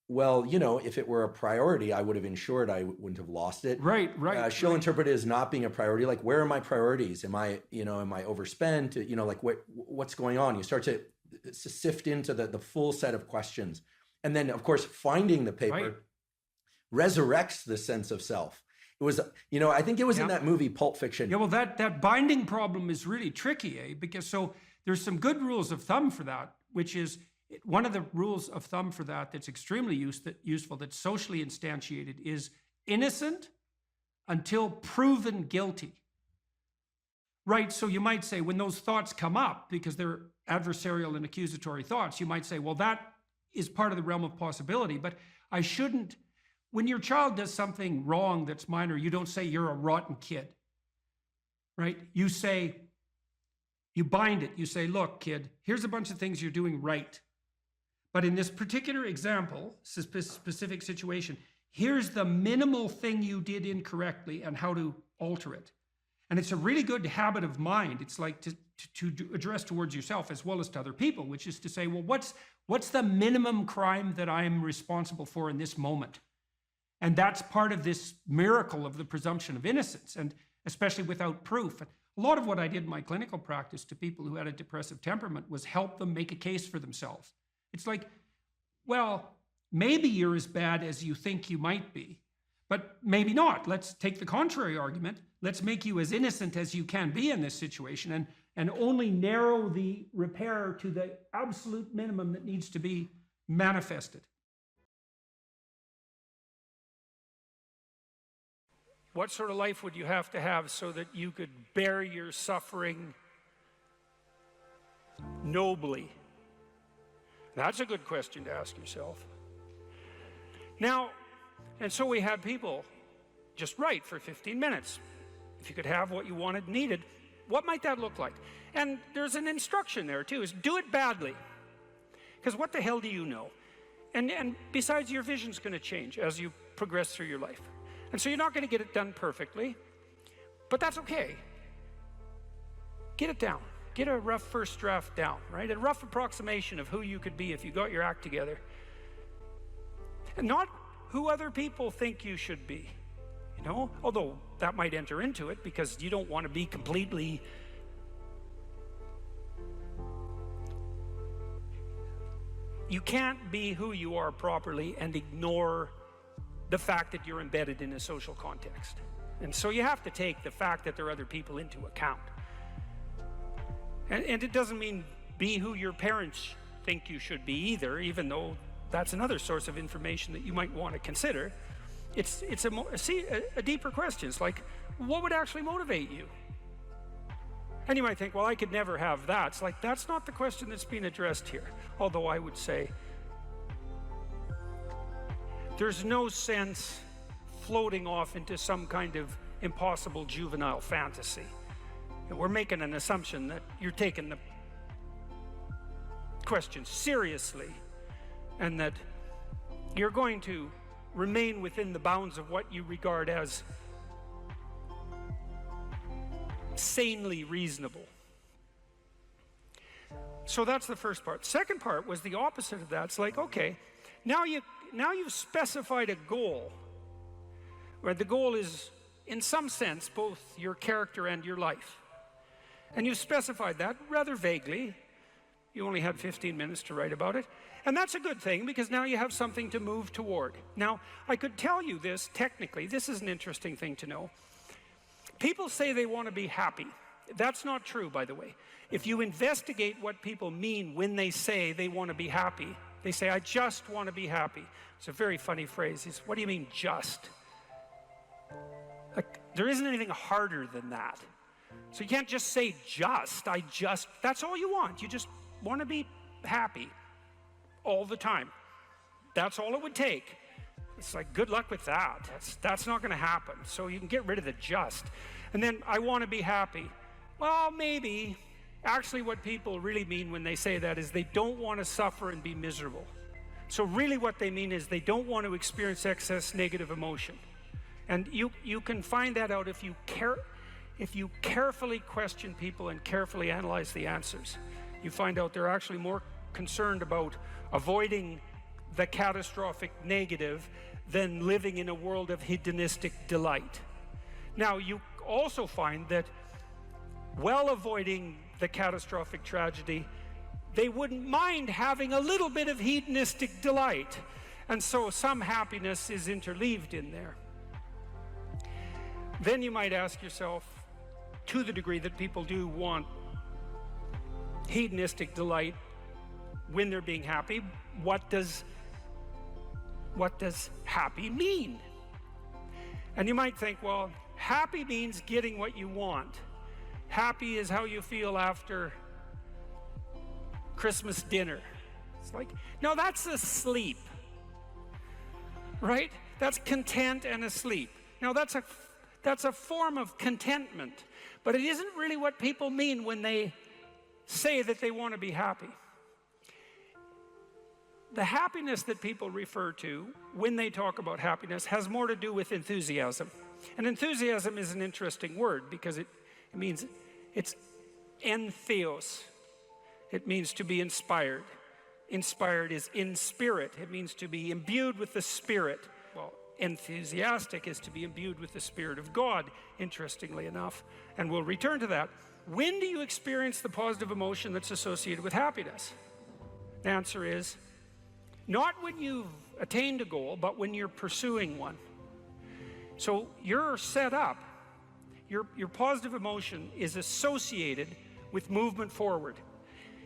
well, if it were a priority, I would have ensured I wouldn't have lost it. Right. She'll interpret it as not being a priority. Like, where are my priorities? Am I overspent? Like what's going on? You start to sift into the full set of questions. And then, of course, finding the paper resurrects the sense of self. It was, I think it was in that movie, Pulp Fiction. Yeah, well, that binding problem is really tricky, because so there's some good rules of thumb for that, which is one of the rules of thumb for that's extremely useful, that's socially instantiated, is innocent until proven guilty. Right, so you might say when those thoughts come up, because they're adversarial and accusatory thoughts, you might say, well, that is part of the realm of possibility, but I shouldn't. When your child does something wrong that's minor, you don't say you're a rotten kid, right? You bind it. You say, look, kid, here's a bunch of things you're doing right. But in this particular example, specific situation, here's the minimal thing you did incorrectly and how to alter it. And it's a really good habit of mind. It's like to address towards yourself as well as to other people, which is to say, well, what's the minimum crime that I'm responsible for in this moment? And that's part of this miracle of the presumption of innocence, and especially without proof. A lot of what I did in my clinical practice to people who had a depressive temperament was help them make a case for themselves. It's like, well, maybe you're as bad as you think you might be, but maybe not. Let's take the contrary argument. Let's make you as innocent as you can be in this situation, and only narrow the repair to the absolute minimum that needs to be manifested. What sort of life would you have to have so that you could bear your suffering nobly? That's a good question to ask yourself. Now, and so we had people just write for 15 minutes. If you could have what you wanted, needed, what might that look like? And there's an instruction there too, is do it badly. Because what the hell do you know? And besides, your vision's going to change as you progress through your life. And so you're not going to get it done perfectly, but that's okay. Get it down. Get a rough first draft down, right? A rough approximation of who you could be if you got your act together. And not who other people think you should be, although that might enter into it because you don't want to be completely you can't be who you are properly and ignore the fact that you're embedded in a social context. And so you have to take the fact that there are other people into account. And it doesn't mean be who your parents think you should be either, even though that's another source of information that you might want to consider. It's a deeper question. It's like, what would actually motivate you? And you might think, well, I could never have that. It's like, that's not the question that's being addressed here. Although I would say, there's no sense floating off into some kind of impossible juvenile fantasy. And we're making an assumption that you're taking the question seriously and that you're going to remain within the bounds of what you regard as sanely reasonable. So that's the first part. Second part was the opposite of that. It's like, okay, now you've specified a goal, where the goal is, in some sense, both your character and your life. And you've specified that rather vaguely. You only had 15 minutes to write about it. And that's a good thing, because now you have something to move toward. Now, I could tell you this technically. This is an interesting thing to know. People say they want to be happy. That's not true, by the way. If you investigate what people mean when they say they want to be happy, they say, I just want to be happy. It's a very funny phrase. It's, what do you mean, just? Like, there isn't anything harder than that. So you can't just say just, that's all you want. You just want to be happy all the time. That's all it would take. It's like, good luck with that. That's not going to happen. So you can get rid of the just. And then, I want to be happy. Well, maybe. Actually, what people really mean when they say that is they don't want to suffer and be miserable. So really what they mean is they don't want to experience excess negative emotion. And you can find that out if you carefully question people and carefully analyze the answers. You find out they're actually more concerned about avoiding the catastrophic negative than living in a world of hedonistic delight. Now, you also find that while avoiding the catastrophic tragedy, they wouldn't mind having a little bit of hedonistic delight. And so some happiness is interleaved in there. Then you might ask yourself, to the degree that people do want hedonistic delight when they're being happy, what does happy mean? And you might think, well, happy means getting what you want. Happy is how you feel after Christmas dinner. It's like, no, that's asleep, right? That's content and asleep. Now, that's a form of contentment, but it isn't really what people mean when they say that they want to be happy. The happiness that people refer to when they talk about happiness has more to do with enthusiasm. And enthusiasm is an interesting word because it means, it's entheos. It means to be inspired. Inspired is in spirit. It means to be imbued with the Spirit. Well, enthusiastic is to be imbued with the Spirit of God, interestingly enough. And we'll return to that. When do you experience the positive emotion that's associated with happiness? The answer is, not when you've attained a goal, but when you're pursuing one. So you're set up, your positive emotion is associated with movement forward.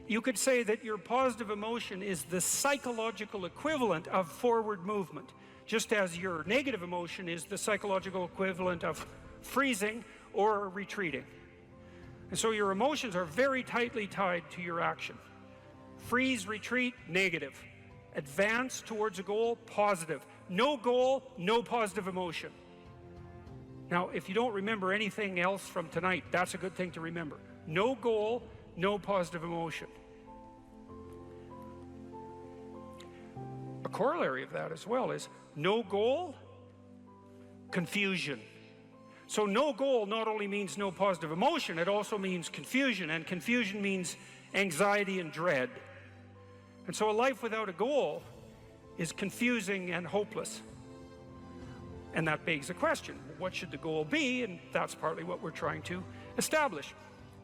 You could say that your positive emotion is the psychological equivalent of forward movement, just as your negative emotion is the psychological equivalent of freezing or retreating. And so your emotions are very tightly tied to your action. Freeze, retreat, negative. Advance towards a goal, positive. No goal, no positive emotion. Now, if you don't remember anything else from tonight, that's a good thing to remember. No goal, no positive emotion. A corollary of that as well is no goal, confusion. So no goal not only means no positive emotion, it also means confusion, and confusion means anxiety and dread. And so a life without a goal is confusing and hopeless. And that begs the question, what should the goal be? And that's partly what we're trying to establish.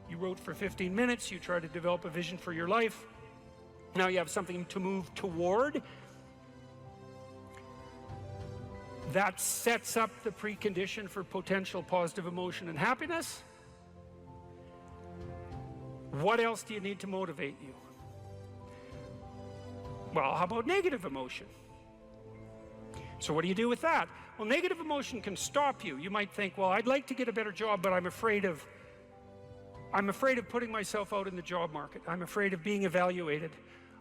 You wrote for 15 minutes, you try to develop a vision for your life. Now you have something to move toward. That sets up the precondition for potential positive emotion and happiness. What else do you need to motivate you? Well, how about negative emotion? So what do you do with that? Well, negative emotion can stop you. You might think, well, I'd like to get a better job, but I'm afraid of putting myself out in the job market. I'm afraid of being evaluated.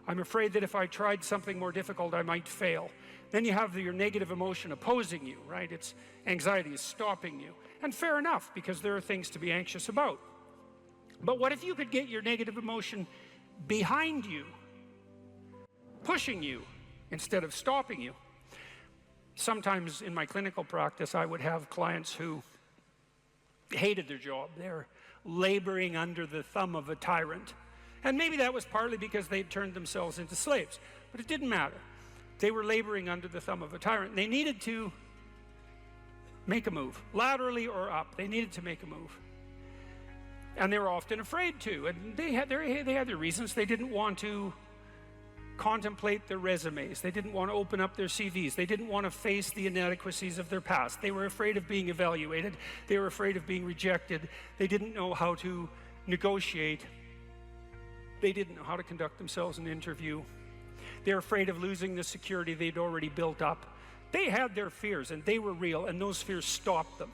I'm afraid that if I tried something more difficult, I might fail. Then you have your negative emotion opposing you, right? It's anxiety is stopping you. And fair enough, because there are things to be anxious about. But what if you could get your negative emotion behind you, pushing you instead of stopping you? Sometimes in my clinical practice, I would have clients who hated their job. They're laboring under the thumb of a tyrant. And maybe that was partly because they'd turned themselves into slaves, but it didn't matter. They were laboring under the thumb of a tyrant, and they needed to make a move, laterally or up. They needed to make a move. And they were often afraid to, and they had their reasons. They didn't want to contemplate their resumes. They didn't want to open up their CVs. They didn't want to face the inadequacies of their past. They were afraid of being evaluated. They were afraid of being rejected. They didn't know how to negotiate. They didn't know how to conduct themselves in an interview. They're afraid of losing the security they'd already built up. They had their fears, and they were real, and those fears stopped them.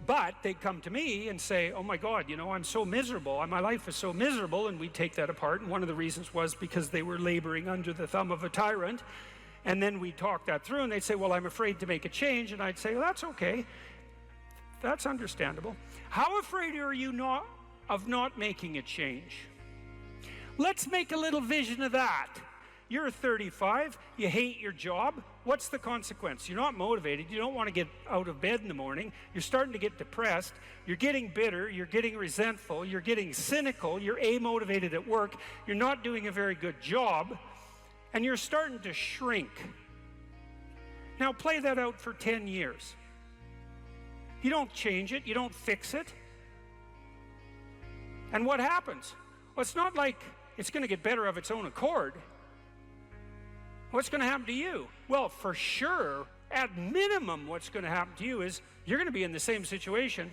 But they'd come to me and say, oh my God, you know, I'm so miserable. My life is so miserable, and we'd take that apart. And one of the reasons was because they were laboring under the thumb of a tyrant. And then we'd talk that through, and they'd say, well, I'm afraid to make a change. And I'd say, well, that's okay. That's understandable. How afraid are you of not making a change? Let's make a little vision of that. You're 35, you hate your job. What's the consequence? You're not motivated. You don't want to get out of bed in the morning. You're starting to get depressed. You're getting bitter. You're getting resentful. You're getting cynical. You're amotivated at work. You're not doing a very good job. And you're starting to shrink. Now play that out for 10 years. You don't change it. You don't fix it. And what happens? Well, it's not like it's going to get better of its own accord. What's going to happen to you? Well, for sure, at minimum, what's going to happen to you is you're going to be in the same situation,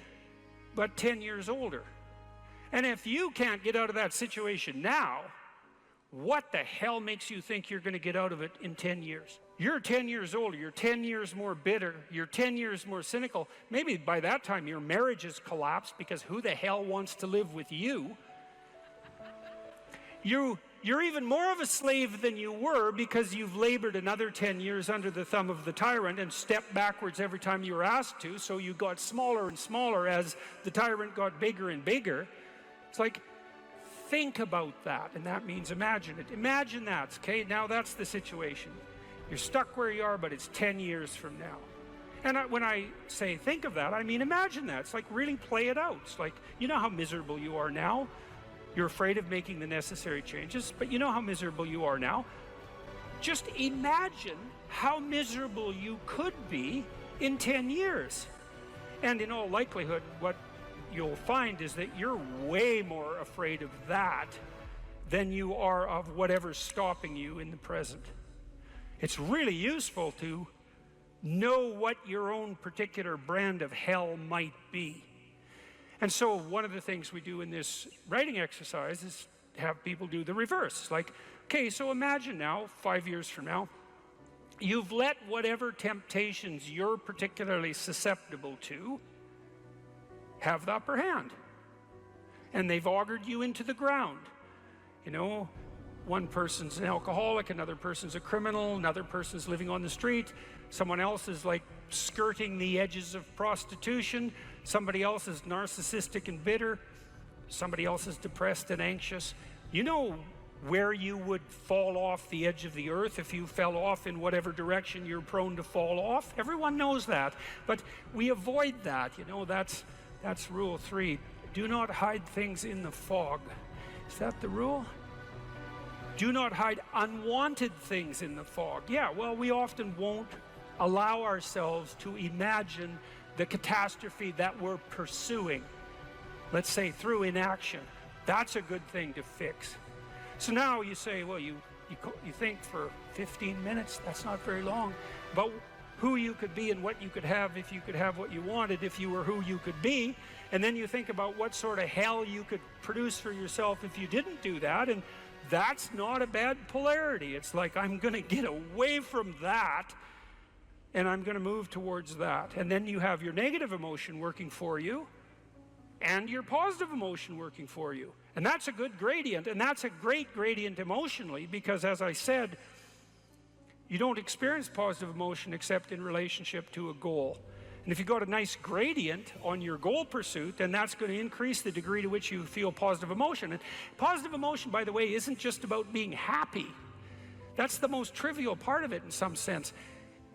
but 10 years older. And if you can't get out of that situation now, what the hell makes you think you're going to get out of it in 10 years? You're 10 years older, you're 10 years more bitter, you're 10 years more cynical. Maybe by that time your marriage has collapsed because who the hell wants to live with you? You're even more of a slave than you were because you've labored another 10 years under the thumb of the tyrant and stepped backwards every time you were asked to, so you got smaller and smaller as the tyrant got bigger and bigger. It's like, think about that, and that means imagine it. Imagine that, okay? Now that's the situation. You're stuck where you are, but it's 10 years from now. And when I say think of that, I mean imagine that. It's like really play it out. It's like, you know how miserable you are now? You're afraid of making the necessary changes, but you know how miserable you are now. Just imagine how miserable you could be in 10 years. And in all likelihood, what you'll find is that you're way more afraid of that than you are of whatever's stopping you in the present. It's really useful to know what your own particular brand of hell might be. And so one of the things we do in this writing exercise is have people do the reverse. It's like, okay, so imagine now, 5 years from now, you've let whatever temptations you're particularly susceptible to have the upper hand. And they've augured you into the ground. You know, one person's an alcoholic, another person's a criminal, another person's living on the street, someone else is like skirting the edges of prostitution, somebody else is narcissistic and bitter, somebody else is depressed and anxious. You know where you would fall off the edge of the earth if you fell off in whatever direction you're prone to fall off. Everyone knows that, but we avoid that. You know, that's rule 3. Do not hide things in the fog. Is that the rule? Do not hide unwanted things in the fog. Yeah, well, we often won't allow ourselves to imagine the catastrophe that we're pursuing, let's say through inaction. That's a good thing to fix. So now you say, well, you think for 15 minutes, that's not very long, but who you could be and what you could have if you could have what you wanted, if you were who you could be. And then you think about what sort of hell you could produce for yourself if you didn't do that. And that's not a bad polarity. It's like, I'm going to get away from that and I'm going to move towards that. And then you have your negative emotion working for you and your positive emotion working for you. And that's a good gradient, and that's a great gradient emotionally, because as I said, you don't experience positive emotion except in relationship to a goal. And if you got a nice gradient on your goal pursuit, then that's going to increase the degree to which you feel positive emotion. And positive emotion, by the way, isn't just about being happy. That's the most trivial part of it in some sense.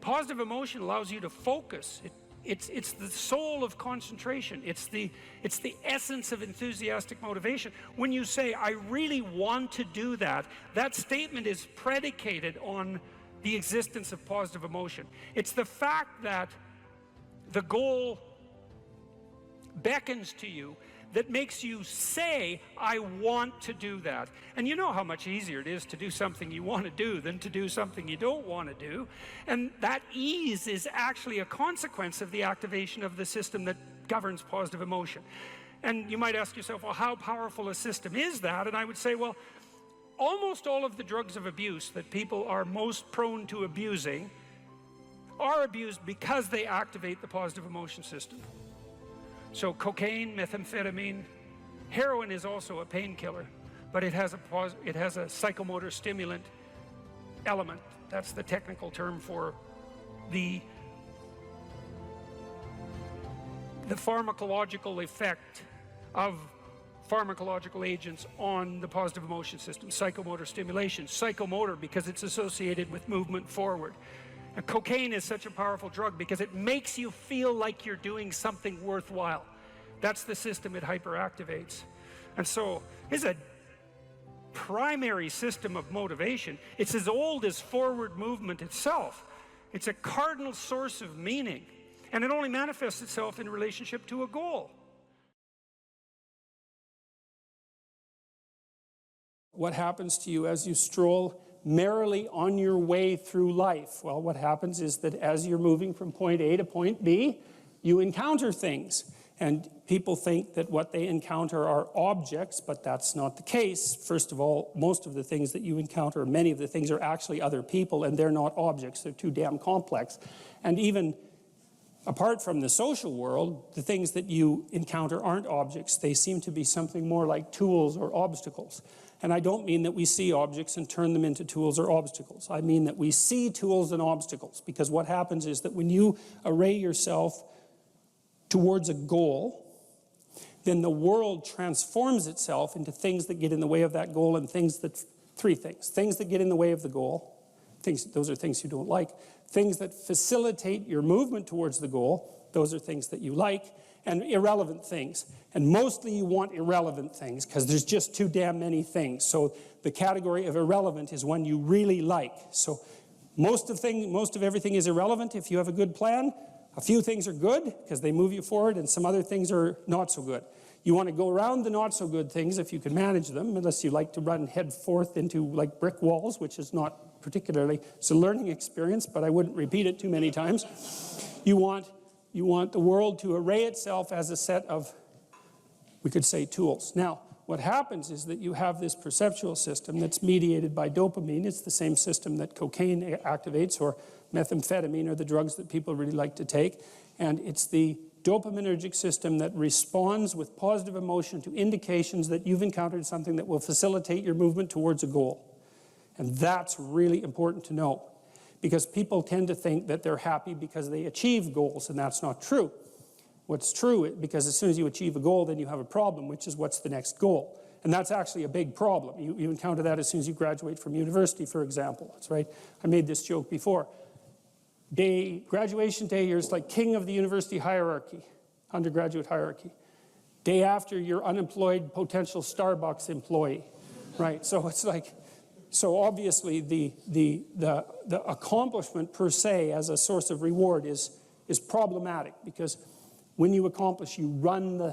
Positive emotion allows you to focus. It's the soul of concentration. It's the essence of enthusiastic motivation. When you say, I really want to do that, that statement is predicated on the existence of positive emotion. It's the fact that the goal beckons to you that makes you say, I want to do that. And you know how much easier it is to do something you want to do than to do something you don't want to do. And that ease is actually a consequence of the activation of the system that governs positive emotion. And you might ask yourself, well, how powerful a system is that? And I would say, well, almost all of the drugs of abuse that people are most prone to abusing are abused because they activate the positive emotion system. So cocaine, methamphetamine, heroin is also a painkiller, but it has a psychomotor stimulant element. That's the technical term for the pharmacological effect of pharmacological agents on the positive emotion system. Psychomotor stimulation, psychomotor because it's associated with movement forward. And cocaine is such a powerful drug because it makes you feel like you're doing something worthwhile. That's the system it hyperactivates. And so it's a primary system of motivation. It's as old as forward movement itself. It's a cardinal source of meaning. And it only manifests itself in relationship to a goal. What happens to you as you stroll merrily on your way through life? Well, what happens is that as you're moving from point A to point B, you encounter things. And people think that what they encounter are objects, but that's not the case. First of all, most of the things that you encounter, many of the things are actually other people, and they're not objects. They're too damn complex. And even apart from the social world, the things that you encounter aren't objects. They seem to be something more like tools or obstacles. And I don't mean that we see objects and turn them into tools or obstacles. I mean that we see tools and obstacles, because what happens is that when you array yourself towards a goal, then the world transforms itself into things that get in the way of that goal, and three things. Things that get in the way of the goal, those are things you don't like. Things that facilitate your movement towards the goal, those are things that you like. And irrelevant things. And mostly you want irrelevant things because there's just too damn many things. So the category of irrelevant is one you really like. So most of everything is irrelevant if you have a good plan. A few things are good because they move you forward, and some other things are not so good. You want to go around the not so good things if you can manage them, unless you like to run head forth into like brick walls, which is not particularly, it's a learning experience, but I wouldn't repeat it too many times. You want the world to array itself as a set of, we could say, tools. Now, what happens is that you have this perceptual system that's mediated by dopamine. It's the same system that cocaine activates, or methamphetamine, or the drugs that people really like to take. And it's the dopaminergic system that responds with positive emotion to indications that you've encountered something that will facilitate your movement towards a goal. And that's really important to know, because people tend to think that they're happy because they achieve goals, and that's not true. What's true, because as soon as you achieve a goal, then you have a problem, which is what's the next goal. And that's actually a big problem. You encounter that as soon as you graduate from university, for example. That's right. I made this joke before. Graduation day, you're like king of the university hierarchy, undergraduate hierarchy. Day after, you're unemployed potential Starbucks employee, right? So it's like, so obviously the accomplishment per se as a source of reward is problematic, because when you accomplish, you run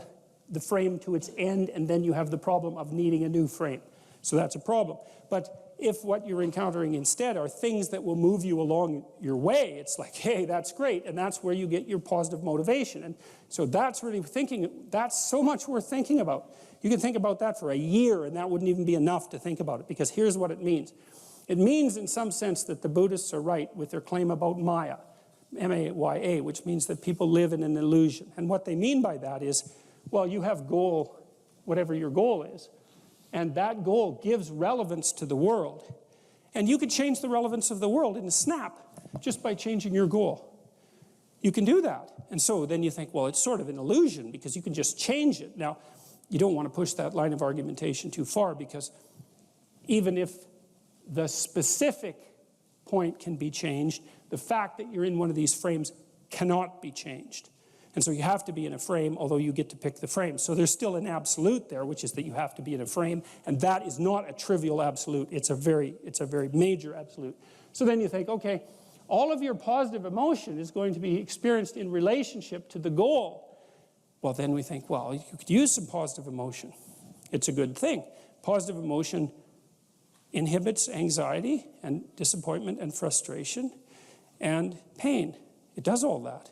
the frame to its end, and then you have the problem of needing a new frame. So that's a problem. But if what you're encountering instead are things that will move you along your way, it's like, hey, that's great, and that's where you get your positive motivation. And so that's really that's so much worth thinking about. You can think about that for a year, and that wouldn't even be enough to think about it, because here's what it means. It means, in some sense, that the Buddhists are right with their claim about Maya, M-A-Y-A, which means that people live in an illusion. And what they mean by that is, well, you have goal, whatever your goal is, And that goal gives relevance to the world. And you could change the relevance of the world in a snap just by changing your goal. You can do that. And so then you think, well, it's sort of an illusion because you can just change it. Now, you don't want to push that line of argumentation too far, because even if the specific point can be changed, the fact that you're in one of these frames cannot be changed. And so you have to be in a frame, although you get to pick the frame. So there's still an absolute there, which is that you have to be in a frame, and that is not a trivial absolute. It's a very major absolute. So then you think, okay, all of your positive emotion is going to be experienced in relationship to the goal. Well, then we think, well, you could use some positive emotion. It's a good thing. Positive emotion inhibits anxiety and disappointment and frustration and pain. It does all that.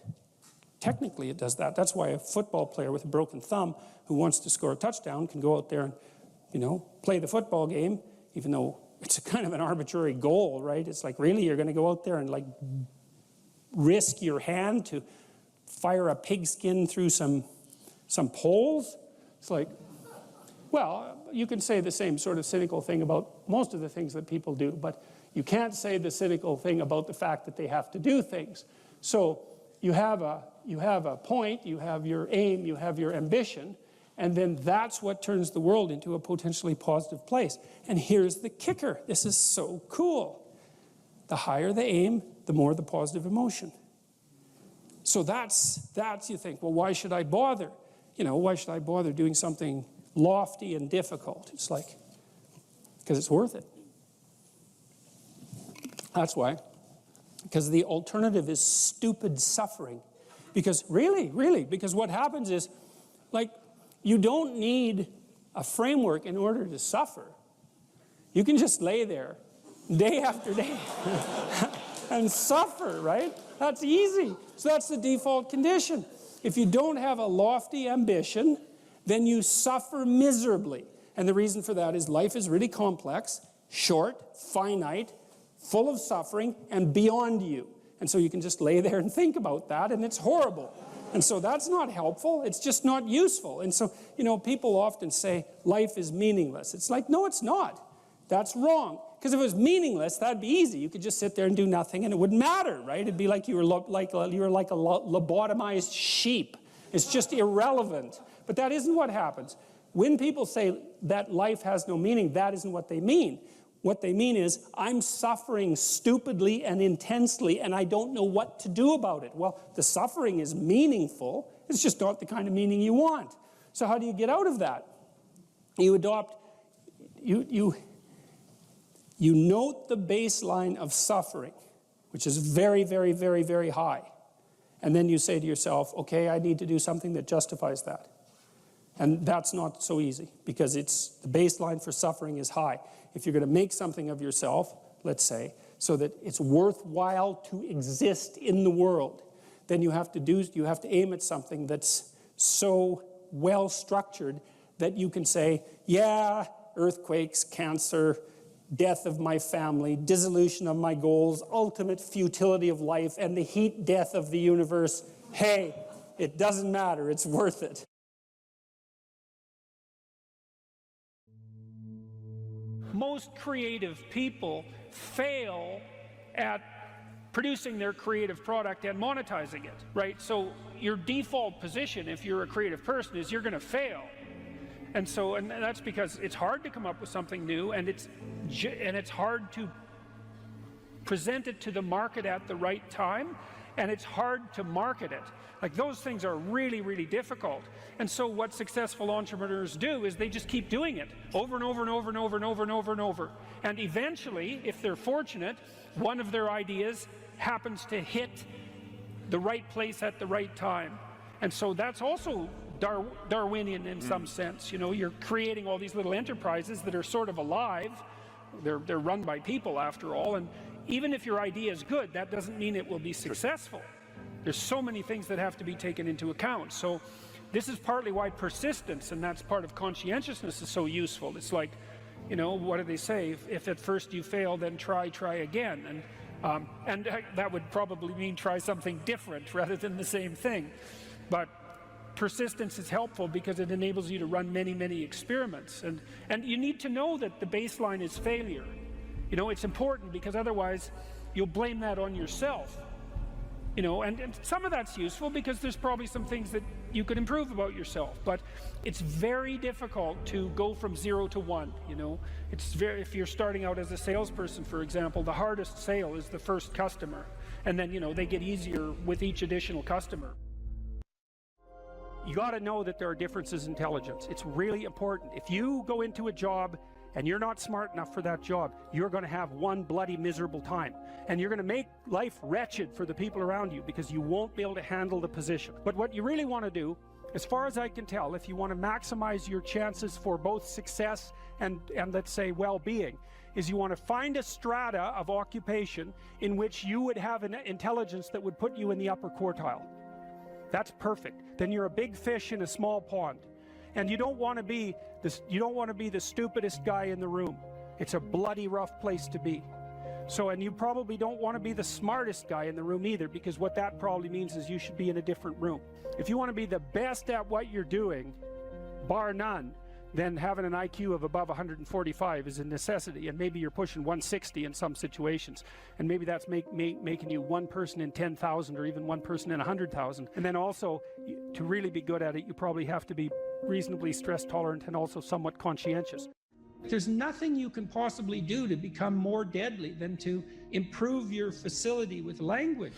Technically, it does that. That's why a football player with a broken thumb who wants to score a touchdown can go out there and, play the football game, even though it's a kind of an arbitrary goal, right? It's like, really, you're going to go out there and like risk your hand to fire a pigskin through some poles? It's like, well, you can say the same sort of cynical thing about most of the things that people do, but you can't say the cynical thing about the fact that they have to do things. So you have a point, you have your aim, you have your ambition, and then that's what turns the world into a potentially positive place. And here's the kicker. This is so cool. The higher the aim, the more the positive emotion. So that's you think, well, why should I bother? Why should I bother doing something lofty and difficult? It's like, because it's worth it. That's why. Because the alternative is stupid suffering. Because really, because what happens is, like, you don't need a framework in order to suffer. You can just lay there day after day and suffer, right? That's easy. So that's the default condition. If you don't have a lofty ambition, then you suffer miserably. And the reason for that is life is really complex, short, finite, full of suffering, and beyond you. And so you can just lay there and think about that, and it's horrible. And so that's not helpful. It's just not useful. And so, people often say life is meaningless. It's like, no, it's not. That's wrong. Because if it was meaningless, that'd be easy. You could just sit there and do nothing, and it wouldn't matter, right? It'd be like you were like a lobotomized sheep. It's just irrelevant. But that isn't what happens. When people say that life has no meaning, that isn't what they mean. What they mean is, I'm suffering stupidly and intensely, and I don't know what to do about it. Well, the suffering is meaningful. It's just not the kind of meaning you want. So how do you get out of that? You note the baseline of suffering, which is very, very, very, very high. And then you say to yourself, okay, I need to do something that justifies that. And that's not so easy, because the baseline for suffering is high. If you're going to make something of yourself, let's say, so that it's worthwhile to exist in the world, then you have to aim at something that's so well structured that you can say, yeah, earthquakes, cancer, death of my family, dissolution of my goals, ultimate futility of life, and the heat death of the universe. Hey, it doesn't matter, it's worth it. Most creative people fail at producing their creative product and monetizing it, right? So your default position, if you're a creative person, is you're going to fail. And that's because it's hard to come up with something new, and it's hard to present it to the market at the right time, and it's hard to market it. Like, those things are really, really difficult. And so what successful entrepreneurs do is they just keep doing it over and over and over and over and over and over and over. And eventually, if they're fortunate, one of their ideas happens to hit the right place at the right time. And so that's also Darwinian in some sense. You're creating all these little enterprises that are sort of alive. They're run by people, after all. And even if your idea is good, that doesn't mean it will be successful. There's so many things that have to be taken into account. So this is partly why persistence, and that's part of conscientiousness, is so useful. It's like, what do they say? If at first you fail, then try again. And that would probably mean try something different rather than the same thing. But persistence is helpful because it enables you to run many, many experiments. And you need to know that the baseline is failure. You know, it's important because otherwise you'll blame that on yourself. You know, and some of that's useful because there's probably some things that you could improve about yourself, but it's very difficult to go from 0 to 1, you know. If you're starting out as a salesperson, for example, the hardest sale is the first customer, and then, you know, they get easier with each additional customer. You got to know that there are differences in intelligence. It's really important. If you go into a job and you're not smart enough for that job, you're going to have one bloody miserable time. And you're going to make life wretched for the people around you because you won't be able to handle the position. But what you really want to do, as far as I can tell, if you want to maximize your chances for both success and let's say well-being, is you want to find a strata of occupation in which you would have an intelligence that would put you in the upper quartile. That's perfect. Then you're a big fish in a small pond. And you don't want to be the stupidest guy in the room. It's a bloody rough place to be. So, and you probably don't want to be the smartest guy in the room either, because what that probably means is you should be in a different room. If you want to be the best at what you're doing, bar none, then having an IQ of above 145 is a necessity, and maybe you're pushing 160 in some situations, and maybe that's making you one person in 10,000 or even one person in 100,000. And then also, to really be good at it, you probably have to be reasonably stress tolerant and also somewhat conscientious. There's nothing you can possibly do to become more deadly than to improve your facility with language.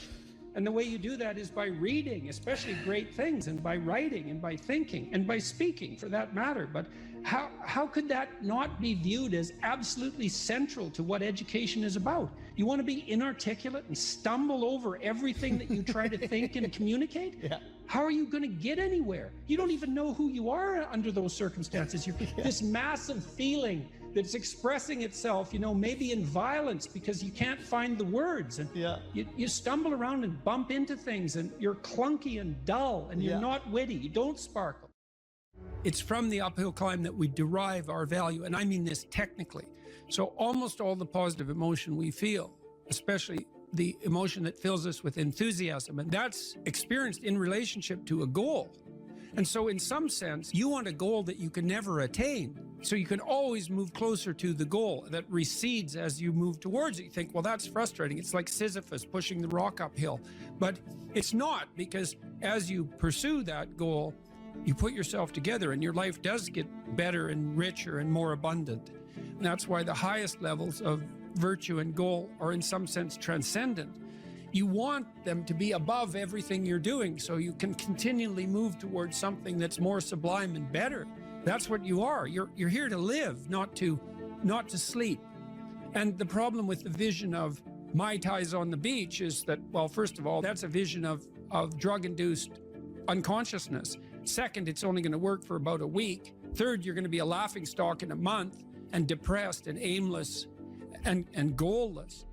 And the way you do that is by reading, especially great things, and by writing, and by thinking, and by speaking, for that matter. But how could that not be viewed as absolutely central to what education is about? You want to be inarticulate and stumble over everything that you try to think and communicate? Yeah. How are you going to get anywhere? You don't even know who you are under those circumstances. You're this massive feeling that's expressing itself, you know, maybe in violence because you can't find the words. And you stumble around and bump into things, and you're clunky and dull, and you're not witty. You don't sparkle. It's from the uphill climb that we derive our value, and I mean this technically. So almost all the positive emotion we feel, especially the emotion that fills us with enthusiasm, and that's experienced in relationship to a goal. And so in some sense, you want a goal that you can never attain. So you can always move closer to the goal that recedes as you move towards it. You think, well, that's frustrating. It's like Sisyphus pushing the rock uphill. But it's not, because as you pursue that goal, you put yourself together and your life does get better and richer and more abundant. And that's why the highest levels of virtue and goal are in some sense transcendent. You want them to be above everything you're doing so you can continually move towards something that's more sublime and better. That's what you are. You're here to live, not to sleep. And the problem with the vision of Mai Tais on the beach is that, well, first of all, that's a vision of drug-induced unconsciousness. Second, it's only going to work for about a week. Third, you're going to be a laughingstock in a month and depressed and aimless and goalless.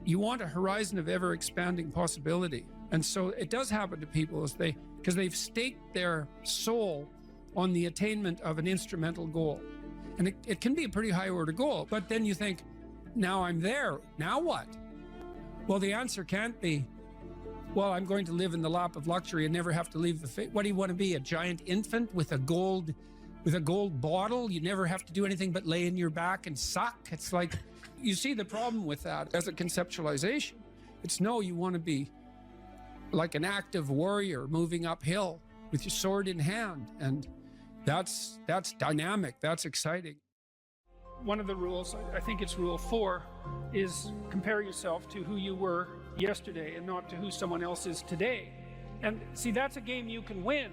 You want a horizon of ever expanding possibility. And so it does happen to people because they've staked their soul on the attainment of an instrumental goal. And it can be a pretty high order goal, but then you think, now I'm there, now what? Well, the answer can't be, well, I'm going to live in the lap of luxury and never have to leave what do you want to be, a giant infant with a gold bottle? You never have to do anything but lay in your back and suck. It's like, you see the problem with that as a conceptualization. It's no, you want to be like an active warrior moving uphill with your sword in hand. And that's dynamic, that's exciting. One of the rules, I think it's rule 4, is compare yourself to who you were yesterday and not to who someone else is today. And see, that's a game you can win.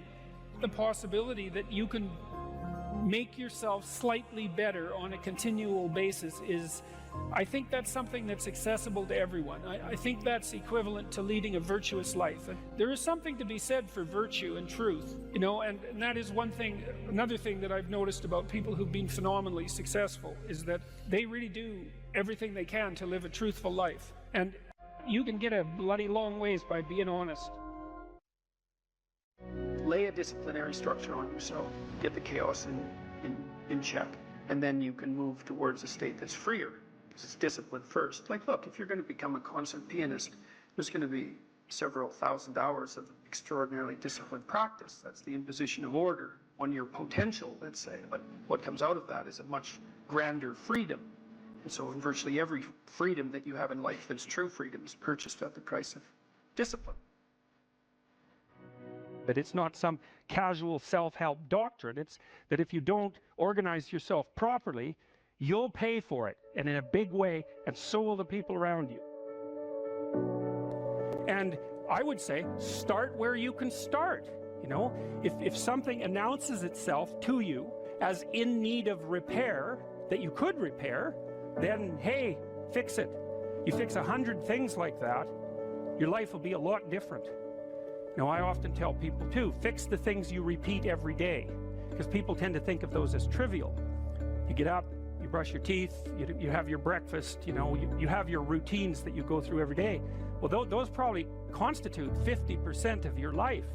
The possibility that you can make yourself slightly better on a continual basis is, I think that's something that's accessible to everyone. I think that's equivalent to leading a virtuous life. And there is something to be said for virtue and truth, you know, and that is one thing. Another thing that I've noticed about people who've been phenomenally successful is that they really do everything they can to live a truthful life. And you can get a bloody long ways by being honest. Lay a disciplinary structure on yourself, get the chaos in check, and then you can move towards a state that's freer. It's discipline first. Like, look, if you're going to become a concert pianist, there's going to be several thousand hours of extraordinarily disciplined practice. That's the imposition of order on your potential, let's say. But what comes out of that is a much grander freedom. And so in virtually every freedom that you have in life that's true freedom is purchased at the price of discipline. But it's not some casual self-help doctrine. It's that if you don't organize yourself properly, you'll pay for it, and in a big way, and so will the people around you. And I would say, start where you can start. You know, if something announces itself to you as in need of repair, that you could repair, then hey, fix it. You fix 100 things like that, your life will be a lot different. Now, I often tell people too, fix the things you repeat every day, because people tend to think of those as trivial. You get up, you brush your teeth, you have your breakfast, you know, you have your routines that you go through every day. Well, those probably constitute 50% of your life.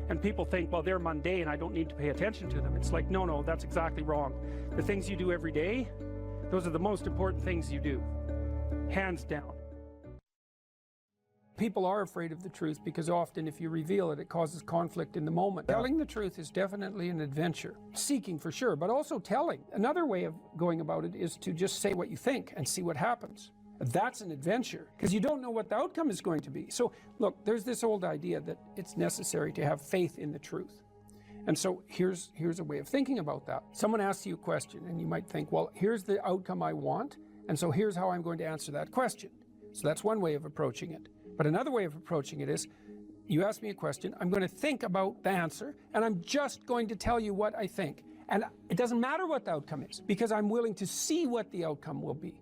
And people think, well, they're mundane, I don't need to pay attention to them. It's like, no, that's exactly wrong. The things you do every day, those are the most important things you do, hands down. People are afraid of the truth because often if you reveal it, it causes conflict in the moment. Telling the truth is definitely an adventure. Seeking for sure, but also telling. Another way of going about it is to just say what you think and see what happens. That's an adventure because you don't know what the outcome is going to be. So look, there's this old idea that it's necessary to have faith in the truth. And so here's a way of thinking about that. Someone asks you a question and you might think, well, here's the outcome I want, and so here's how I'm going to answer that question. So that's one way of approaching it. But another way of approaching it is, you ask me a question, I'm going to think about the answer, and I'm just going to tell you what I think. And it doesn't matter what the outcome is, because I'm willing to see what the outcome will be,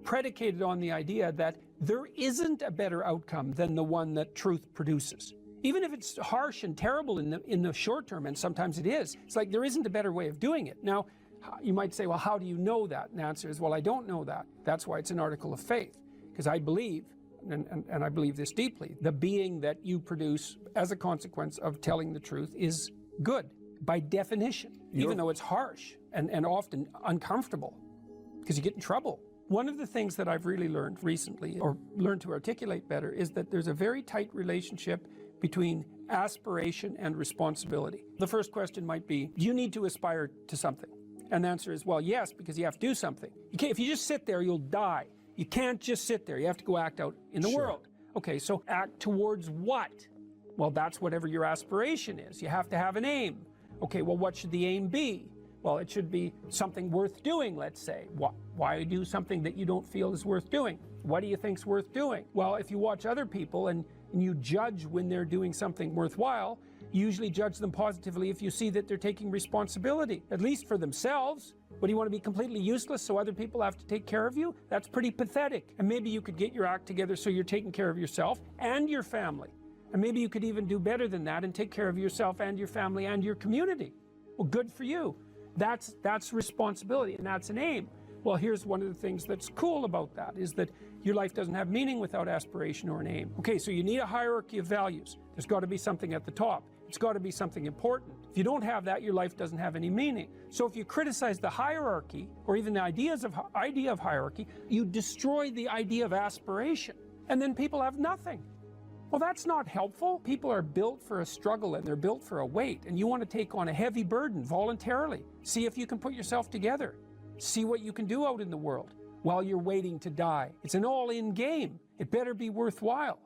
predicated on the idea that there isn't a better outcome than the one that truth produces. Even if it's harsh and terrible in the short term, and sometimes it is, it's like there isn't a better way of doing it. Now, you might say, well, how do you know that? And the answer is, well, I don't know that. That's why it's an article of faith, because I believe, and I believe this deeply, the being that you produce as a consequence of telling the truth is good, by definition, even though it's harsh and often uncomfortable, because you get in trouble. One of the things that I've really learned recently, or learned to articulate better, is that there's a very tight relationship between aspiration and responsibility. The first question might be, do you need to aspire to something? And the answer is, well, yes, because you have to do something. If you just sit there, you'll die. You can't just sit there. You have to go act out in the world. Okay, so act towards what? Well, that's whatever your aspiration is. You have to have an aim. Okay, well, what should the aim be? Well, it should be something worth doing, let's say. Why do something that you don't feel is worth doing? What do you think's worth doing? Well, if you watch other people and you judge when they're doing something worthwhile, you usually judge them positively if you see that they're taking responsibility, at least for themselves. What, do you want to be completely useless so other people have to take care of you? That's pretty pathetic. And maybe you could get your act together so you're taking care of yourself and your family. And maybe you could even do better than that and take care of yourself and your family and your community. Well, good for you. That's responsibility, and that's an aim. Well, here's one of the things that's cool about that, is that your life doesn't have meaning without aspiration or an aim. Okay, so you need a hierarchy of values. There's got to be something at the top. It's got to be something important. If you don't have that, your life doesn't have any meaning. So if you criticize the hierarchy, or even the idea of hierarchy, you destroy the idea of aspiration, and then people have nothing. Well, that's not helpful. People are built for a struggle, and they're built for a weight, and you want to take on a heavy burden voluntarily. See if you can put yourself together. See what you can do out in the world while you're waiting to die. It's an all-in game. It better be worthwhile.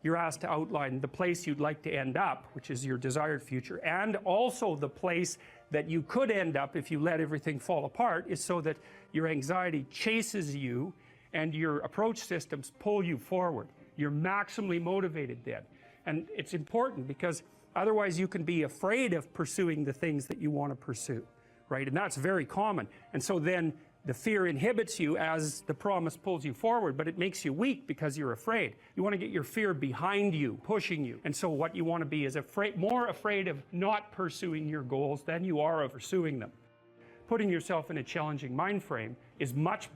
You're asked to outline the place you'd like to end up, which is your desired future, and also the place that you could end up if you let everything fall apart, is so that your anxiety chases you and your approach systems pull you forward. You're maximally motivated then. And it's important because otherwise you can be afraid of pursuing the things that you want to pursue, right? And that's very common. And so then the fear inhibits you as the promise pulls you forward, but it makes you weak because you're afraid. You want to get your fear behind you, pushing you. And so what you want to be is more afraid of not pursuing your goals than you are of pursuing them. Putting yourself in a challenging mind frame is much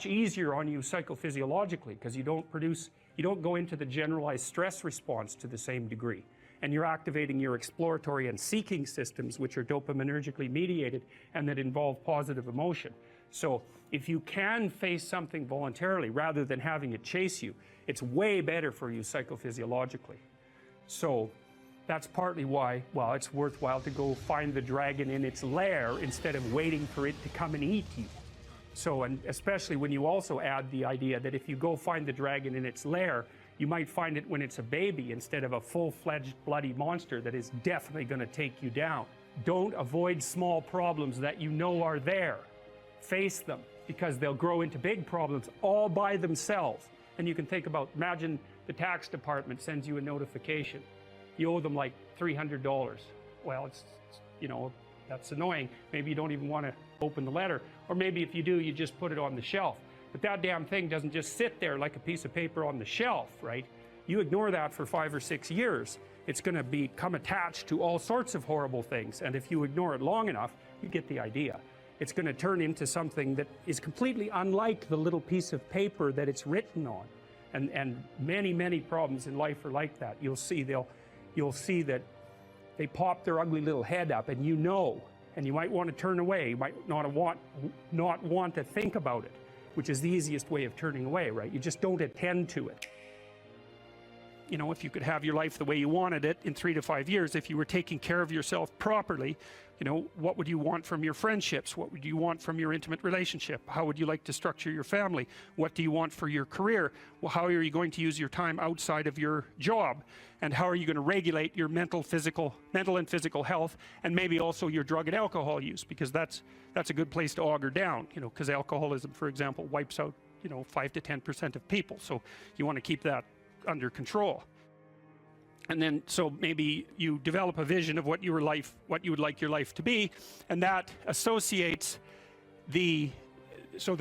easier on you psychophysiologically, because you don't go into the generalized stress response to the same degree. And you're activating your exploratory and seeking systems, which are dopaminergically mediated and that involve positive emotion. So if you can face something voluntarily rather than having it chase you, it's way better for you psychophysiologically. So that's partly why, well, it's worthwhile to go find the dragon in its lair instead of waiting for it to come and eat you. So, and especially when you also add the idea that if you go find the dragon in its lair, you might find it when it's a baby instead of a full-fledged bloody monster that is definitely going to take you down. Don't avoid small problems that you know are there. Face them, because they'll grow into big problems all by themselves. And you can think about, imagine the tax department sends you a notification. You owe them like $300. Well, it's you know, that's annoying. Maybe you don't even want to open the letter. Or maybe if you do, you just put it on the shelf. But that damn thing doesn't just sit there like a piece of paper on the shelf, right? You ignore that for 5 or 6 years, it's going to become attached to all sorts of horrible things. And if you ignore it long enough, you get the idea. It's going to turn into something that is completely unlike the little piece of paper that it's written on. And many, many problems in life are like that. You'll see that they pop their ugly little head up, and you know, and you might want to turn away. You might not want to think about it, which is the easiest way of turning away, right? You just don't attend to it. You know, if you could have your life the way you wanted it in 3 to 5 years, if you were taking care of yourself properly, you know, what would you want from your friendships? What would you want from your intimate relationship? How would you like to structure your family? What do you want for your career? Well, how are you going to use your time outside of your job? And how are you going to regulate your mental and physical health, and maybe also your drug and alcohol use? Because that's a good place to auger down, you know, because alcoholism, for example, wipes out, you know, 5 to 10% of people. So you want to keep that under control. And then, so maybe you develop a vision of what you would like your life to be, and that associates the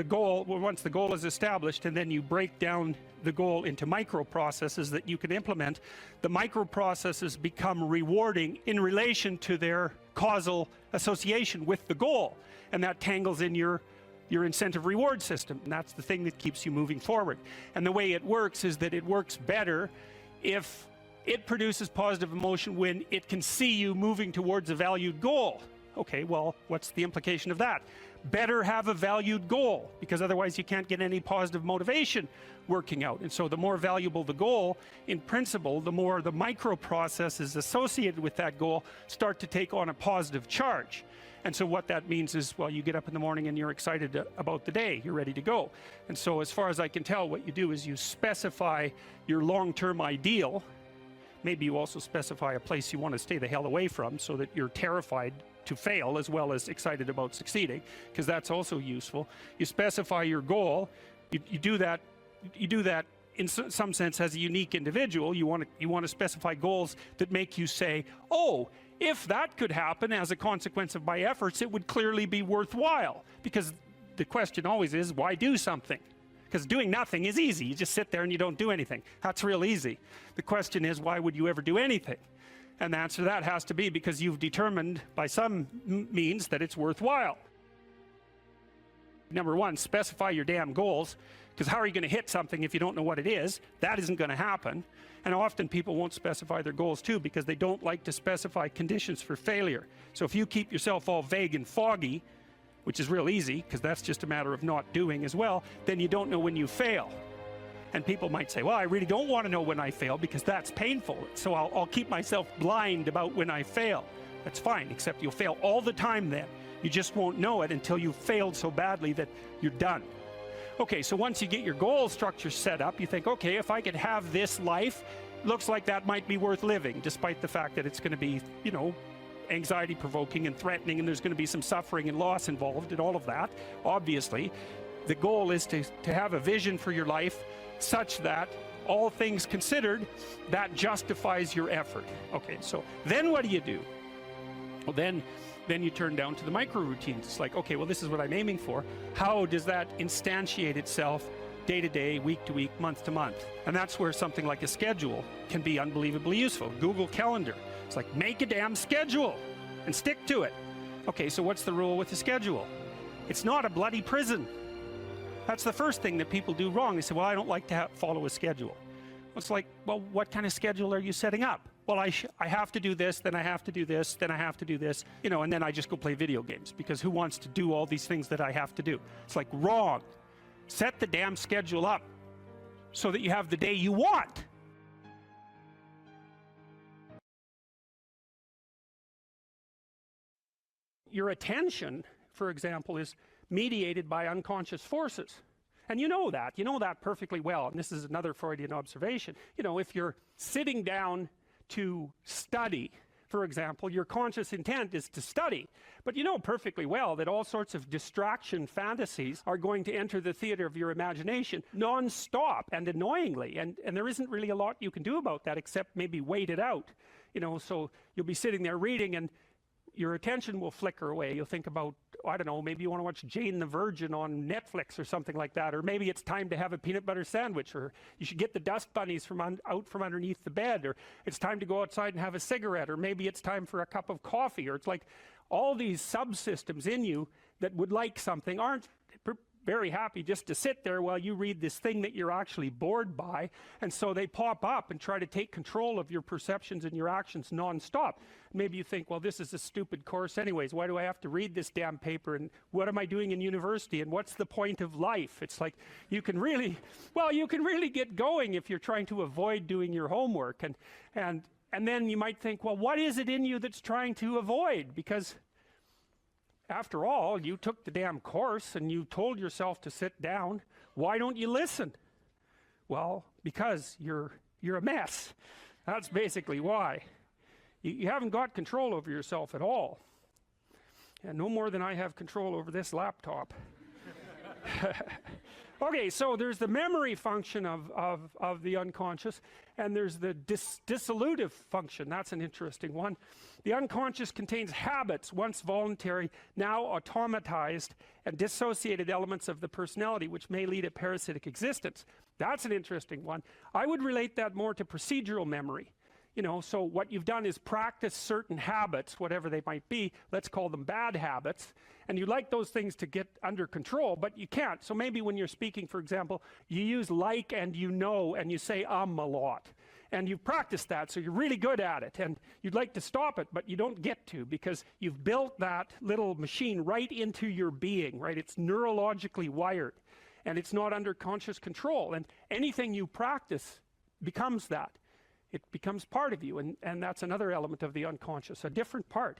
goal. Well, once the goal is established, and then you break down the goal into micro processes that you can implement, the micro processes become rewarding in relation to their causal association with the goal, and that tangles in your incentive reward system, and that's the thing that keeps you moving forward. And the way it works is that it works better if it produces positive emotion when it can see you moving towards a valued goal. Okay, well, what's the implication of that? Better have a valued goal, because otherwise you can't get any positive motivation working out. And so the more valuable the goal, in principle, the more the micro processes associated with that goal start to take on a positive charge. And so what that means is, well, you get up in the morning and you're excited about the day, you're ready to go. And so as far as I can tell, what you do is you specify your long-term ideal. Maybe you also specify a place you want to stay the hell away from, so that you're terrified to fail as well as excited about succeeding, because that's also useful. You specify your goal. You do that in some sense as a unique individual. You want to specify goals that make you say, oh, if that could happen as a consequence of my efforts, it would clearly be worthwhile. Because the question always is, why do something? Because doing nothing is easy. You just sit there and you don't do anything. That's real easy. The question is, why would you ever do anything? And the answer to that has to be because you've determined by some means that it's worthwhile. Number one, specify your damn goals, because how are you going to hit something if you don't know what it is? That isn't going to happen. And often people won't specify their goals too, because they don't like to specify conditions for failure. So if you keep yourself all vague and foggy, which is real easy, because that's just a matter of not doing as well, then you don't know when you fail. And people might say, well, I really don't want to know when I fail because that's painful. So I'll keep myself blind about when I fail. That's fine, except you'll fail all the time then. You just won't know it until you've failed so badly that you're done. Okay, so once you get your goal structure set up, you think, okay, if I could have this life, looks like that might be worth living, despite the fact that it's going to be, you know, anxiety provoking and threatening, and there's going to be some suffering and loss involved and all of that. Obviously, the goal is to have a vision for your life such that, all things considered, that justifies your effort. Okay, so then what do? Well, then you turn down to the micro routines. It's like, okay, well, this is what I'm aiming for. How does that instantiate itself day to day, week to week, month to month? And that's where something like a schedule can be unbelievably useful. Google Calendar. It's like, make a damn schedule and stick to it. Okay, so what's the rule with the schedule? It's not a bloody prison. That's the first thing that people do wrong. They say, well, I don't like to follow a schedule. It's like, well, what kind of schedule are you setting up? well, I have to do this, then I have to do this, then I have to do this, you know, and then I just go play video games, because who wants to do all these things that I have to do? It's like, wrong. Set the damn schedule up so that you have the day you want. Your attention, for example, is mediated by unconscious forces. And you know that perfectly well. And this is another Freudian observation. You know, if you're sitting down to study, for example, your conscious intent is to study. But you know perfectly well that all sorts of distraction fantasies are going to enter the theater of your imagination non-stop and annoyingly. And there isn't really a lot you can do about that except maybe wait it out. You know, so you'll be sitting there reading and your attention will flicker away. You'll think about, I don't know, maybe you want to watch Jane the Virgin on Netflix or something like that, or maybe it's time to have a peanut butter sandwich, or you should get the dust bunnies out from underneath the bed, or it's time to go outside and have a cigarette, or maybe it's time for a cup of coffee, or it's like all these subsystems in you that would like something aren't very happy just to sit there while you read this thing that you're actually bored by, and so they pop up and try to take control of your perceptions and your actions non-stop. Maybe you think, well, this is a stupid course anyways, why do I have to read this damn paper, and what am I doing in university, and what's the point of life? It's like you can really get going if you're trying to avoid doing your homework, and then you might think, well, what is it in you that's trying to avoid? Because after all, you took the damn course and you told yourself to sit down. Why don't you listen? Well, because you're a mess. That's basically why. You haven't got control over yourself at all. And no more than I have control over this laptop. Okay, so there's the memory function of the unconscious, and there's the dissolutive function. That's an interesting one. The unconscious contains habits, once voluntary, now automatized, and dissociated elements of the personality, which may lead a parasitic existence. That's an interesting one. I would relate that more to procedural memory. You know, so what you've done is practice certain habits, whatever they might be. Let's call them bad habits. And you like those things to get under control, but you can't. So maybe when you're speaking, for example, you use like and you know, and you say a lot. And you've practiced that, so you're really good at it. And you'd like to stop it, but you don't get to, because you've built that little machine right into your being, right? It's neurologically wired, and it's not under conscious control. And anything you practice becomes that. It becomes part of you, and that's another element of the unconscious, a different part.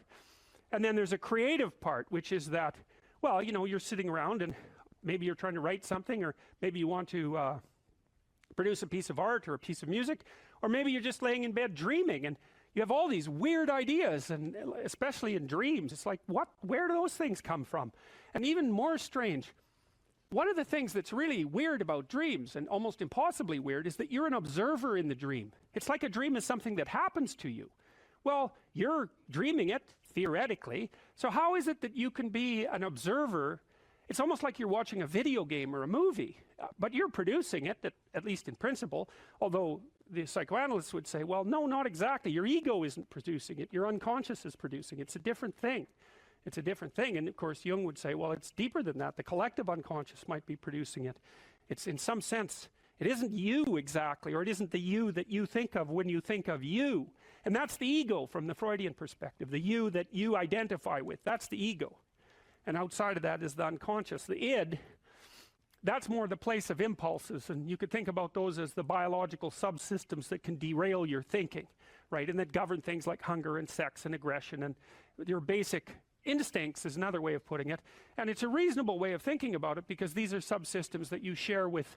And then there's a creative part, which is that, well, you know, you're sitting around and maybe you're trying to write something, or maybe you want to produce a piece of art or a piece of music, or maybe you're just laying in bed dreaming, and you have all these weird ideas, and especially in dreams, it's like, where do those things come from? And even more strange, one of the things that's really weird about dreams, and almost impossibly weird, is that you're an observer in the dream. It's like a dream is something that happens to you. Well, you're dreaming it, theoretically, so how is it that you can be an observer? It's almost like you're watching a video game or a movie, but you're producing it, at least in principle, although the psychoanalysts would say, well, no, not exactly. Your ego isn't producing it. Your unconscious is producing it. It's a different thing. It's a different thing. And of course, Jung would say, well, it's deeper than that. The collective unconscious might be producing it. It's, in some sense, it isn't you exactly, or it isn't the you that you think of when you think of you. And that's the ego from the Freudian perspective, the you that you identify with. That's the ego. And outside of that is the unconscious. The id, that's more the place of impulses. And you could think about those as the biological subsystems that can derail your thinking, right? And that govern things like hunger and sex and aggression and your basic instincts is another way of putting it. And it's a reasonable way of thinking about it, because these are subsystems that you share with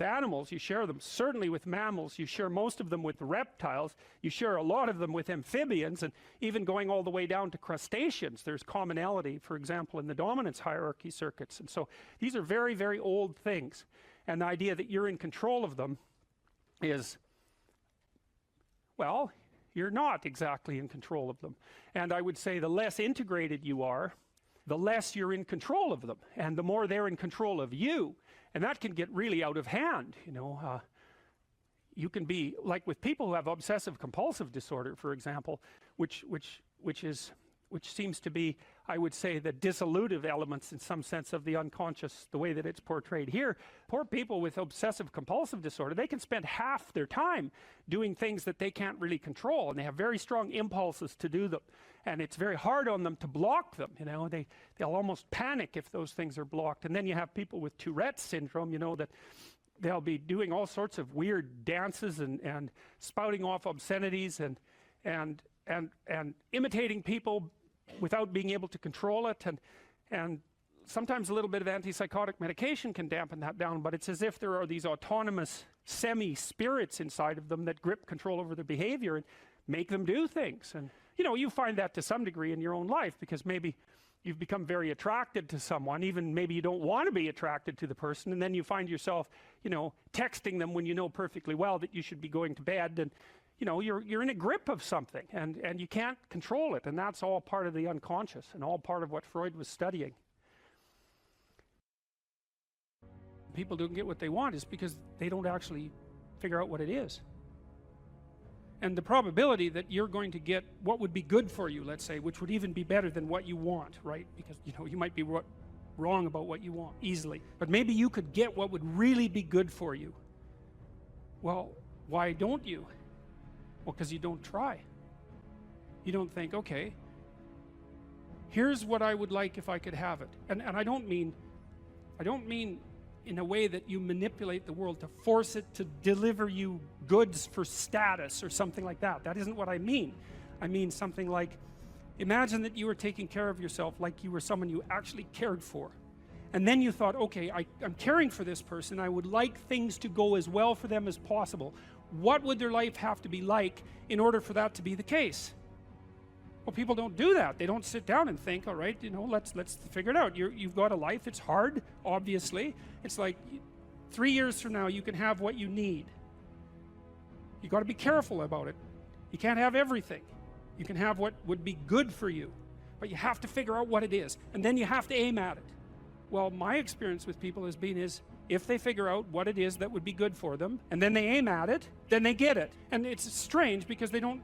animals. You share them certainly with mammals. You share most of them with reptiles. You share a lot of them with amphibians, and even going all the way down to crustaceans. There's commonality, for example, in the dominance hierarchy circuits. And so these are very, very old things. And the idea that you're in control of them is, well, you're not exactly in control of them. And I would say the less integrated you are, the less you're in control of them, and the more they're in control of you. And that can get really out of hand, you know. You can be, like with people who have obsessive compulsive disorder, for example, which seems to be I would say, the dissolutive elements in some sense of the unconscious, the way that it's portrayed here. Poor people with obsessive compulsive disorder, they can spend half their time doing things that they can't really control, and they have very strong impulses to do them. And it's very hard on them to block them, you know. They'll almost panic if those things are blocked. And then you have people with Tourette's syndrome, you know, that they'll be doing all sorts of weird dances and spouting off obscenities and imitating people without being able to control it, and sometimes a little bit of antipsychotic medication can dampen that down, but it's as if there are these autonomous semi-spirits inside of them that grip control over their behavior and make them do things. And you know, you find that to some degree in your own life, because maybe you've become very attracted to someone, even maybe you don't want to be attracted to the person, and then you find yourself, you know, texting them when you know perfectly well that you should be going to bed, and you know, you're in a grip of something, and you can't control it, and that's all part of the unconscious and all part of what Freud was studying. People don't get what they want is because they don't actually figure out what it is. And the probability that you're going to get what would be good for you, let's say, which would even be better than what you want, right? Because, you know, you might be wrong about what you want easily, but maybe you could get what would really be good for you. Well, why don't you? Well, because you don't try. You don't think, okay, here's what I would like if I could have it. And I don't mean in a way that you manipulate the world to force it to deliver you goods for status or something like that. That isn't what I mean. I mean something like, imagine that you were taking care of yourself like you were someone you actually cared for. And then you thought, okay, I'm caring for this person. I would like things to go as well for them as possible. What would their life have to be like in order for that to be the case? Well, people don't do that. They don't sit down and think, all right, you know, let's figure it out. You've got a life. It's hard, obviously. It's like 3 years from now, you can have what you need. You got to be careful about it. You can't have everything. You can have what would be good for you, but you have to figure out what it is, and then you have to aim at it. Well, my experience with people has been is, if they figure out what it is that would be good for them, and then they aim at it, then they get it. And it's strange because they don't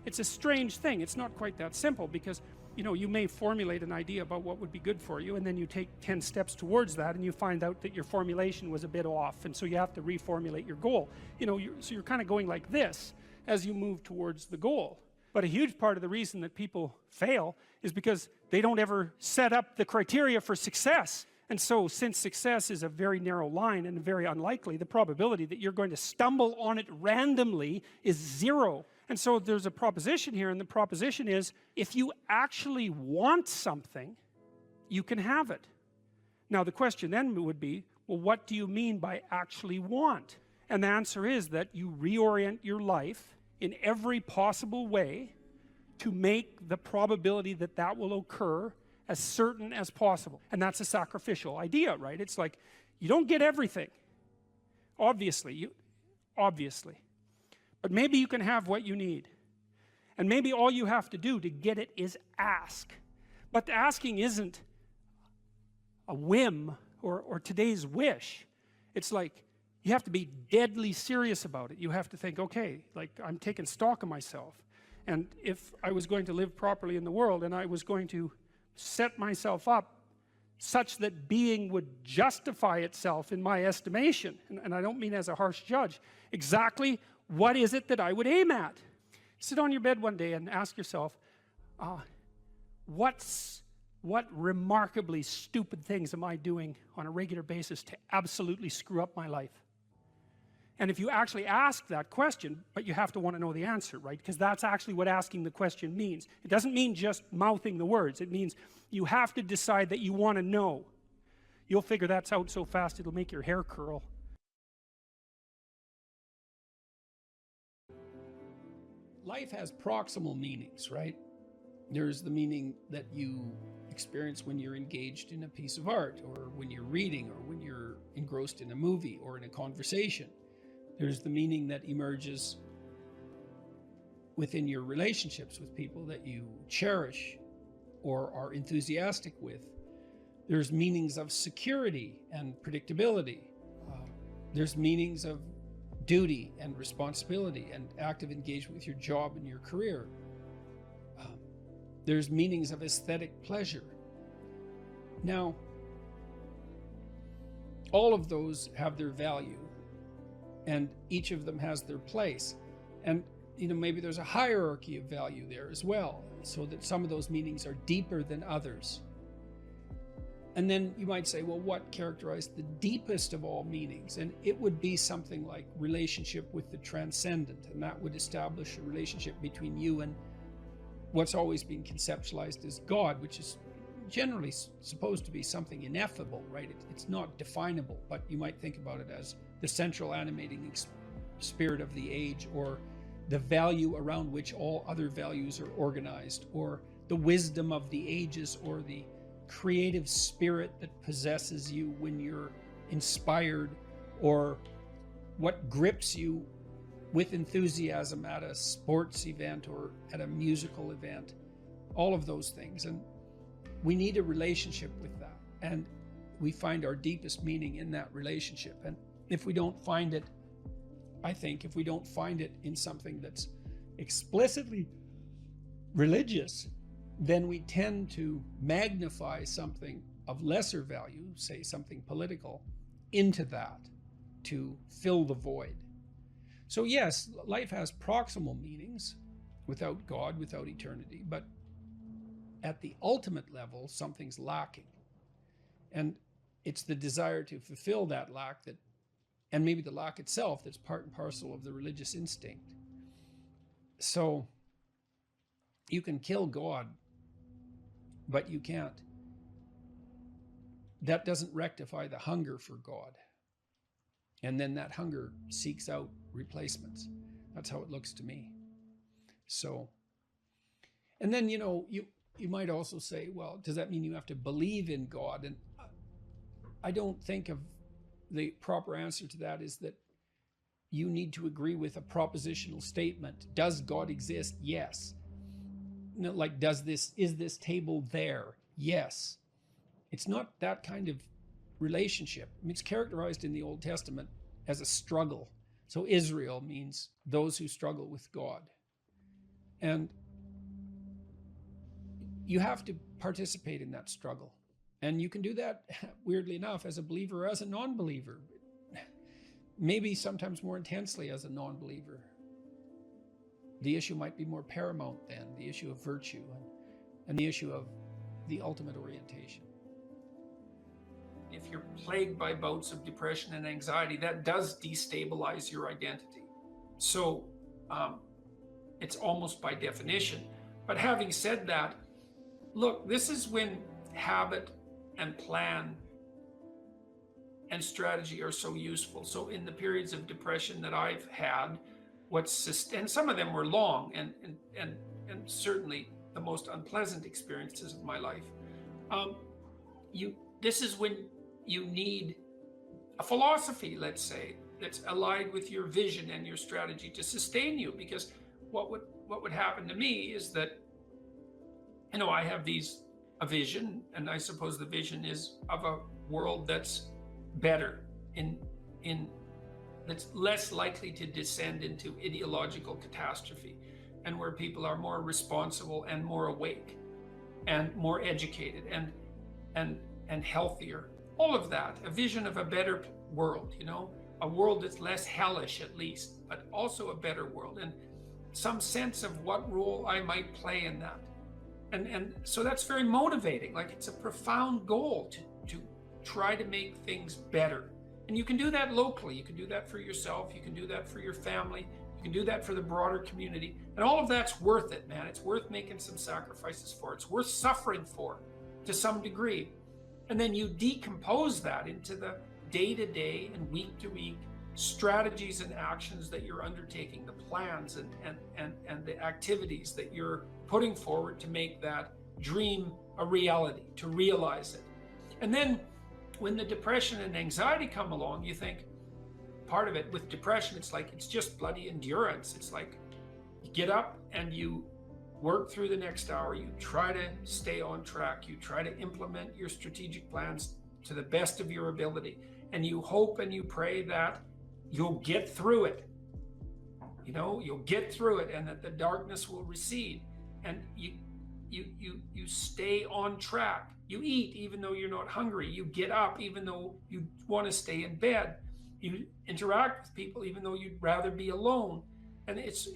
it's a strange thing. It's not quite that simple, because, you know, you may formulate an idea about what would be good for you, and then you take 10 steps towards that, and you find out that your formulation was a bit off, and so you have to reformulate your goal. You know, so you're kind of going like this as you move towards the goal. But a huge part of the reason that people fail is because they don't ever set up the criteria for success. And so, since success is a very narrow line and very unlikely, the probability that you're going to stumble on it randomly is 0. And so there's a proposition here, and the proposition is, if you actually want something, you can have it. Now the question then would be, well, what do you mean by actually want? And the answer is that you reorient your life in every possible way to make the probability that that will occur as certain as possible. And that's a sacrificial idea, right? It's like, you don't get everything, obviously, but maybe you can have what you need. And maybe all you have to do to get it is ask. But the asking isn't a whim or today's wish. It's like, you have to be deadly serious about it. You have to think, okay, like, I'm taking stock of myself. And if I was going to live properly in the world, and I was going to set myself up such that being would justify itself in my estimation, and I don't mean as a harsh judge, exactly what is it that I would aim at? Sit on your bed one day and ask yourself, what remarkably stupid things am I doing on a regular basis to absolutely screw up my life? And if you actually ask that question, but you have to want to know the answer, right? Because that's actually what asking the question means. It doesn't mean just mouthing the words. It means you have to decide that you want to know. You'll figure that's out so fast it'll make your hair curl. Life has proximal meanings, right? There's the meaning that you experience when you're engaged in a piece of art, or when you're reading, or when you're engrossed in a movie or in a conversation. There's the meaning that emerges within your relationships with people that you cherish or are enthusiastic with. There's meanings of security and predictability. There's meanings of duty and responsibility and active engagement with your job and your career. There's meanings of aesthetic pleasure. Now, all of those have their value, and each of them has their place. And maybe there's a hierarchy of value there as well, so that some of those meanings are deeper than others. And then you might say, well, what characterized the deepest of all meanings? And it would be something like relationship with the transcendent, and that would establish a relationship between you and what's always been conceptualized as God, which is generally supposed to be something ineffable, right? It's not definable, but you might think about it as the central animating spirit of the age, or the value around which all other values are organized, or the wisdom of the ages, or the creative spirit that possesses you when you're inspired, or what grips you with enthusiasm at a sports event or at a musical event. All of those things. And we need a relationship with that. And we find our deepest meaning in that relationship. And if we don't find it, I think, if we don't find it in something that's explicitly religious, then we tend to magnify something of lesser value, say something political, into that to fill the void. So yes, life has proximal meanings without God, without eternity, but at the ultimate level, something's lacking. And it's the desire to fulfill that lack that, and maybe the lack itself, that's part and parcel of the religious instinct. So you can kill God, but you can't. That doesn't rectify the hunger for God. And then that hunger seeks out replacements. That's how it looks to me. So, and then, you might also say, well, does that mean you have to believe in God? And I don't think of the proper answer to that is that you need to agree with a propositional statement. Does God exist? Yes. Like, is this table there? Yes. It's not that kind of relationship. I mean, it's characterized in the Old Testament as a struggle. So Israel means those who struggle with God. And you have to participate in that struggle. And you can do that, weirdly enough, as a believer or as a non-believer. Maybe sometimes more intensely as a non-believer. The issue might be more paramount then, the issue of virtue and the issue of the ultimate orientation. If you're plagued by bouts of depression and anxiety, that does destabilize your identity. So it's almost by definition. But having said that, look, this is when habit and plan and strategy are so useful. So in the periods of depression that I've had, and some of them were long and certainly the most unpleasant experiences of my life. This is when you need a philosophy, let's say, that's allied with your vision and your strategy to sustain you. Because what would happen to me is that, I have a vision, and I suppose the vision is of a world that's better, that's less likely to descend into ideological catastrophe, and where people are more responsible and more awake and more educated and healthier. All of that, a vision of a better world, a world that's less hellish at least, but also a better world, and some sense of what role I might play in that. And so that's very motivating. Like, it's a profound goal to try to make things better. And you can do that locally. You can do that for yourself. You can do that for your family. You can do that for the broader community. And all of that's worth it, man. It's worth making some sacrifices for. It's worth suffering for to some degree. And then you decompose that into the day-to-day and week-to-week strategies and actions that you're undertaking, the plans and the activities that you're putting forward to make that dream a reality, to realize it. And then when the depression and anxiety come along, you think, part of it with depression, it's just bloody endurance. It's like you get up and you work through the next hour, you try to stay on track, you try to implement your strategic plans to the best of your ability, and you hope and you pray that you'll get through it. You'll get through it, and that the darkness will recede. And you stay on track. You eat even though you're not hungry. You get up even though you want to stay in bed. You interact with people even though you'd rather be alone. And it's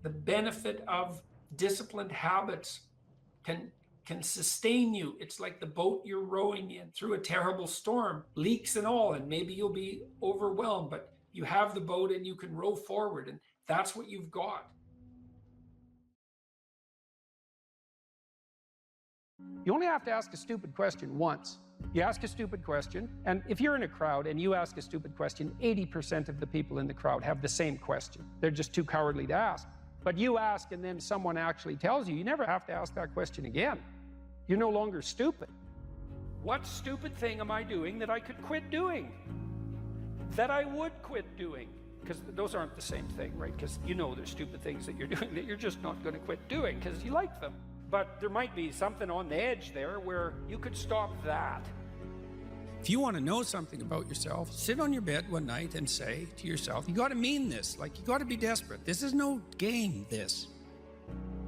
the benefit of disciplined habits can sustain you. It's like the boat you're rowing in through a terrible storm, leaks and all, and maybe you'll be overwhelmed, but you have the boat and you can row forward, and that's what you've got. You only have to ask a stupid question once. You ask a stupid question, and if you're in a crowd and you ask a stupid question, 80% of the people in the crowd have the same question. They're just too cowardly to ask. But you ask and then someone actually tells you, you never have to ask that question again. You're no longer stupid. What stupid thing am I doing that I could quit doing? That I would quit doing? Because those aren't the same thing, right? Because you know there's stupid things that you're doing that you're just not going to quit doing because you like them. But there might be something on the edge there where you could stop that. If you want to know something about yourself, sit on your bed one night and say to yourself, you got to mean this, like you got to be desperate. This is no game, this.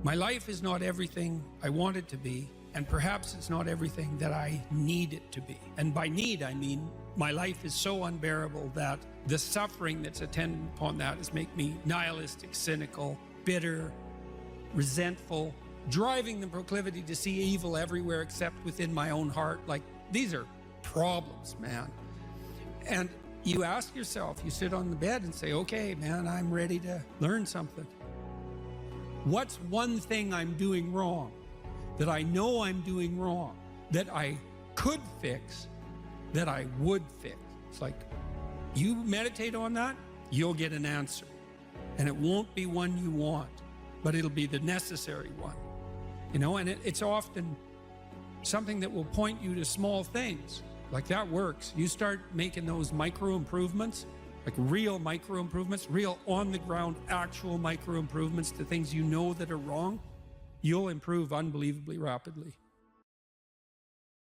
My life is not everything I want it to be, and perhaps it's not everything that I need it to be. And by need, I mean my life is so unbearable that the suffering that's attendant upon that is make me nihilistic, cynical, bitter, resentful, driving the proclivity to see evil everywhere except within my own heart. Like, these are problems, man. And you ask yourself, you sit on the bed and say, okay, man, I'm ready to learn something. What's one thing I'm doing wrong that I know I'm doing wrong, that I could fix, that I would fix? It's like, you meditate on that, you'll get an answer. And it won't be one you want, but it'll be the necessary one. You know, and it's often something that will point you to small things. Like, that works. You start making those micro improvements, like real micro improvements, real on the ground, actual micro improvements to things you know that are wrong, you'll improve unbelievably rapidly.